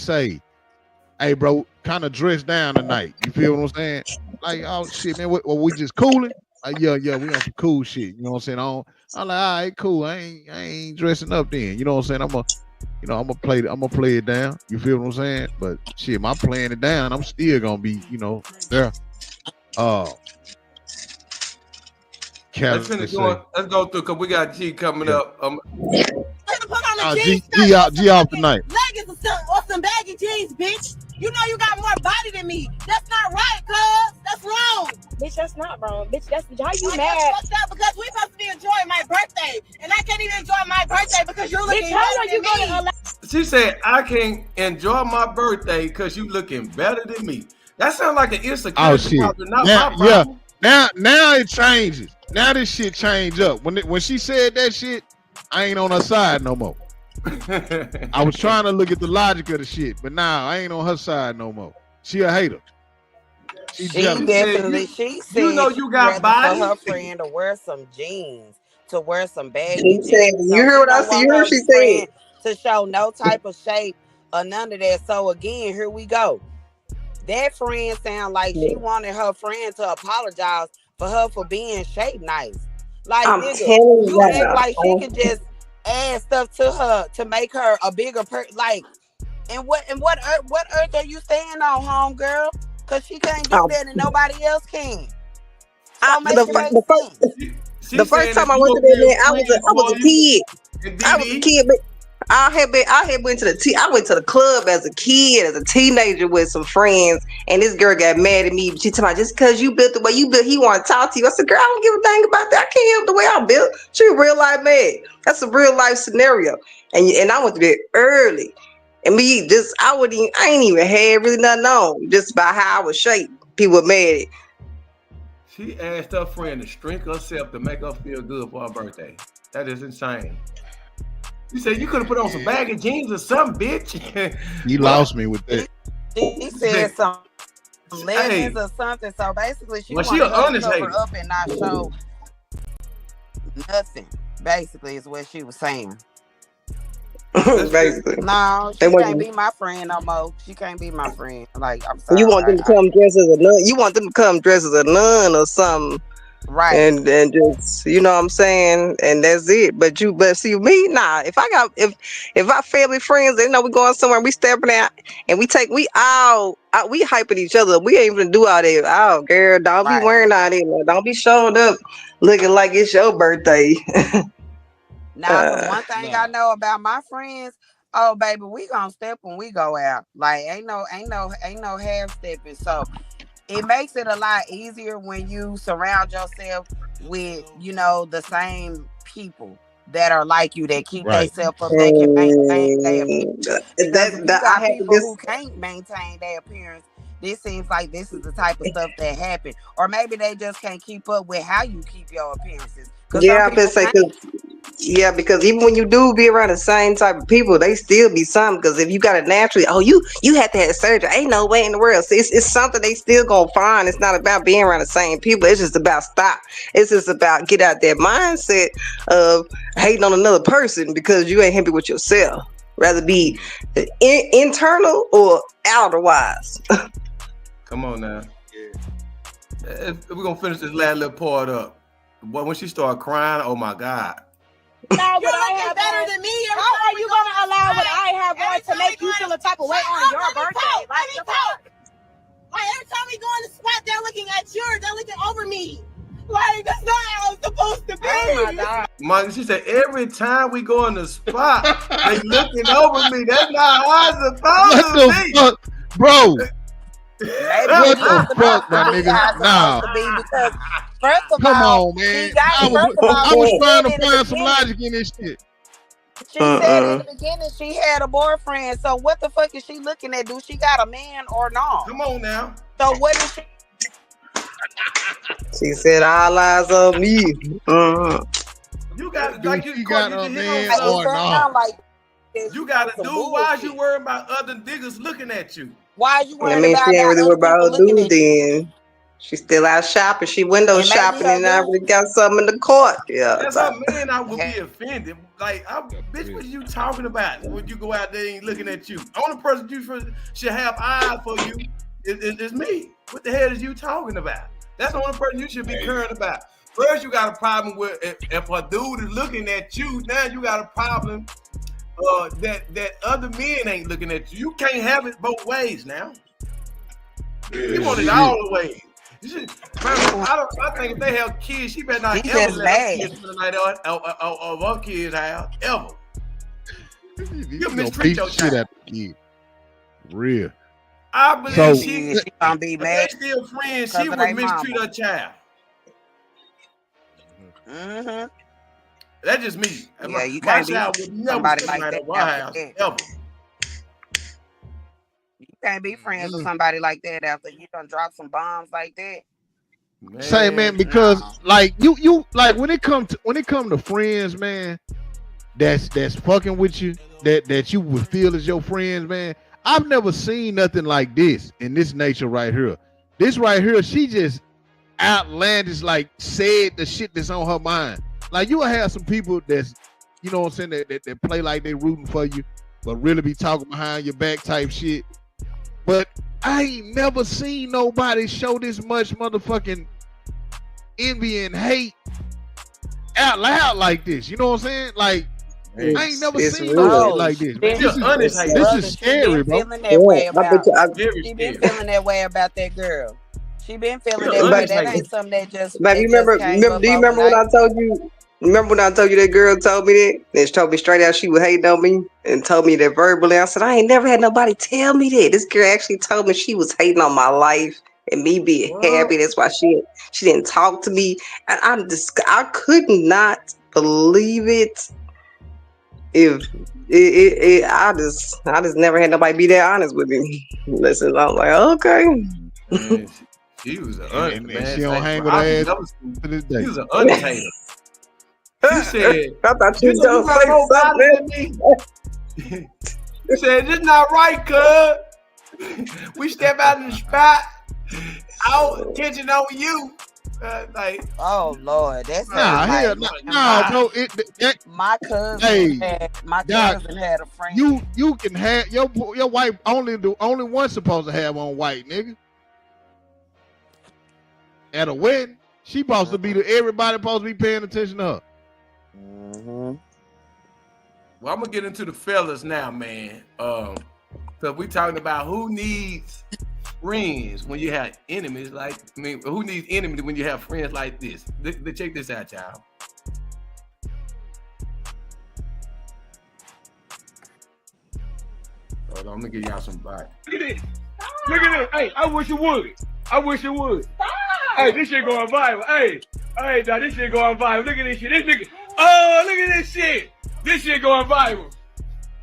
hey bro, kind of dress down tonight. You feel what I'm saying? Like, oh shit, man, what we just cooling? Like, yeah, we on some cool shit. You know what I'm saying? I'm like, all right, cool. I ain't dressing up then. You know what I'm saying? I'm gonna play it down. You feel what I'm saying? But shit, my playing it down, I'm still gonna be, there. Let's finish going. Let's go through because we got G coming up. Put on a G jeans off tonight. leggings or some baggy jeans, bitch. You know you got more body than me. That's not right, cuz. That's wrong. Bitch, that's not wrong. Bitch, that's how you I mad. fucked up because we supposed to be enjoying my birthday, and I can't even enjoy my birthday because you're looking Bitch, how are better you than me. gonna allow? She said, "I can't enjoy my birthday because you looking better than me." That sounds like an insecurity Oh shit. problem, not Now, my problem. now it changes. Now this shit change up. When she said that shit, I ain't on her side no more. I was trying to look at the logic of the shit, but now I ain't on her side no more. She a hater. She jealous. definitely. She said you know she'd you got rather body. for her friend to wear some jeans, to wear some baggy She jeans. said, you heard what I said? You heard what she friend said? to show no type of shape or none of that. So again, here we go. That friend sound like she wanted her friend to apologize for her for being shaped nice. Like, I'm nigga, telling you act you, like she can just add stuff to her to make her a bigger person. Like, and what earth are you staying on, homegirl? Cause she can't do that and nobody else can. So make it make sense. The first time I went to that man, I was a kid. I was a kid, but I had went to I went to the club as a kid, as a teenager with some friends, and this girl got mad at me. She told me, just because you built the way you built, he want to talk to you. I said, girl, I don't give a thing about that. I can't help the way I built. She real life mad. That's a real life scenario. And I went to bed early. And me, just I ain't even had really nothing on, just about how I was shaped. People were mad. She asked her friend to shrink herself to make her feel good for her birthday. That is insane. You said you could have put on some baggy jeans or something, bitch. You lost me with that. He said some leggings or something. So basically, she wanted her to cover up and not show nothing. Basically, is what she was saying. Basically, no, she can't be my friend no more. She can't be my friend. Like, I'm sorry. You want them to come dressed as a nun? You want them to come dressed as a nun or something? Right. And just, you know what I'm saying? And that's it. But see me, nah. If our family friends, they know we going somewhere, we stepping out and we hyping each other. We ain't even do all that. Oh, girl, don't be wearing all that. Don't be showing up looking like it's your birthday. Now, one thing I know about my friends, oh baby, we gonna step when we go out. Like ain't no half stepping. So it makes it a lot easier when you surround yourself with, the same people that are like you, that keep themselves up, that can maintain their appearance. Because if you got people who can't maintain their appearance, this seems like this is the type of stuff that happen. Or maybe they just can't keep up with how you keep your appearances. Yeah, because even when you do be around the same type of people, they still be something. Because if you got it naturally, you have to have surgery. Ain't no way in the world. So it's something they still gonna find. It's not about being around the same people. It's just about stop. It's just about get out that mindset of hating on another person because you ain't happy with yourself. Rather be internal or outerwise. Come on now. We're gonna finish this last little part up. But when she started crying, oh my God. Now, you're looking better than me. How are you going to allow what I have on to make you feel a type of way on your birthday? Like every time we go in the spot, they're looking at yours. They're looking over me. Like, that's not how it's supposed to be. Oh my God. Mom, she said, every time we go in the spot, they looking over me. That's not how it's supposed to be. Fuck, bro? What the fuck, my nigga? Nah. Because first of Come all, on, man. I was trying to find some logic in this shit. She said in the beginning she had a boyfriend. So what the fuck is she looking at? Do she got a man or not? Come on now. So what is she? She said, all eyes on me. You got like you got a man or not? Like you got to do. Why is you worrying about other niggas looking at you? Why are you worrying she ain't really worried about her dude then. She's still out shopping. She window It may be shopping her and I boo. already got something in the cart. Yeah. As So. a man, I would be offended. Like, bitch, what are you talking about when you go out there and looking at you? The only person you should have eyes for you is me. What the hell is you talking about? That's the only person you should be caring about. First, you got a problem with if a dude is looking at you. Now you got a problem that other men ain't looking at you. You can't have it both ways now. You want it all the ways. I think if they have kids, she better not ever let her kids spend the night of her kids' house ever. You mistreat your shit child. at the kid. Real. I believe she gonna be mad. If they still friends, she would mistreat her child. Mm-hmm. That's just me. Yeah, you my can't be child would never somebody spend like the night that at our house after ever. You can't be friends with somebody like that after you done drop some bombs like that. Say, man, because like you like when it come to friends, man, that's fucking with you, that you would feel as your friends, man. I've never seen nothing like this in this nature right here. This right here, she just outlandish, like said the shit that's on her mind. Like you will have some people that's, you know what I'm saying, that play like they rooting for you, but really be talking behind your back type shit. But I ain't never seen nobody show this much motherfucking envy and hate out loud like this. You know what I'm saying? Like, I ain't never seen no shit like this. This is scary, bro. Feeling that way about. She been feeling that way about that girl. She been feeling that way. That ain't something that just. But you remember? Do you remember when I told you? Remember when I told you that girl told me that? And she told me straight out she was hating on me and told me that verbally. I said, I ain't never had nobody tell me that. This girl actually told me she was hating on my life and me being happy. That's why she didn't talk to me. And I could not believe it. I just never had nobody be that honest with me. Listen, I'm like, okay. Man, she was an man. She don't hang with her ass to this day. She was an untamer. You said, I thought you don't say something. You said, this not right, cuz. We step out in the spot. Our attention on you. Like, oh Lord, that's bro. My cousin had a friend. You can have your wife only one supposed to have on white, nigga. At a wedding, she supposed to be everybody supposed to be paying attention to her. Well, I'm gonna get into the fellas now, man. So we talking about who needs friends when you have enemies who needs enemies when you have friends like this? Check this out, y'all. Hold on, I'm gonna give y'all some bite. Look at this. Look at this. Hey, I wish it would. Hey, this shit going viral. Hey, now this shit going viral. Look at this shit. This nigga. Oh, look at this shit. This shit going viral.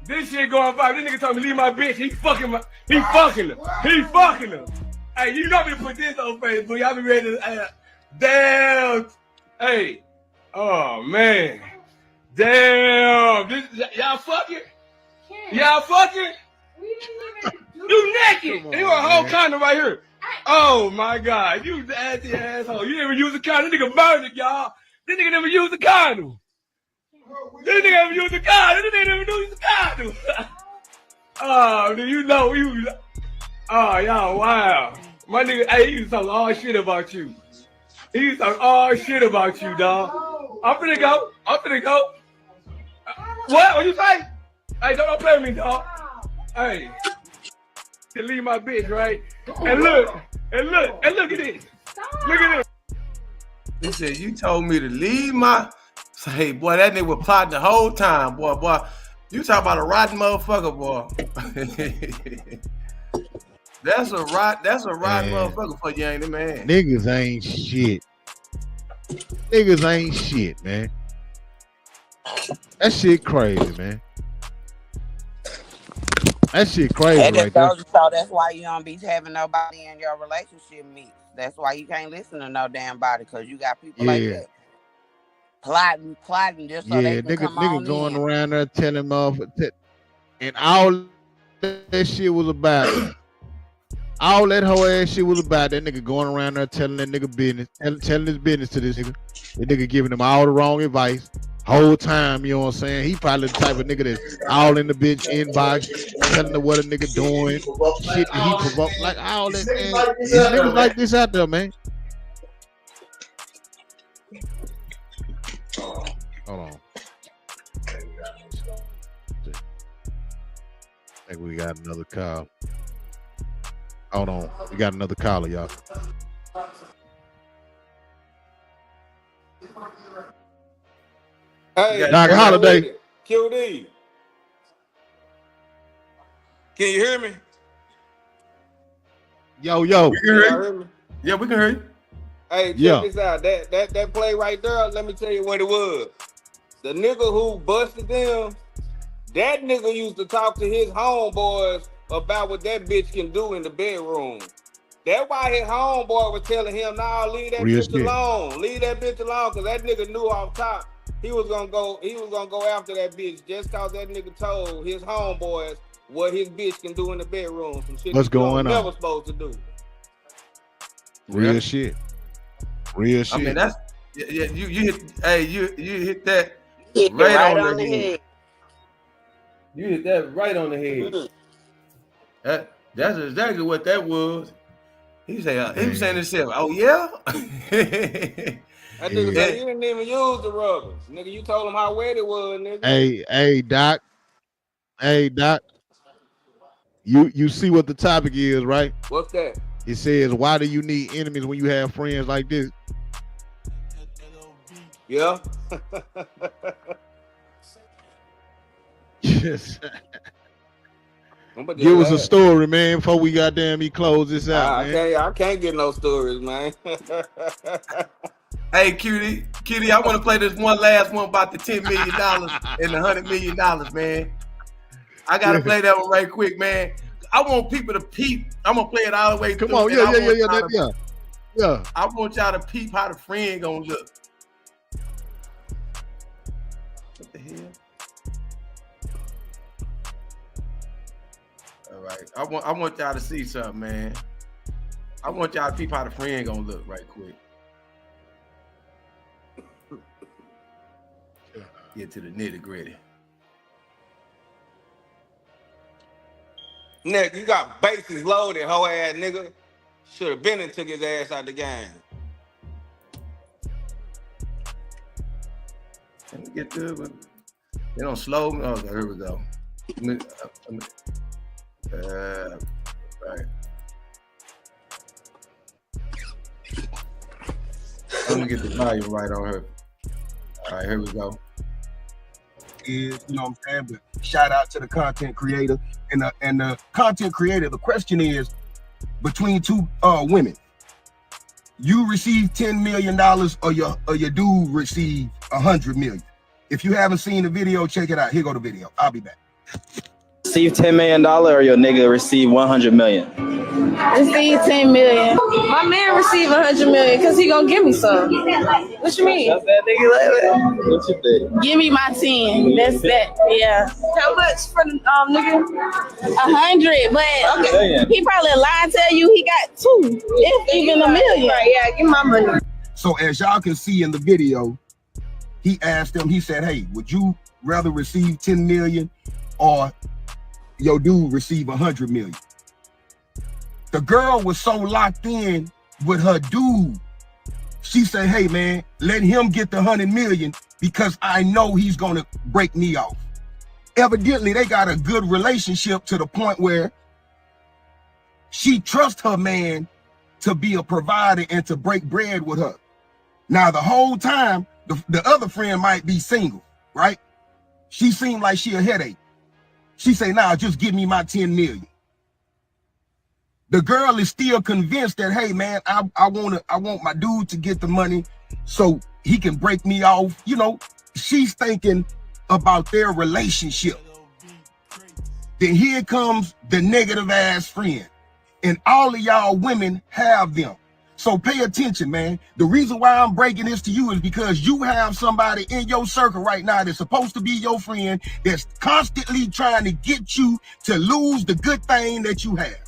This nigga told me leave my bitch. He fucking her. Hey, you know me to put this on Facebook. Y'all be ready to, damn. Hey. Oh, man. Damn. Y'all fucking? You naked. You a whole condom right here. Oh, my God. You nasty asshole. You never use a condom. This nigga burned it, y'all. This nigga never used a condom. Oh, do you know you? Oh, y'all, wow. My nigga, hey, he was talking all shit about you. Dog. I'm finna go. What you say? Hey, don't play with me, dog. Hey, to leave my bitch, right? And look at this. Look at this. He said, you told me to leave my... Say, boy, that nigga was plotting the whole time, boy. You talking about a rotten motherfucker, boy. That's a rotten motherfucker for you, ain't it, man? Niggas ain't shit, man. That shit crazy, man. That shit crazy right there. So that's why you don't be having nobody in your relationship mix. That's why you can't listen to no damn body, because you got people like that. Plotting just so they can come on nigga going in. around there telling motherfuckers, and all that shit was about All that whole ass shit was about that nigga going around there telling that nigga business, telling his business to this nigga. The nigga giving him all the wrong advice. Whole time, you know what I'm saying? He probably the type of nigga that's all in the bitch inbox, telling her what a nigga doing, shit that he provoked, like all that, man. There's niggas like this out there, man. Hold on. I think we got another call. Hold on. We got another caller, y'all. Hey, Doc Holiday. QD. Can you hear me? Yo. We can hear you. Yeah, we can hear you. Hey, check this out. That play right there, let me tell you what it was. The nigga who busted them, that nigga used to talk to his homeboys about what that bitch can do in the bedroom. That's why his homeboy was telling him, nah, leave that bitch alone. Leave that bitch alone, because that nigga knew off top he was gonna go after that bitch just cause that nigga told his homeboys what his bitch can do in the bedroom. Some shit What's going on? Never supposed to do. Real shit. Real shit. I mean, that's you hit that right on the head. You hit that right on the head. That's exactly what that was. He was saying to himself, "Oh yeah." That nigga said he didn't even use the rubbers. Nigga, you told him how wet it was, nigga. Hey, Doc. Hey, Doc. You see what the topic is, right? What's that? It says, why do you need enemies when you have friends like this? Yeah. Yes. Give us a story, man, before we he close this out, man. I can't get no stories, man. Hey, Cutie, I want to play this one last one about the $10 million and the $100 million, man. I gotta play that one right quick, man. I want people to peep. I'm gonna play it all the way through. Come on, yeah. I want y'all to peep how the friend gonna look. What the hell? All right, I want y'all to see something, man. I want y'all to peep how the friend gonna look right quick. Get to the nitty gritty. Nigga, you got bases loaded, hoe ass nigga. Should have been and took his ass out the game. Can we get to it? They don't slow me. Okay, here we go. Right. Let me get the volume right on her. All right, here we go. Is, you know what I'm saying? But shout out to the content creator and the content creator. The question is, between two women, you receive $10 million or your dude receive $100 million. If you haven't seen the video, check it out. Here go the video. I'll be back. Receive $10 million or your nigga receive $100 million? Receive 10 million. My man receive 100 million because he gonna give me some. What you mean? That's that nigga like that. What you think? Give me my 10. That's that. Yeah. How much for the nigga? 100. But okay, he probably lie and tell you he got 2, if even $1 million. Right, yeah, give my money. So as y'all can see in the video, he asked him. He said, "Hey, would you rather receive 10 million or your dude receive 100 million?" The girl was so locked in with her dude. She said, "Hey man, let him get the 100 million because I know he's gonna break me off." Evidently, they got a good relationship to the point where she trusts her man to be a provider and to break bread with her. Now, the whole time, the other friend might be single, right? She seemed like she a headache. She say, "Nah, just give me my 10 million. The girl is still convinced that, hey man, I want my dude to get the money so he can break me off. You know, she's thinking about their relationship. Then here comes the negative ass friend. And all of y'all women have them. So pay attention, man. The reason why I'm breaking this to you is because you have somebody in your circle right now that's supposed to be your friend that's constantly trying to get you to lose the good thing that you have.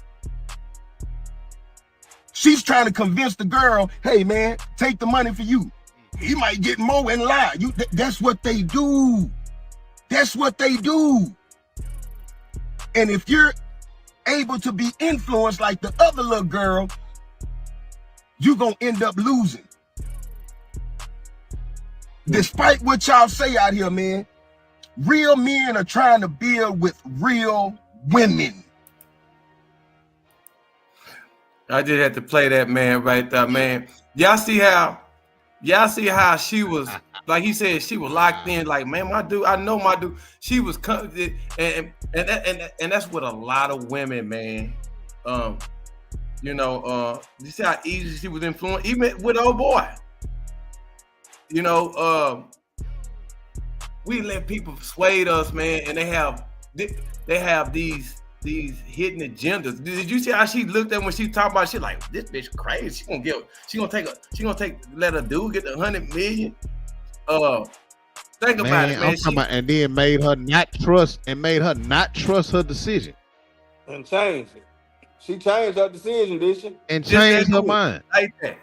She's trying to convince the girl, hey man, take the money for you. He might get more and lie. That's what they do. That's what they do. And if you're able to be influenced like the other little girl, you're gonna end up losing. Despite what y'all say out here, man, real men are trying to build with real women. I just had to play that man right there, man. Y'all see how she was, like he said, she was locked in. Like, man, my dude, I know my dude. She was and that's what a lot of women, man. You see how easy she was influenced, even with old boy. We let people sway us, man, and they have these hidden agendas. Did you see how she looked at when she talked about shit like this bitch crazy? She gonna let a dude get the 100 million. Think about it, man. And then made her not trust her decision. And changed it. She changed her decision, did she? And changed her mind. Like that.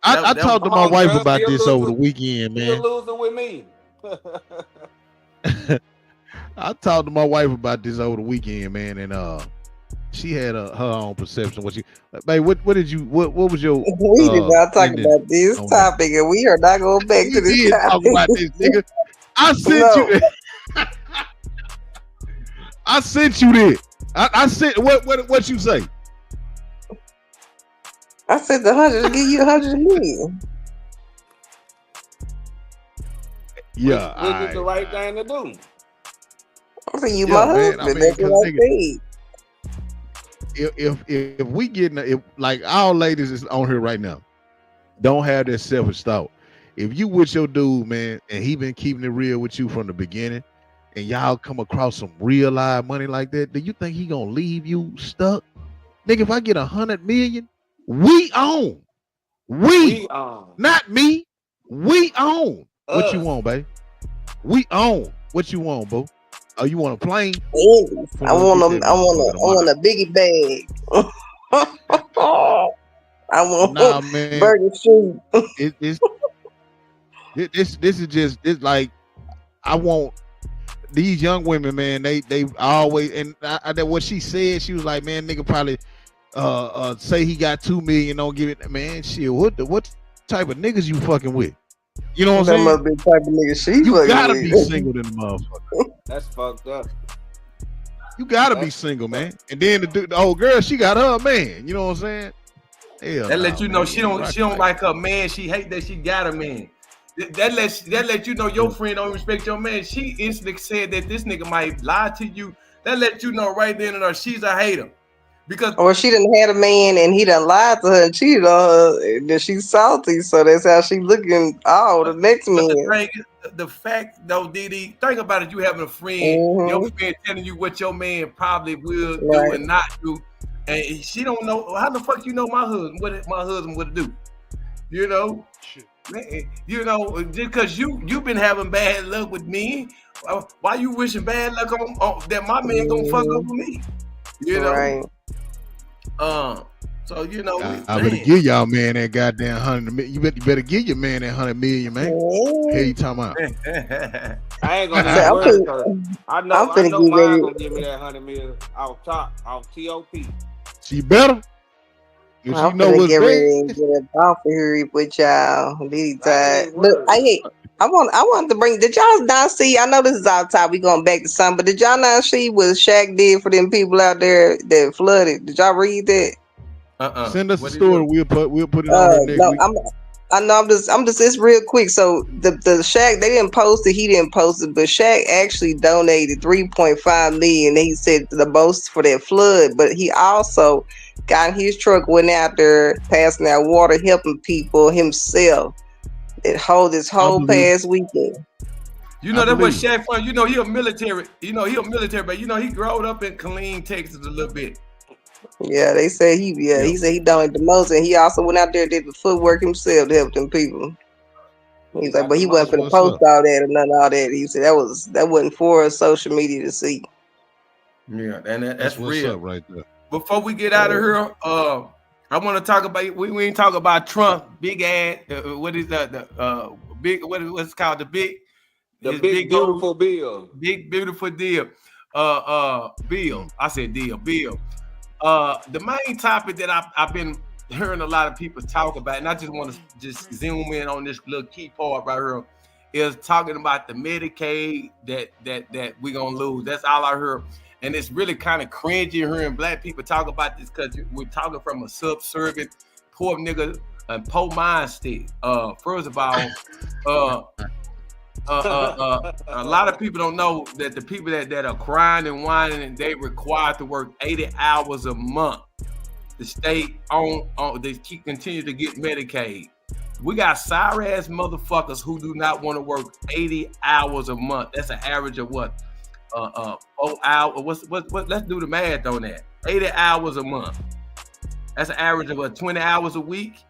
I talked to my wife about this over the weekend, man. You're losing with me. I talked to my wife about this over the weekend, man, and she had her own perception. What was your? We did not talk about this topic, and we are not going back to this topic. Talk about this, nigga. I sent you. I sent you this. I sent what you say. I said the 100 give you 100 million. Yeah, which is the right thing to do. I said you my husband. That's what I said. If we getting like our ladies is on here right now, don't have that selfish thought. If you with your dude, man, and he been keeping it real with you from the beginning, and y'all come across some real live money like that, do you think he gonna leave you stuck? Nigga, if I get 100 million, we own. We own. Not me. We own. What you want, babe? We own. What you want, boo? Oh, you want a plane? I want a biggie bag. I want Burger Street. This is just like I want these young women, man. They always and what she said, she was like, man, nigga probably say he got 2 million, don't give it, man. Shit, what type of niggas you fucking with? You know what I'm saying? That type of nigga she you gotta with. be single than the motherfucker. That's fucked up. You gotta be single, man. And then the old girl, she got her man. You know what I'm saying? Hell that nah, let you know she don't like her man. She hate that she got a man. That let you know your friend don't respect your man. She instantly said that this nigga might lie to you. That let you know right then and there she's a hater. Because or she done had a man and he done lied to her and cheated on her, and then she's salty, so that's how she looking. Oh, the next man. The fact though, Didi, think about it. You having a friend, your friend telling you what your man probably will do and not do, and she don't know how the fuck you know my husband. What my husband would do, you know? Man, you know, just because you've been having bad luck with me, why you wishing bad luck on that my man gonna fuck up with me? You know? Right. So you know, I better give y'all man that goddamn 100 million. You better give your man that 100 million, man. Hey, you talking about? I ain't gonna say I know mine gonna give me that 100 million off TOP. She better. If I'm she know gonna what's get ready and best. get a off here with y'all. But I wanted to bring. Did y'all not see? I know this is off top. We going back to some, but did y'all not see what Shaq did for them people out there that flooded? Did y'all read that? Send us a story. We'll put it on there next week. I know. I'm just. It's real quick. So the Shaq, they didn't post it. He didn't post it, but Shaq actually donated 3.5 million. He said the most for that flood, but he also got in his truck, went out there passing out water, helping people himself. This whole past weekend. You know that's what Shaq from. You know he a military. You know he a military, but you know he growed up in Killeen, Texas, a little bit. Yeah, they say he said he donated the most, and he also went out there and did the footwork himself to help them people. He's like, but he wasn't for the post all that or none of all that. He said that wasn't for social media to see. Yeah, and that's what's real up right there. before we get out of here, I want to talk about we ain't talk about Trump big ass. What is the big? What's it called? The big beautiful bill. Big beautiful deal. Bill. I said deal. Bill. The main topic that I've been hearing a lot of people talk about, and I just want to just zoom in on this little key part right here, is talking about the Medicaid that we're gonna lose. That's all I heard. And it's really kind of cringy hearing black people talk about this because we're talking from a subservient, poor nigga, and poor mind state. First of all, a lot of people don't know that the people that are crying and whining, and they required to work 80 hours a month. The state they continue to get Medicaid. We got sorry ass motherfuckers who do not want to work 80 hours a month. That's an average of what? 4 hours. What? Let's do the math on that. 80 hours a month. That's an average of what? 20 hours a week.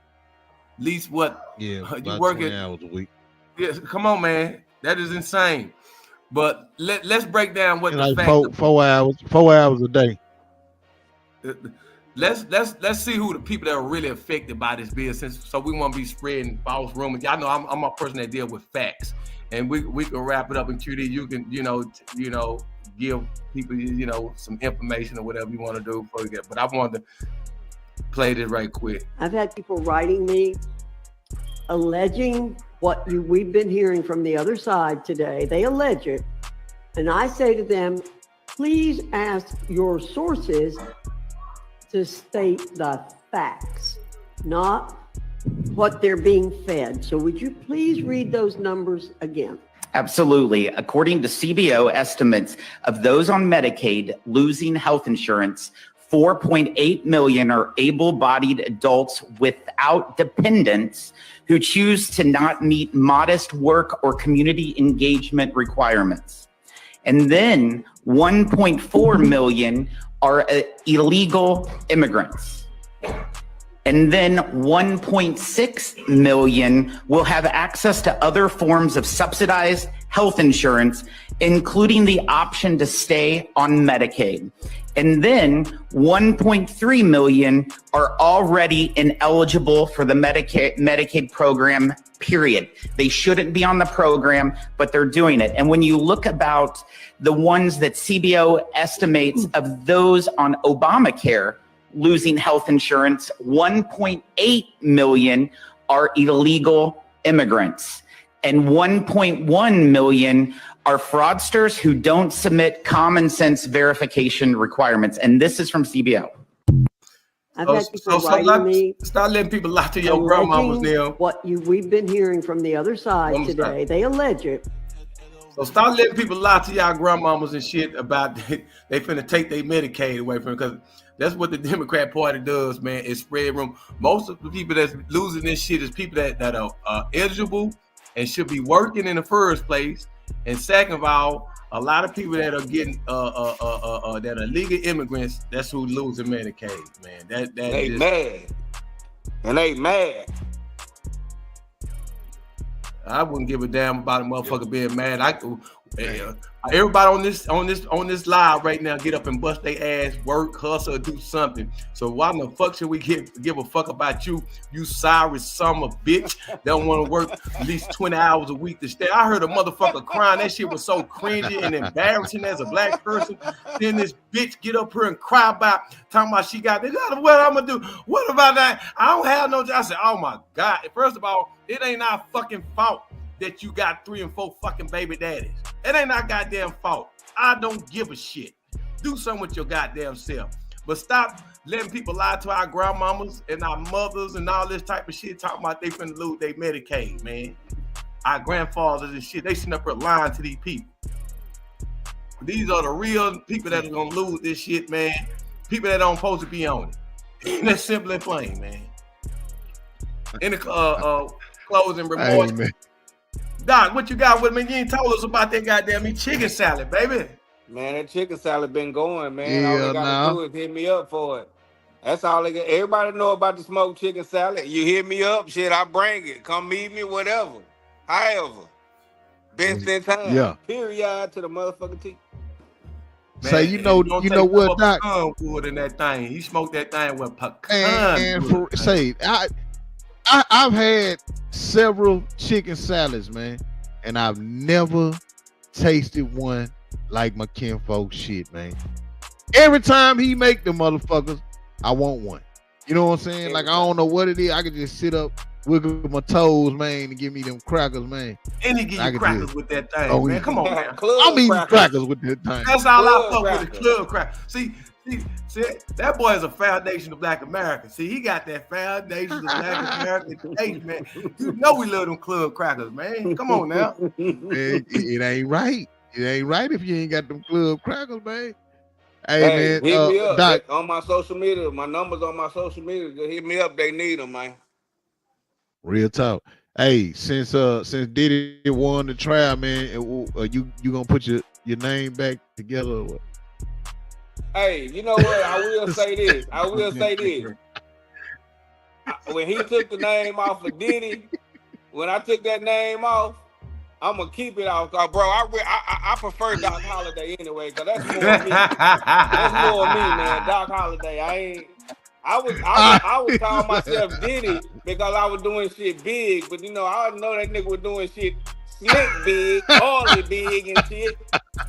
At least what? Yeah, you work 20 hours a week. Yes, come on, man. That is insane. But let's break down what like the fact. 4 hours a day. Let's see who the people that are really affected by this bill. So we won't be spreading false rumors. Y'all know I'm a person that deal with facts, and we can wrap it up. And QD, you can give people some information or whatever you want to do before we get. But I wanted to play this right quick. I've had people writing me alleging what we've been hearing from the other side today. They allege it, and I say to them, please ask your sources to state the facts, not what they're being fed. So would you please read those numbers again? Absolutely. According to CBO estimates of those on Medicaid losing health insurance, 4.8 million are able-bodied adults without dependents who choose to not meet modest work or community engagement requirements. And then 1.4 million are illegal immigrants. And then 1.6 million will have access to other forms of subsidized health insurance, including the option to stay on Medicaid. And then 1.3 million are already ineligible for the Medicaid program, period. They shouldn't be on the program, but they're doing it. And when you look about the ones that CBO estimates of those on Obamacare losing health insurance, 1.8 million are illegal immigrants, and 1.1 million are fraudsters who don't submit common sense verification requirements. And this is from CBO. I've had people writing me. Start letting people lie to your grandmamas now. What we've been hearing from the other side today. They allege it. So start letting people lie to y'all grandmamas and shit about they finna take their Medicaid away from them, because that's what the Democrat Party does, man. It's spread room. Most of the people that's losing this shit is people that are eligible and should be working in the first place. And second of all, a lot of people that are getting that are legal immigrants, that's who losing Medicaid, man. They mad. And they mad. I wouldn't give a damn about a motherfucker being mad. Everybody on this live right now, get up and bust their ass, work, hustle, or do something. So why the fuck should we give a fuck about you sorry son of a bitch that don't want to work at least 20 hours a week to stay? I heard a motherfucker crying. That shit was so cringy and embarrassing as a black person. Then this bitch get up here and cry about talking about she got this. What I'm gonna do? What about that? I don't have no job. I said, oh my God. First of all, it ain't our fucking fault that you got 3 and 4 fucking baby daddies. It ain't our goddamn fault. I don't give a shit. Do something with your goddamn self. But stop letting people lie to our grandmamas and our mothers and all this type of shit, talking about they finna lose their Medicaid, man. Our grandfathers and shit, they sitting up here lying to these people. These are the real people that are gonna lose this shit, man. People that don't supposed to be on it. That's simple and plain, man. In the closing remarks. Hey, Doc, what you got with me? You ain't told us about that goddamn chicken salad, baby. Man, that chicken salad been going, man. All they gotta do is hit me up for it. That's all they got. Everybody know about the smoked chicken salad. You hit me up, shit, I bring it. Come meet me, whatever. However. Best in time. Yeah. Period to the motherfucking T. Say, you know what, Doc? Pecan wood in that thing. He smoked that thing with pecan And wood. say, I've had several chicken salads, man, and I've never tasted one like my kinfolk shit, man. Every time he make the motherfuckers, I want one. You know what I'm saying? Like, I don't know what it is. I could just sit up, wiggle my toes, man, and give me them crackers, man. And he give you crackers with that thing, man. Come on, man. I'm eating crackers with that thing. That's all I fuck with, the club crack. See, that boy is a foundation of Black America. See, he got that foundation of Black American taste, man. You know we love them club crackers, man. Come on now. It ain't right. It ain't right if you ain't got them club crackers, man. Hey, man, hit me up Doc, on my social media. My numbers on my social media. Just hit me up. They need them, man. real talk. Hey, since Diddy won the trial, man, you gonna put your name back together or what? Hey, you know what? I will say this. When he took the name off of Diddy, when I took that name off, I'm gonna keep it off, bro. I prefer Doc Holliday anyway, cause that's more of me. That's more of me, man. Doc Holliday. I was calling myself Diddy because I was doing shit big, but you know I know that nigga was doing shit slick big, oily big and shit.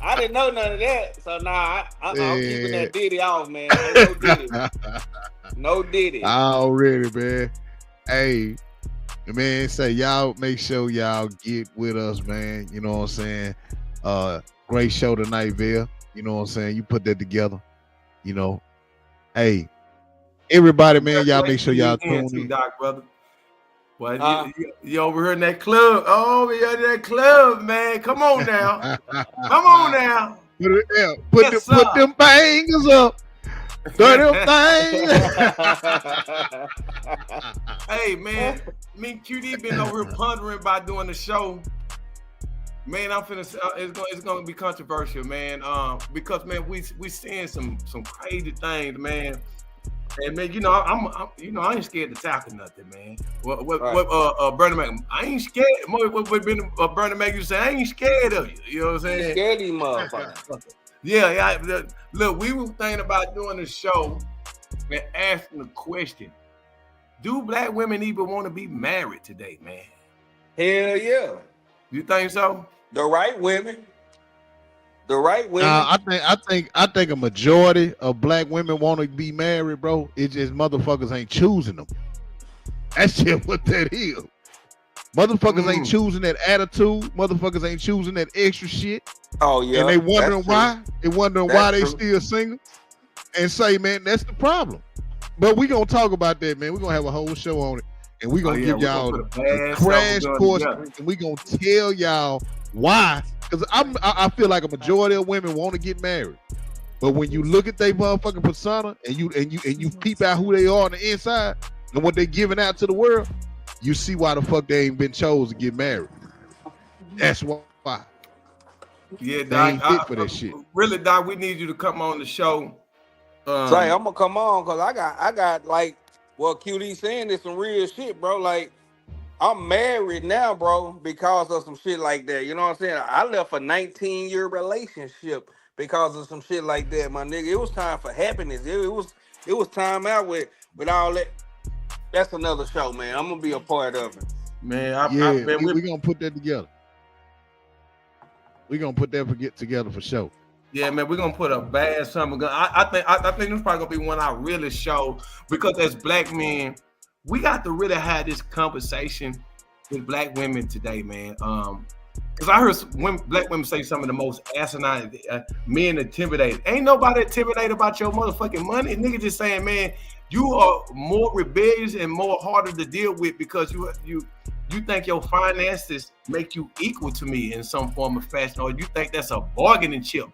I didn't know none of that, so nah, I'm keeping that Diddy off, man. No Diddy. No Diddy. Already, man. Hey. Man, say y'all make sure y'all get with us, man. You know what I'm saying? Great show tonight, Vil. You know what I'm saying? You put that together. You know, hey, everybody, man, y'all make sure y'all tune in. Doc, brother. Well, you over here in that club. Oh, we in that club, man. Come on now. Come on now. Put them bangers up. Hey, man, me and QD been over here pondering about doing the show. Man, I'm finna say it's gonna be controversial, man. Because man, we seeing some crazy things, man. And man, you know, I ain't scared to tackle nothing, man. What Bernie Mac, I ain't scared. What Bernie Mac, you say I ain't scared of you. You know what I'm saying? Scared of these motherfuckers. Yeah. Look, we were thinking about doing the show and asking the question: do Black women even want to be married today, man? Hell yeah. You think so? The right women. I think a majority of Black women want to be married, bro. It's just motherfuckers ain't choosing them. That's just what that is. Motherfuckers ain't choosing that attitude. Motherfuckers ain't choosing that extra shit. Oh yeah. And they wondering why. They wondering why they still single. And say, man, that's the problem. But we gonna talk about that, man. We're gonna have a whole show on it. And we're gonna give y'all a crash course. And we gonna tell y'all why. Because I feel like a majority of women want to get married. But when you look at their motherfucking persona and you peep out who they are on the inside and what they giving out to the world, you see why the fuck they ain't been chose to get married. That's why. Yeah, they ain't fit for that shit. Really, Doc, we need you to come on the show. Say, I'm gonna come on because I got like what QD saying is some real shit, bro. Like I'm married now, bro, because of some shit like that. You know what I'm saying? I left a 19-year relationship because of some shit like that, my nigga. It was time for happiness. It was time out with all that. That's another show, man. I'm gonna be a part of it. Man, we're gonna put that together. We're gonna put that together for sure. Yeah, man, we're gonna put a bad summer gun. I think this is probably gonna be one I really show because as Black men, we got to really have this conversation with Black women today, man. Because I heard Black women say some of the most asinine men intimidated. Ain't nobody intimidated about your motherfucking money. Nigga just saying, man, you are more rebellious and more harder to deal with because you think your finances make you equal to me in some form of fashion, or you think that's a bargaining chip.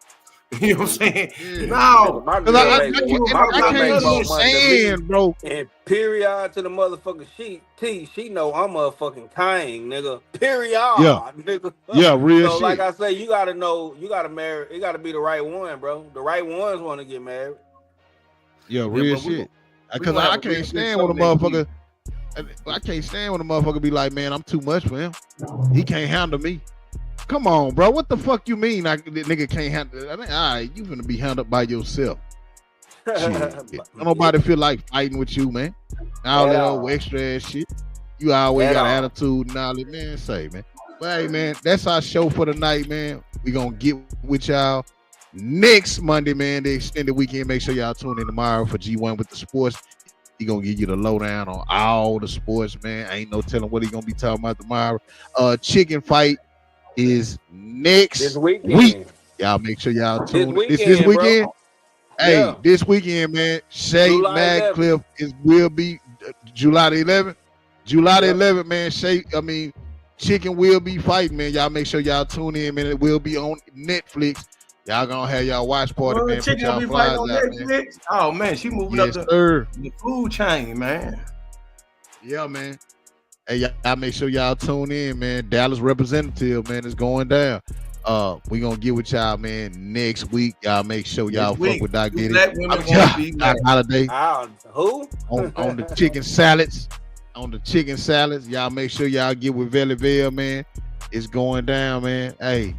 You know what I'm saying? Yeah. No, I can't understand, bro. And period to the motherfucking she know I'm a fucking king, nigga. Period, nigga. Yeah, real so, shit. Like I say, you gotta know, you gotta marry, it gotta be the right one, bro. The right ones want to get married. Yeah, real shit. Because I can't stand when a motherfucker. I can't stand when a motherfucker be like, man, I'm too much for him. He can't handle me. come on, bro. What the fuck you mean? The nigga can't handle it. I mean, all right, you gonna be handled by yourself. Shit. Don't nobody feel like fighting with you, man. All that old extra ass shit. You always got an attitude and all that, man. Say, man. But hey, man, that's our show for the night, man. We gonna get with y'all next Monday, man. The extended weekend. Make sure y'all tune in tomorrow for G1 with the sports. He gonna give you the lowdown on all the sports, man. Ain't no telling what he gonna be talking about tomorrow. Chicken fight is next week. Y'all make sure y'all tune in. This weekend. Bro. Hey, this weekend, man. Shay Madcliffe will be July the 11th. July the 11th, man. Chicken will be fighting, man. Y'all make sure y'all tune in, man. It will be on Netflix. Y'all gonna have y'all watch party, man. Put y'all flies out, man. Oh man, she moving up the food chain, man. Yeah, man. Hey, y'all make sure y'all tune in, man. Dallas representative, man, is going down. We gonna get with y'all, man, next week. Y'all make sure y'all fuck with Doc Diddy. Holiday. Who? on the chicken salads. On the chicken salads. Y'all make sure y'all get with Valleyville, man. It's going down, man. Hey,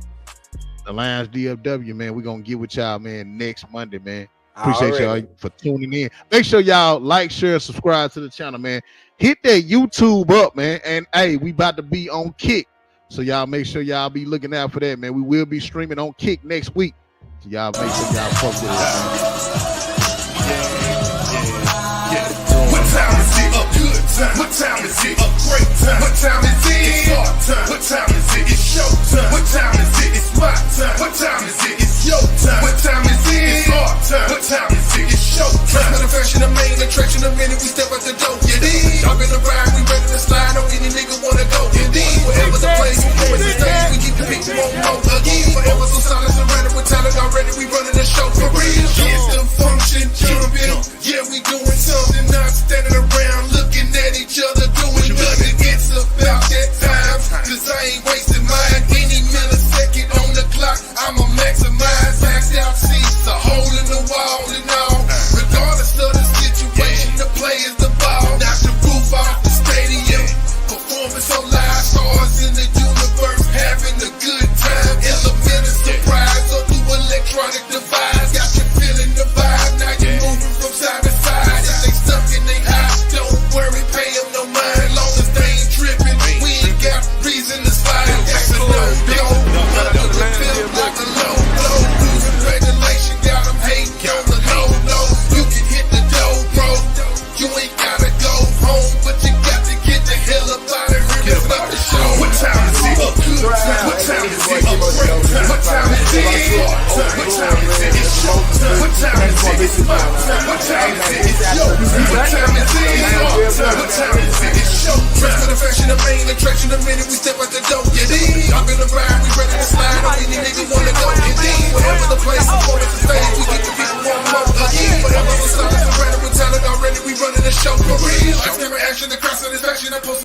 the Lions DFW, man. We gonna get with y'all, man, next Monday, man. Appreciate y'all for tuning in. Make sure y'all like, share, subscribe to the channel, man. Hit that YouTube up, man. And hey, we about to be on Kick. So y'all make sure y'all be looking out for that, man. We will be streaming on Kick next week. So y'all make sure y'all fuck with it. What time is it? A good time. What time is it? A great time. What time is it? It's our time. What time is it? It's show time. What time is it? It's my time. What time is it? It's your time. What time is it? It's our time. What time is it? It's show time. Not a fashion, a main attraction. The minute we step out the door, you dig? Y'all been around, we ready to slide on any nigga wanna go. You dig? Whatever the place, whatever the stage, we keep the people won't go again. Forever so solid, surrounded with talent already. We running the show for real. Kids the function, jumping. Yeah, we doing something, not standing around looking at each other doing nothing. It's about that time, cause I ain't wasting mine. Any millisecond on the clock, I'ma maximize. Maxed out seats, a hole in the wall and all. Regardless of the situation, the play is the ball. Knock the roof off the stadium. Performance on live, stars in the universe, having a good time. Element of surprise, or through electronic device. Got you feeling the vibe, now you're moving from side to side. If they stuck in they high, don't worry, pay them no mind. Long as they ain't tripping, we ain't got reason to slide. That's a no-go. Feel like a low blow. Losing regulation, got them hating on the low. You can hit the dough, bro. You ain't gotta go home, but you got to get the hell up out of here. It's about the show. What time is it? A good time. What time is it? A great time. What time is it? It's our time. What time is it? It's show time. What time is it? It's my time. What time is it? It's your time. What time is it? It's our time. What time is it? It's show time. Dress for the fashion, the main attraction. The minute we step out the door, you dig? Y'all been around, we ready to slide on any nigga wanna go. You dig? Whatever the place, support the stage, we get the people want more again. Whatever the stars surrounded with talent already, we running the show for real. I never action, the crowd satisfaction, I post